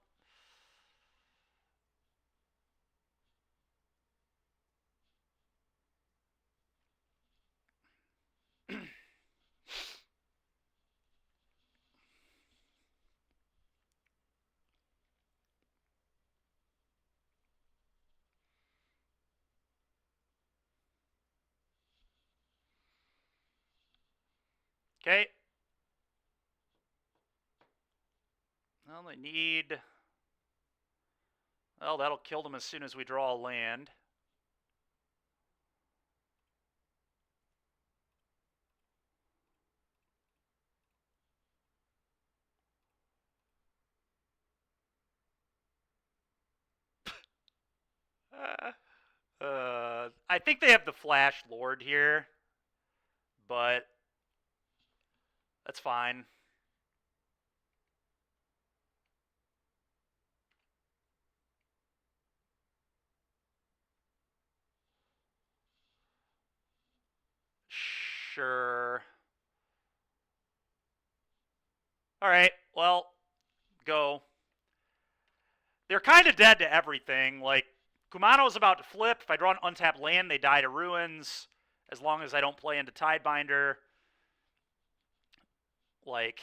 Okay. Well, they need... Well, that'll kill them as soon as we draw a land. I think they have the Flash Lord here, but that's fine. Sure. All right, well, go. They're kind of dead to everything. Like, Kumano's about to flip. If I draw an untapped land, they die to Ruins. As long as I don't play into Tidebinder. Like,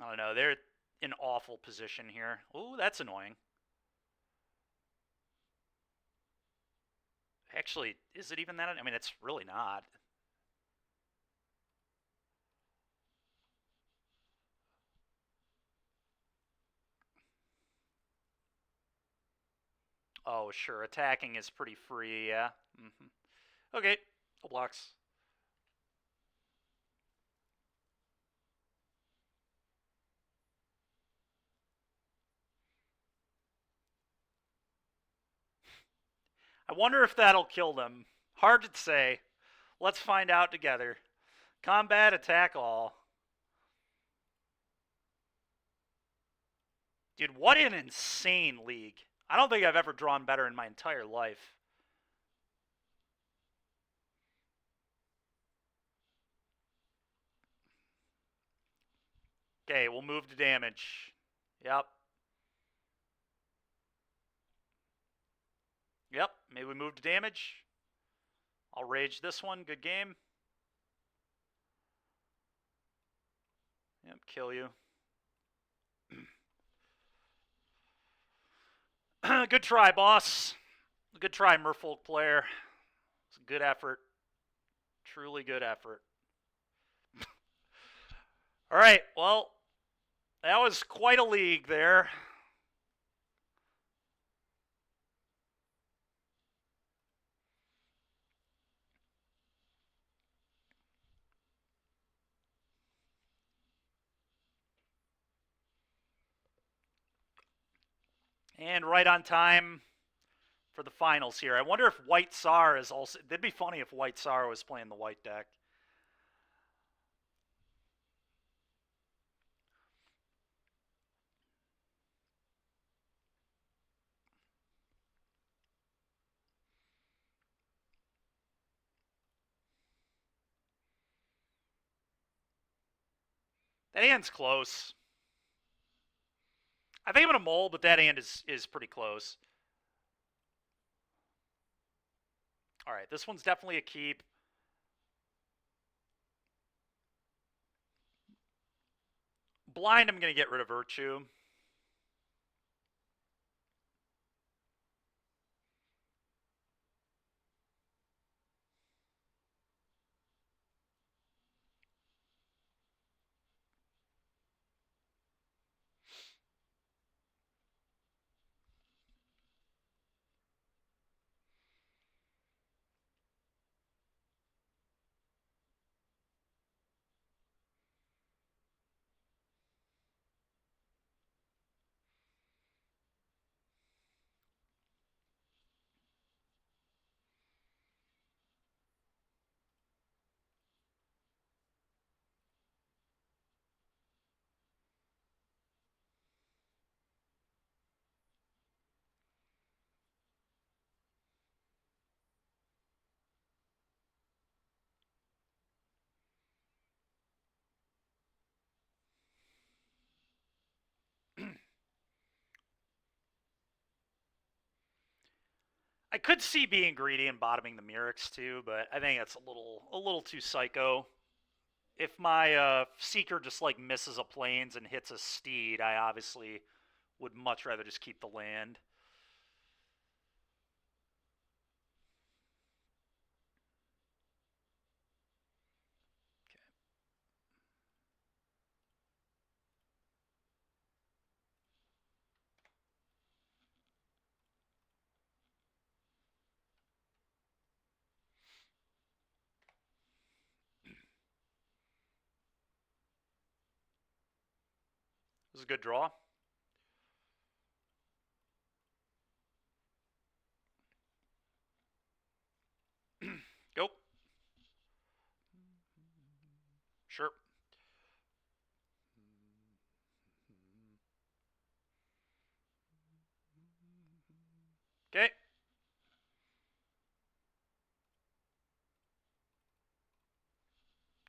I don't know. They're in awful position here. Ooh, that's annoying. Actually, is it even that? I mean, it's really not. Oh, sure. Attacking is pretty free, yeah. Okay, no blocks. I wonder if that'll kill them. Hard to say. Let's find out together. Combat, attack all. Dude, what an insane league. I don't think I've ever drawn better in my entire life. Okay, we'll move to damage. Yep. Yep, maybe we move to damage. I'll rage this one. Good game. Yep, kill you. Good try, boss. Good try, Merfolk player. It's a good effort. Truly good effort. All right, well, that was quite a league there. And right on time for the finals here. I wonder if White Tsar is also... It'd be funny if White Tsar was playing the white deck. That hand's close. I think I'm going to mold, but that hand is pretty close. All right, this one's definitely a keep. Blind, I'm going to get rid of Virtue. I could see being greedy and bottoming the Murex too, but I think that's a little too psycho. If my Seeker just like misses a Plains and hits a Steed, I obviously would much rather just keep the land. This is a good draw. Go. Sure. Okay.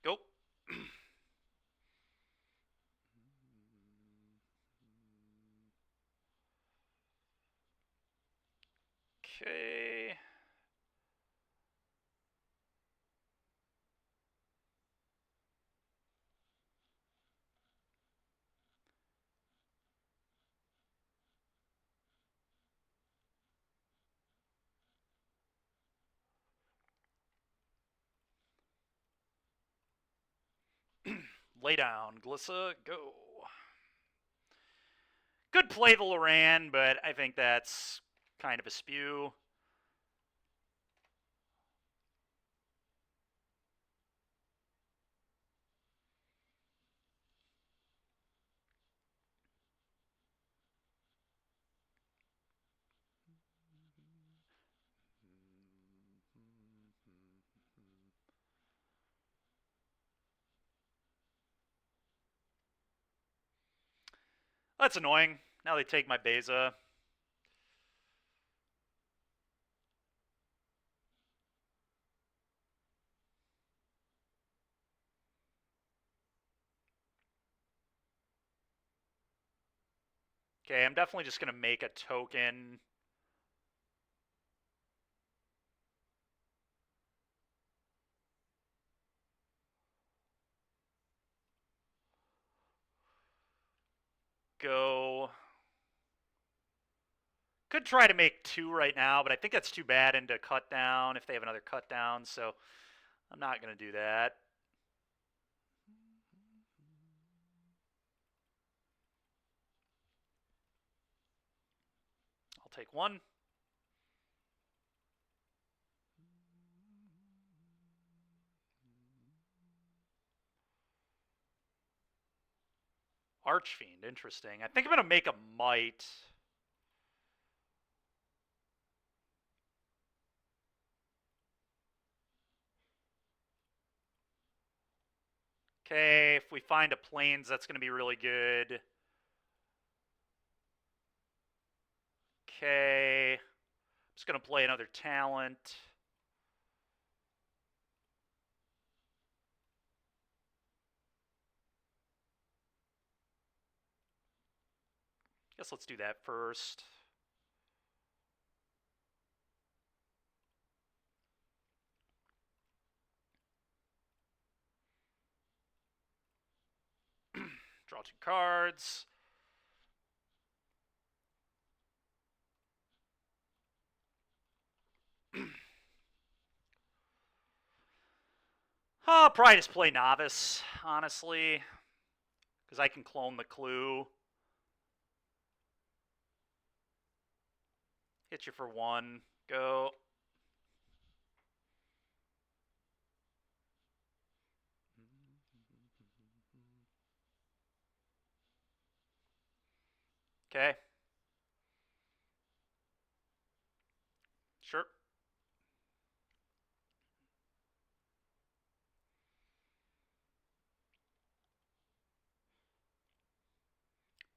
Go. Okay. Lay down, Glissa. Go. Good play the Loran, but I think that's kind of a spew. That's annoying. Now they take my Beza. Okay, I'm definitely just going to make a token. Go. Could try to make 2 right now, but I think that's too bad into cut down if they have another cut down, so I'm not going to do that. I'll take 1. Archfiend, interesting. I think I'm going to make a Might. Okay, if we find a Plains, that's going to be really good. Okay. I'm just going to play another talent. Guess let's do that first. Draw 2 cards. Probably just play Novice, honestly, because I can clone the clue. Hit you for 1. Go. Okay. Sure.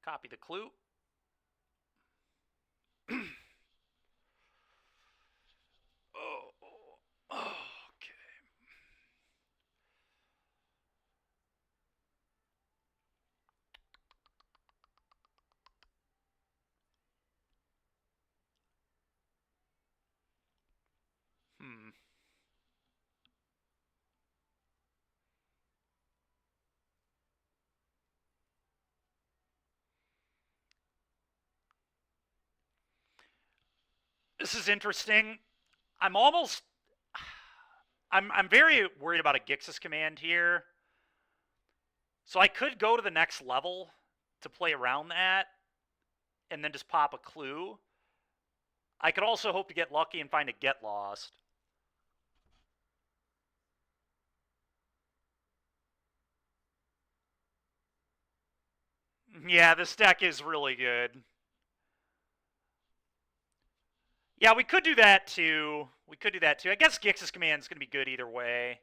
Copy the clue. Okay. This is interesting. I'm very worried about a Gixis command here. So I could go to the next level to play around that and then just pop a clue. I could also hope to get lucky and find a Get Lost. Yeah, this deck is really good. Yeah, we could do that too. I guess Gixis command is going to be good either way.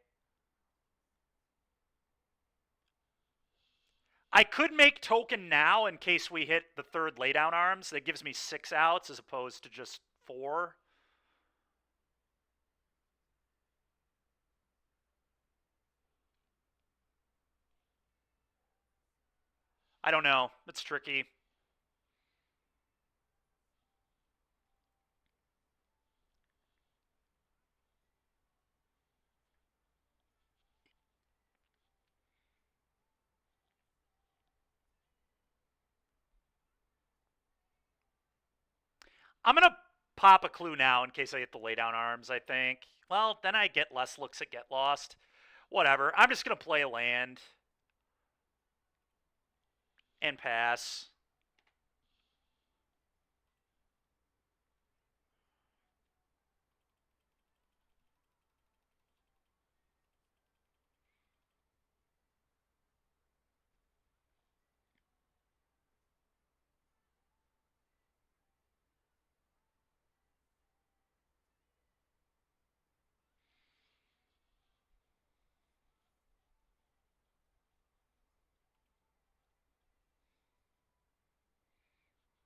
I could make token now in case we hit the 3rd laydown arms. That gives me 6 outs as opposed to just 4. I don't know. It's tricky. I'm going to pop a clue now in case I hit the laydown arms, I think. Well, then I get less looks at Get Lost. Whatever. I'm just going to play a land and pass.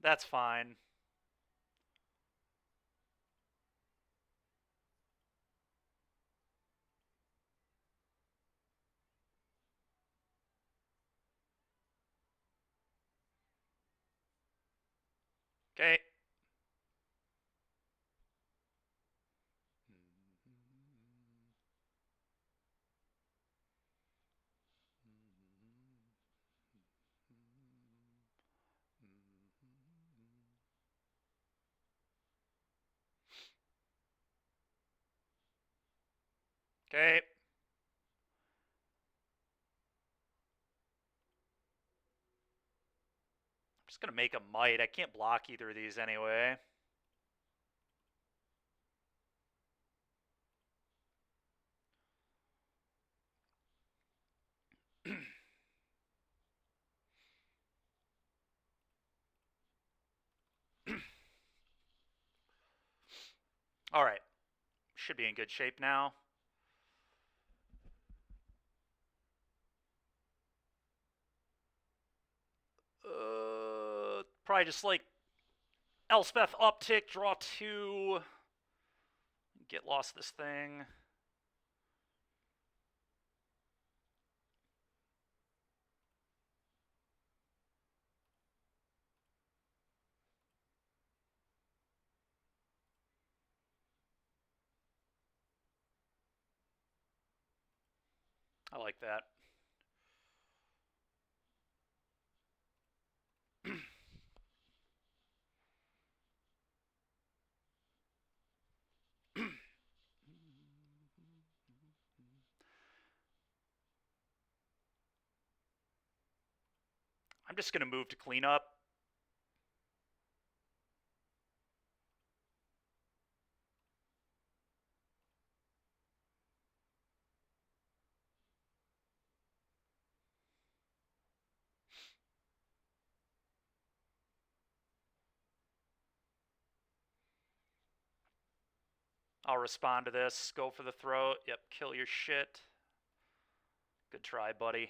That's fine. Okay. Okay. I'm just going to make a might. I can't block either of these anyway. All right. Should be in good shape now. Probably just like Elspeth uptick, draw 2. Get Lost this thing. I like that. I'm just going to move to cleanup. I'll respond to this. Go for the throat. Yep, kill your shit. Good try, buddy.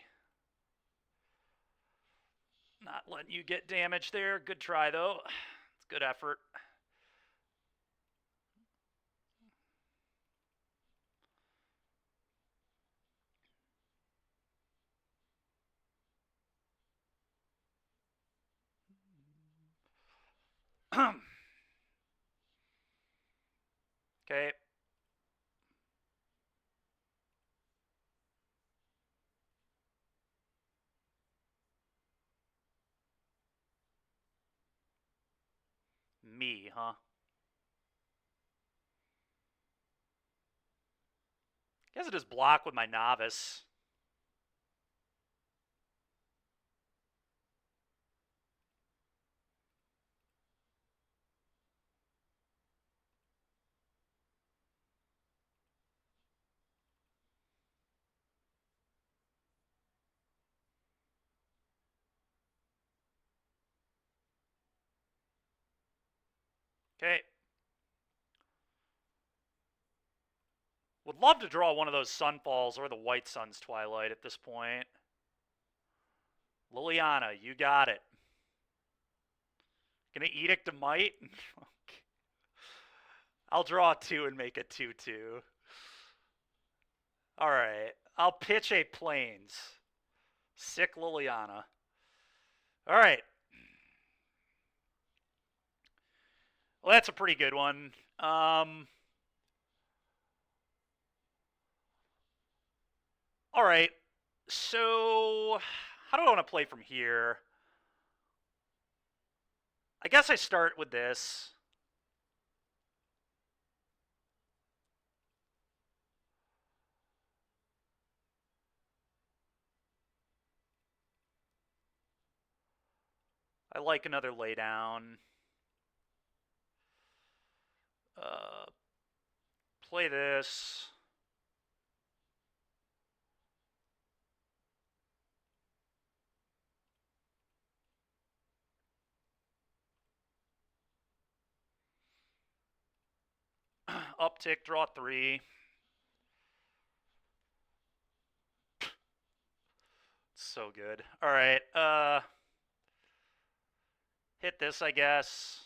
Not letting you get damage there. Good try, though. It's good effort. Okay. Me, huh? Guess it is block with my novice. Okay. Would love to draw one of those Sunfalls or the White Sun's Twilight at this point. Liliana, you got it. Gonna Edict of Might? I'll draw 2 and make it 2-2. Alright. I'll pitch a Plains. Sick Liliana. Alright. Well, that's a pretty good one. Alright. So, how do I want to play from here? I guess I start with this. I like another laydown. Play this. Uptick, draw 3. So good. Alright, hit this, I guess.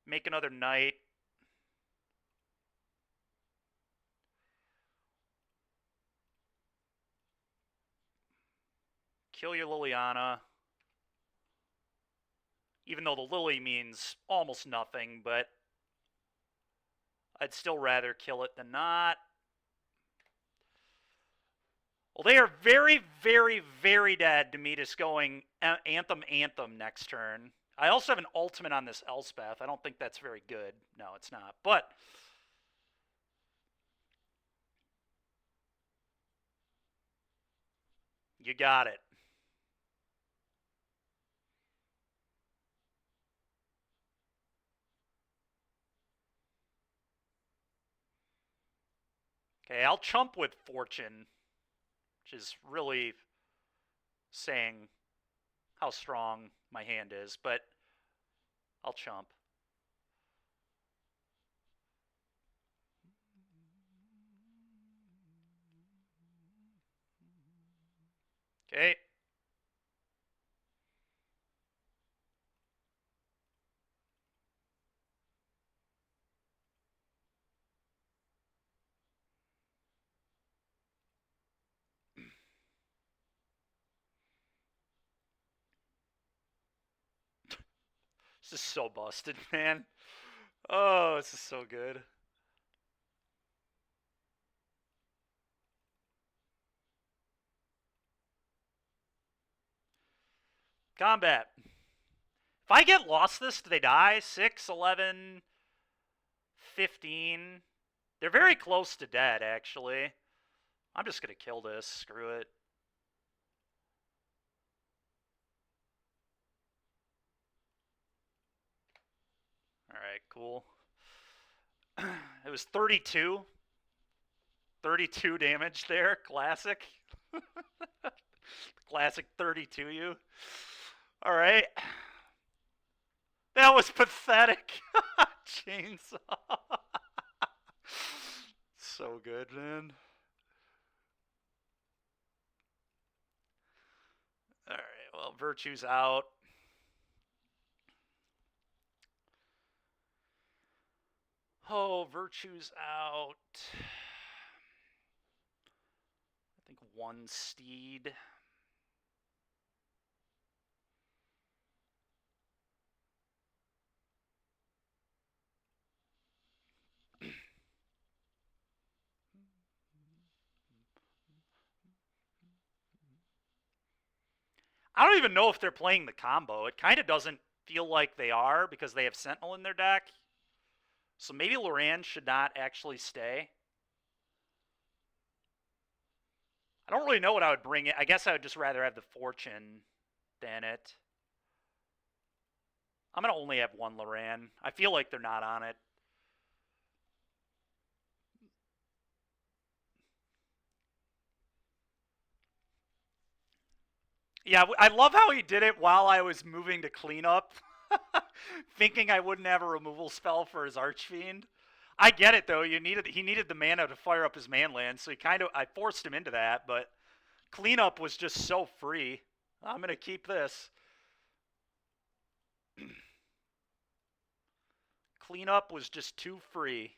Make another knight. Kill your Liliana. Even though the Lily means almost nothing, but I'd still rather kill it than not. Well, they are very, very, very dead to me just going Anthem next turn. I also have an ultimate on this Elspeth. I don't think that's very good. No, it's not. But you got it. Okay, I'll chump with Fortune, which is really saying how strong my hand is, but I'll chump. Okay. This is so busted, man. Oh, this is so good. Combat. If I get lost this, do they die? 6, 11, 15. They're very close to dead, actually. I'm just going to kill this. Screw it. Alright, cool. It was 32. 32 damage there. Classic. Classic 32 you. Alright. That was pathetic. Chainsaw. So good, man. Alright, well, Virtue's out. Oh, Virtue's out. I think one Steed. I don't even know if they're playing the combo. It kind of doesn't feel like they are because they have Sentinel in their deck. So maybe Loran should not actually stay. I don't really know what I would bring it. I guess I would just rather have the Fortune than it. I'm going to only have one Loran. I feel like they're not on it. Yeah, I love how he did it while I was moving to clean up. Thinking I wouldn't have a removal spell for his Archfiend. I get it though. He needed the mana to fire up his manland, so I forced him into that, but cleanup was just so free. I'm gonna keep this. Cleanup was just too free.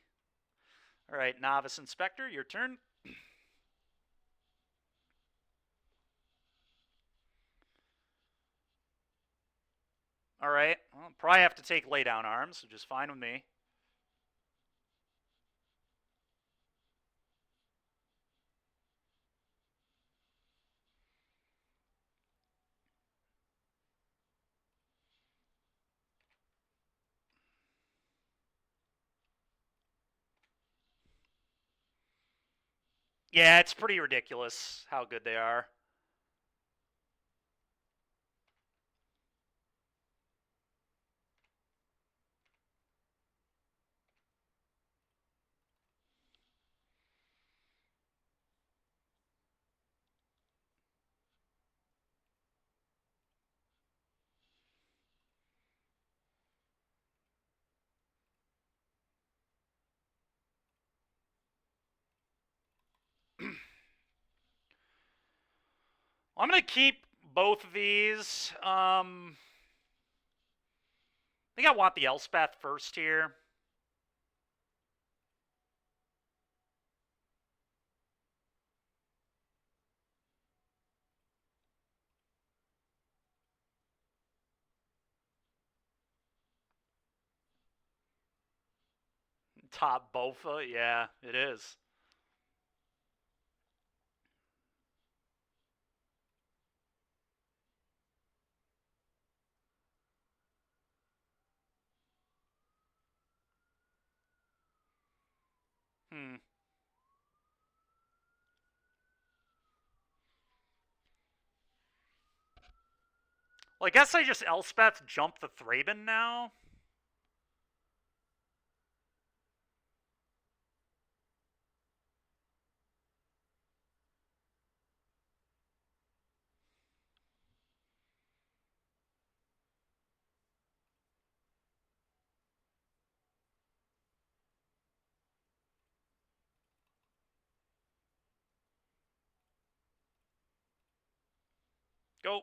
Alright, Novice Inspector, your turn. Alright, well, probably have to take Laydown Arms, which is fine with me. Yeah, it's pretty ridiculous how good they are. I'm going to keep both of these. I think I want the Elspeth first here. Top Bofa, yeah, it is. Hmm. Well, I guess I just Elspeth jump the Thraben now. Go.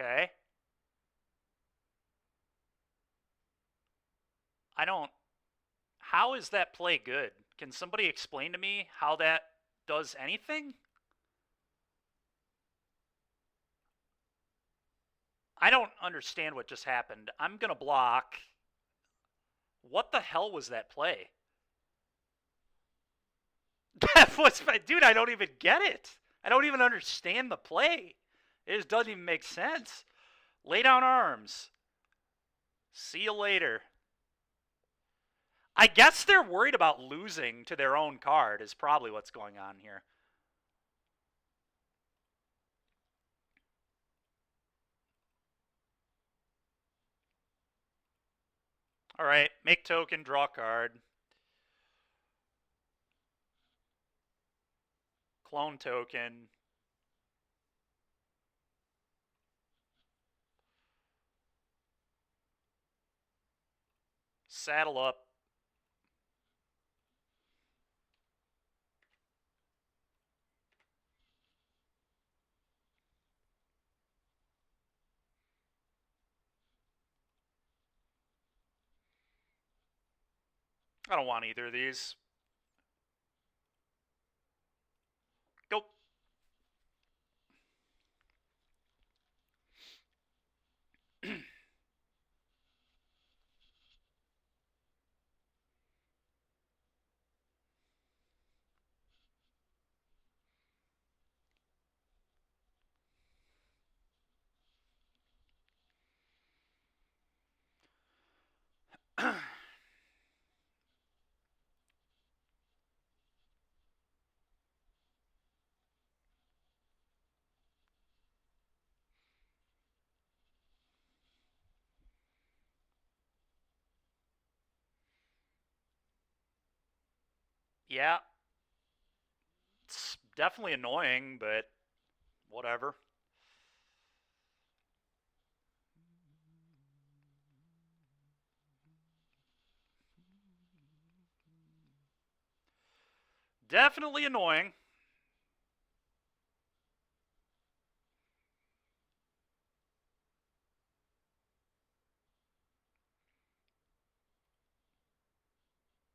Okay. I don't. How is that play good? Can somebody explain to me how that does anything? I don't understand what just happened. I'm gonna block. What the hell was that play? That was, dude, I don't even get it. I don't even understand the play. It just doesn't even make sense. Lay down arms. See you later. I guess they're worried about losing to their own card is probably what's going on here. All right, make token, draw card. Clone token. Saddle up. I don't want either of these. Go. Yeah, it's definitely annoying, but whatever. Definitely annoying.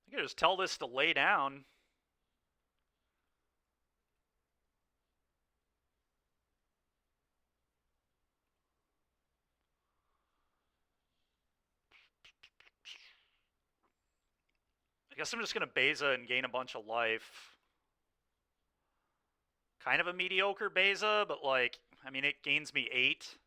I can just tell this to lay down. I guess I'm just going to Beza and gain a bunch of life. Kind of a mediocre Beza, but like, I mean, it gains me 8.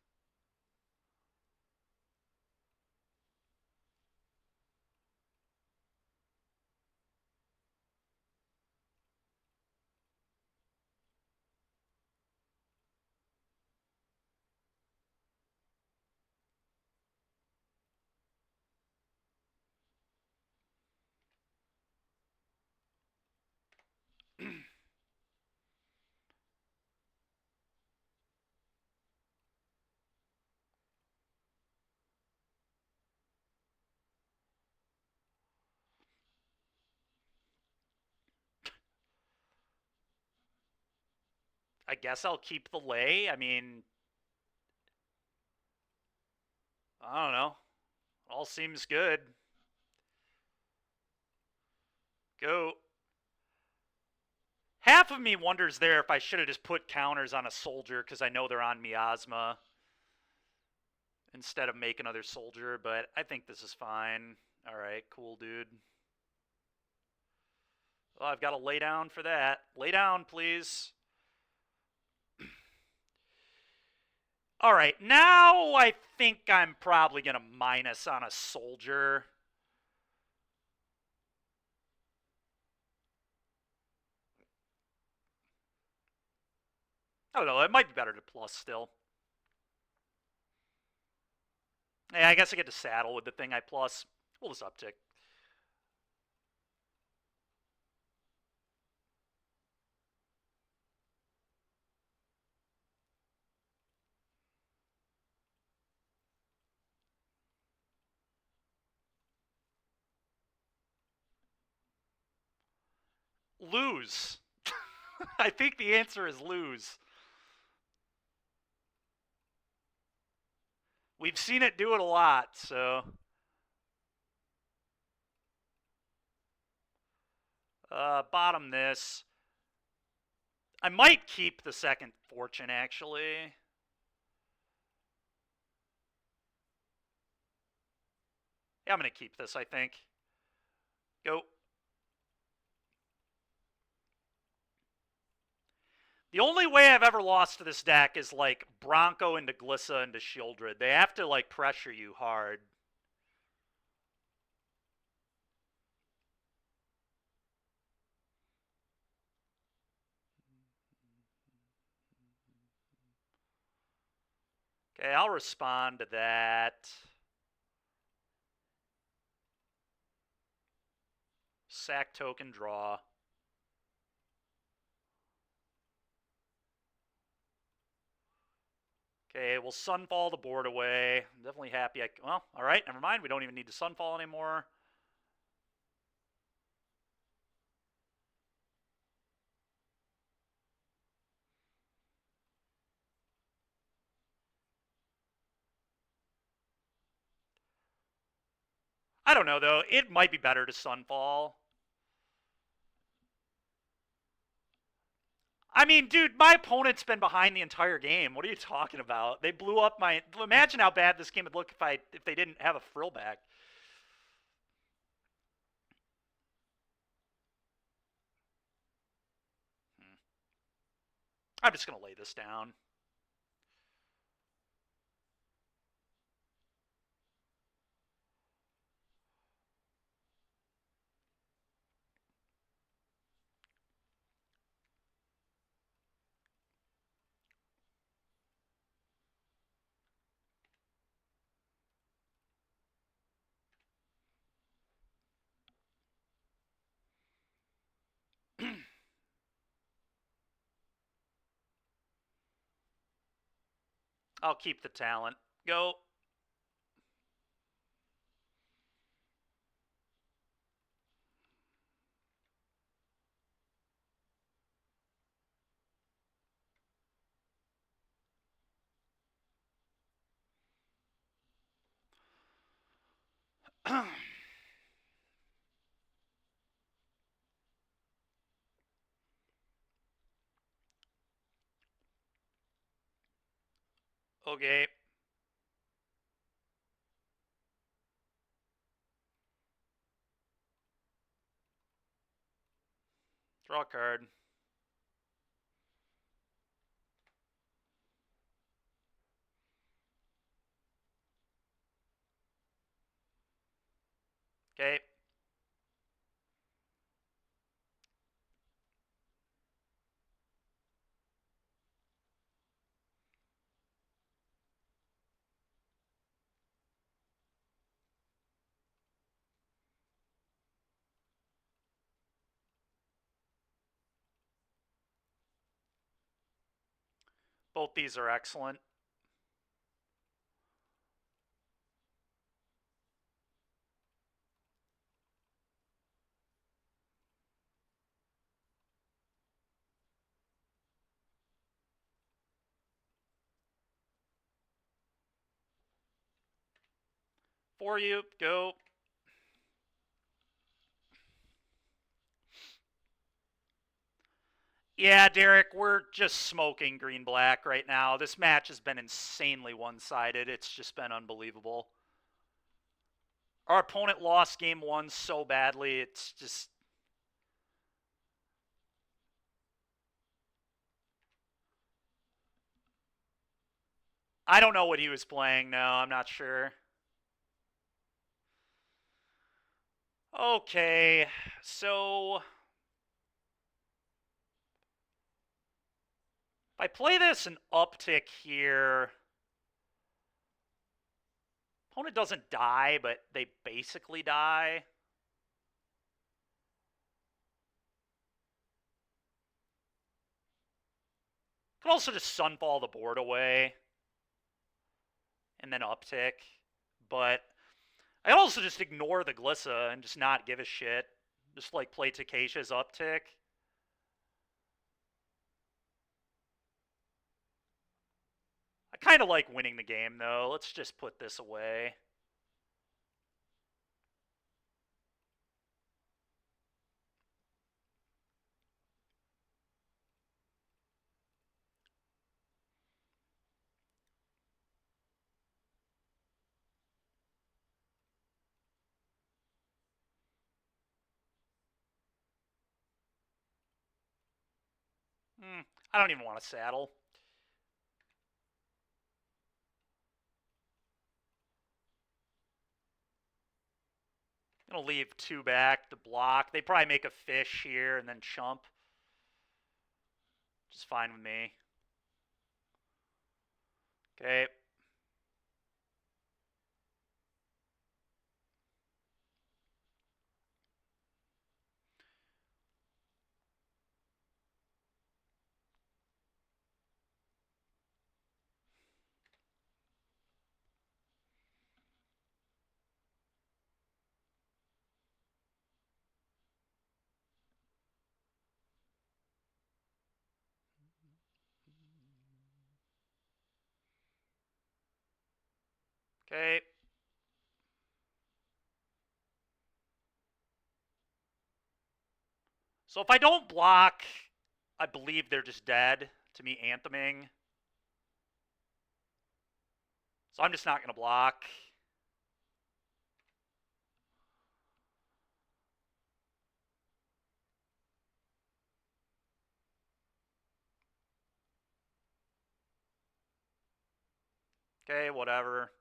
I guess I'll keep the lay. I mean, I don't know. All seems good. Go. Half of me wonders there if I should have just put counters on a soldier because I know they're on miasma instead of make another soldier, but I think this is fine. All right, cool, dude. Well, I've got to lay down for that. Lay down, please. All right, now I think I'm probably going to minus on a soldier. I don't know, it might be better to plus still. Yeah, I guess I get to saddle with the thing I plus. We'll just uptick. Lose. I think the answer is lose. We've seen it do it a lot, so. Bottom this. I might keep the second fortune, actually. Yeah, I'm going to keep this, I think. Go. The only way I've ever lost to this deck is, like, Bronco into Glissa into Shieldred. They have to, like, pressure you hard. Okay, I'll respond to that. Sack token, draw. Okay, we'll Sunfall the board away. I'm definitely happy. Well, all right, never mind. We don't even need to Sunfall anymore. I don't know, though. It might be better to Sunfall. I mean, dude, my opponent's been behind the entire game. What are you talking about? They blew up my... Imagine how bad this game would look if they didn't have a frill back. I'm just going to lay this down. I'll keep the talent. Go. Okay. Draw a card. Okay. Both these are excellent. For you. Go. Yeah, Derek, we're just smoking green-black right now. This match has been insanely one-sided. It's just been unbelievable. Our opponent lost game one so badly. It's just... I don't know what he was playing, no. I'm not sure. Okay, so... if I play this an uptick here... opponent doesn't die, but they basically die. Could also just Sunfall the board away. And then uptick. But I could also just ignore the Glissa and just not give a shit. Just like play Takesha's uptick. I kind of like winning the game, though. Let's just put this away. I don't even want to saddle. I'm going to leave 2 back to block. They probably make a fish here and then chump. Just fine with me. Okay. Okay. So if I don't block, I believe they're just dead to me antheming. So I'm just not going to block. Okay, whatever.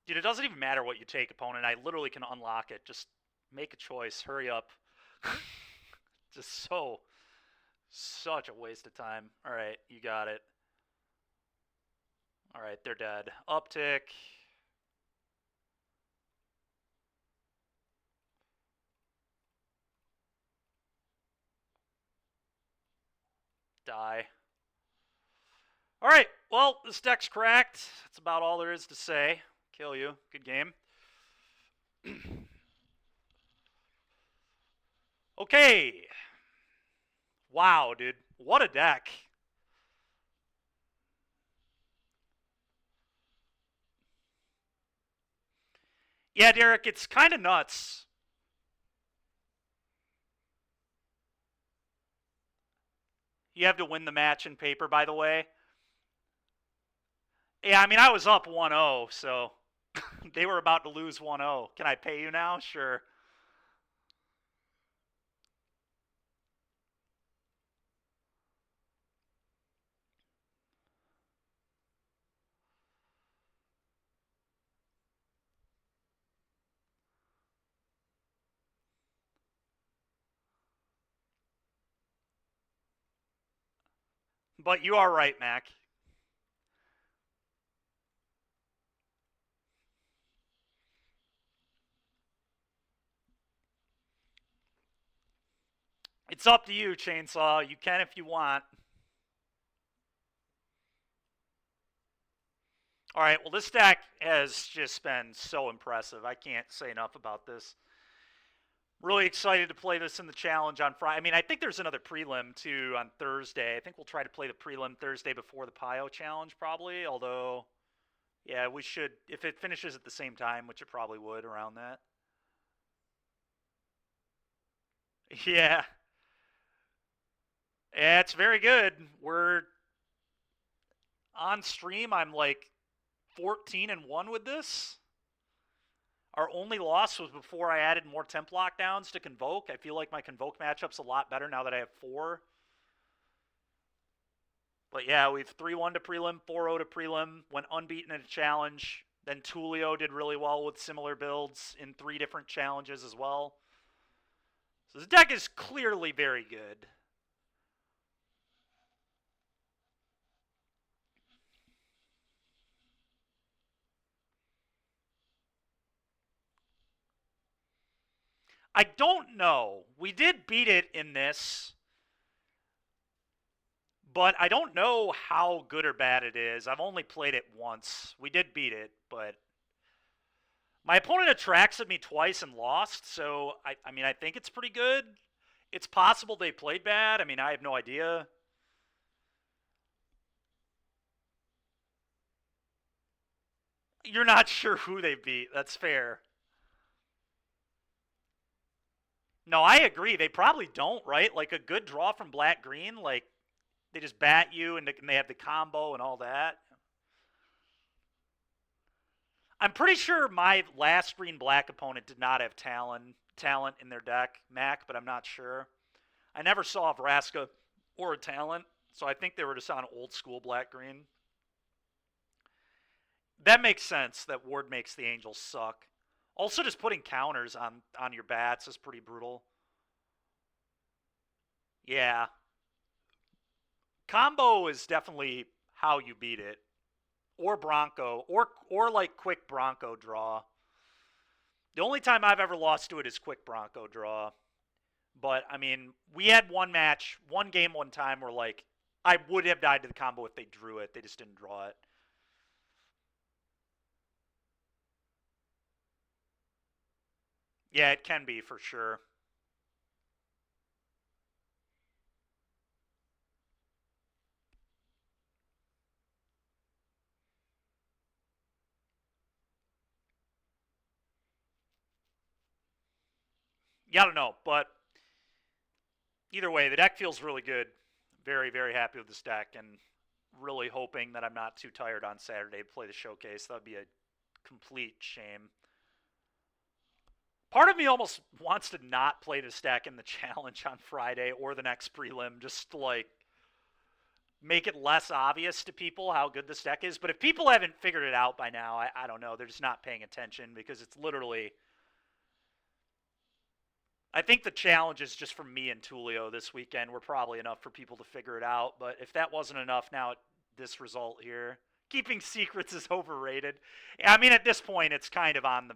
Dude, it doesn't even matter what you take, opponent. I literally can unlock it. Just make a choice. Hurry up. Just such a waste of time. All right, you got it. All right, they're dead. Uptick. Die. All right, well, this deck's cracked. That's about all there is to say. Kill you. Good game. Okay. Wow, dude. What a deck. Yeah, Derek, it's kind of nuts. You have to win the match in paper, by the way. Yeah, I mean, I was up 1-0, so they were about to lose 1-0. Can I pay you now? Sure. But you are right, Mac. It's up to you, Chainsaw. You can if you want. All right, well, this deck has just been so impressive. I can't say enough about this. Really excited to play this in the challenge on Friday. I mean, I think there's another prelim, too, on Thursday. I think we'll try to play the prelim Thursday before the Pio challenge, probably. Although, yeah, we should, if it finishes at the same time, which it probably would around that. Yeah. Yeah, it's very good. We're on stream. I'm like 14-1 with this. Our only loss was before I added more temp lockdowns to Convoke. I feel like my Convoke matchup's a lot better now that I have 4. But yeah, we've 3-1 to prelim, 4-0 to prelim, went unbeaten in a challenge. Then Tulio did really well with similar builds in 3 different challenges as well. So this deck is clearly very good. I don't know. We did beat it in this, but I don't know how good or bad it is. I've only played it once. We did beat it, but my opponent attracted me twice and lost, so I mean, I think it's pretty good. It's possible they played bad. I mean, I have no idea. You're not sure who they beat. That's fair. No, I agree. They probably don't, right? Like a good draw from black green, like they just bat you and they have the combo and all that. I'm pretty sure my last green black opponent did not have talent in their deck, Mac, but I'm not sure. I never saw a Vraska or a talent, so I think they were just on old school black green. That makes sense that Ward makes the Angels suck. Also, just putting counters on your bats is pretty brutal. Yeah. Combo is definitely how you beat it. Or Bronco. Or like quick Bronco draw. The only time I've ever lost to it is quick Bronco draw. But, I mean, we had one match, one game one time where, like, I would have died to the combo if they drew it. They just didn't draw it. Yeah, it can be for sure. Yeah, I don't know, but either way, the deck feels really good. Very, very happy with this deck, and really hoping that I'm not too tired on Saturday to play the showcase. That would be a complete shame. Part of me almost wants to not play this deck in the challenge on Friday or the next prelim, just to, like, make it less obvious to people how good this deck is. But if people haven't figured it out by now, I don't know. They're just not paying attention because it's literally... I think the challenges just from me and Tulio this weekend were probably enough for people to figure it out. But if that wasn't enough, now this result here, keeping secrets is overrated. I mean, at this point, it's kind of on the...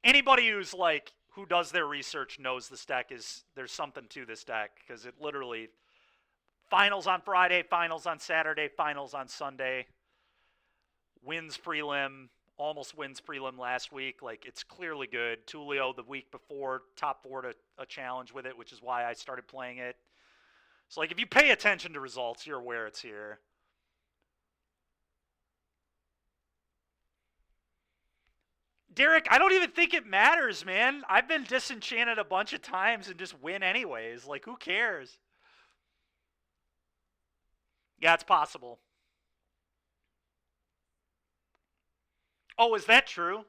Anybody who's like, who does their research knows this deck is... There's something to this deck because it literally... Finals on Friday, finals on Saturday, finals on Sunday. Wins prelim, almost wins prelim last week. Like, it's clearly good. Tulio the week before, top 4 to a challenge with it, which is why I started playing it. So, like, if you pay attention to results, you're aware it's here. Derek, I don't even think it matters, man. I've been disenchanted a bunch of times and just win anyways. Like, who cares? Yeah, it's possible. Oh, is that true?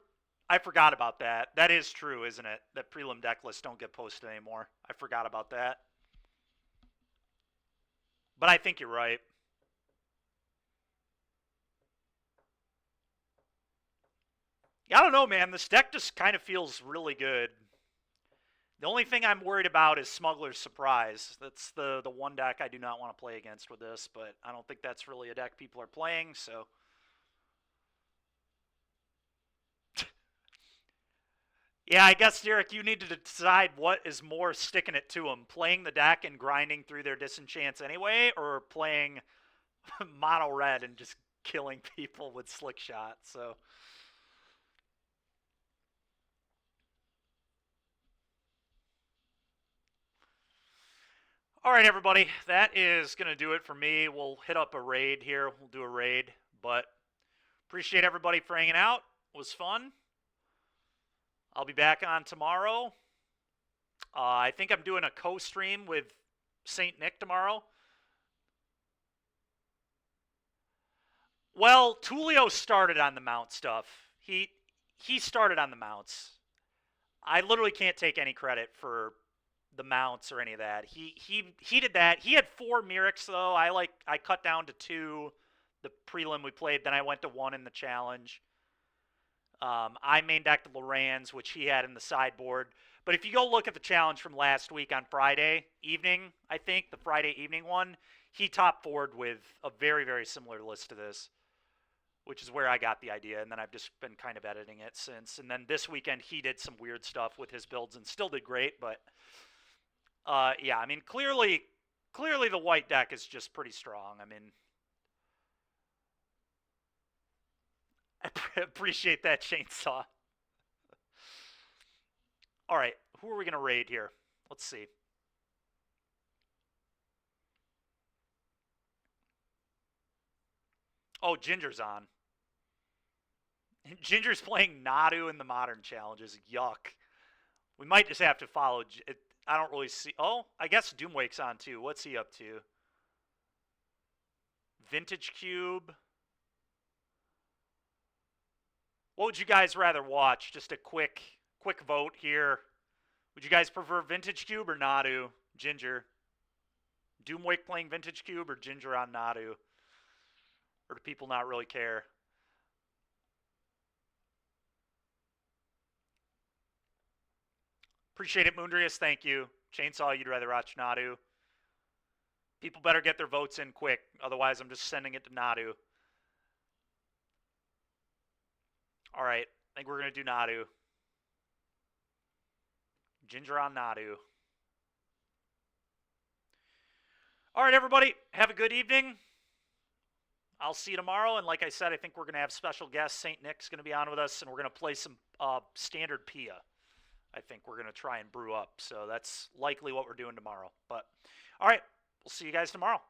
I forgot about that. That is true, isn't it? That prelim deck lists don't get posted anymore. I forgot about that. But I think you're right. Yeah, I don't know, man. This deck just kind of feels really good. The only thing I'm worried about is Smuggler's Surprise. That's the one deck I do not want to play against with this, but I don't think that's really a deck people are playing, so... Yeah, I guess, Derek, you need to decide what is more sticking it to them. Playing the deck and grinding through their disenchants anyway, or playing mono red and just killing people with slick shot. So, all right, everybody, that is going to do it for me. We'll hit up a raid here. We'll do a raid, but appreciate everybody for hanging out. It was fun. I'll be back on tomorrow. I think I'm doing a co-stream with St. Nick tomorrow. Well, Tulio started on the mount stuff. He started on the mounts. I literally can't take any credit for the mounts or any of that. He did that. He had 4 Myrics though. I cut down to 2 the prelim we played, then I went to 1 in the challenge. I main decked Loran's, which he had in the sideboard. But if you go look at the challenge from last week on Friday evening, I think, the Friday evening one, he top 4'd with a very, very similar list to this, which is where I got the idea. And then I've just been kind of editing it since. And then this weekend, he did some weird stuff with his builds and still did great. But, yeah, I mean, clearly Clearly the white deck is just pretty strong. I mean, I appreciate that, Chainsaw. All right, who are we going to raid here? Let's see. Oh, Ginger's on. Ginger's playing Nadu in the Modern Challenges. Yuck. We might just have to follow. I don't really see. Oh, I guess Doomwake's on too. What's he up to? Vintage Cube. What would you guys rather watch? Just a quick vote here. Would you guys prefer Vintage Cube or Nadu? Ginger. Doomwake playing Vintage Cube or Ginger on Nadu? Or do people not really care? Appreciate it, Moondrius. Thank you. Chainsaw, you'd rather watch Nadu. People better get their votes in quick. Otherwise, I'm just sending it to Nadu. All right. I think we're going to do Nadu. Ginger on Nadu. All right, everybody. Have a good evening. I'll see you tomorrow. And like I said, I think we're going to have special guests. St. Nick's going to be on with us, and we're going to play some standard Pia. I think we're going to try and brew up. So that's likely what we're doing tomorrow. But all right, we'll see you guys tomorrow.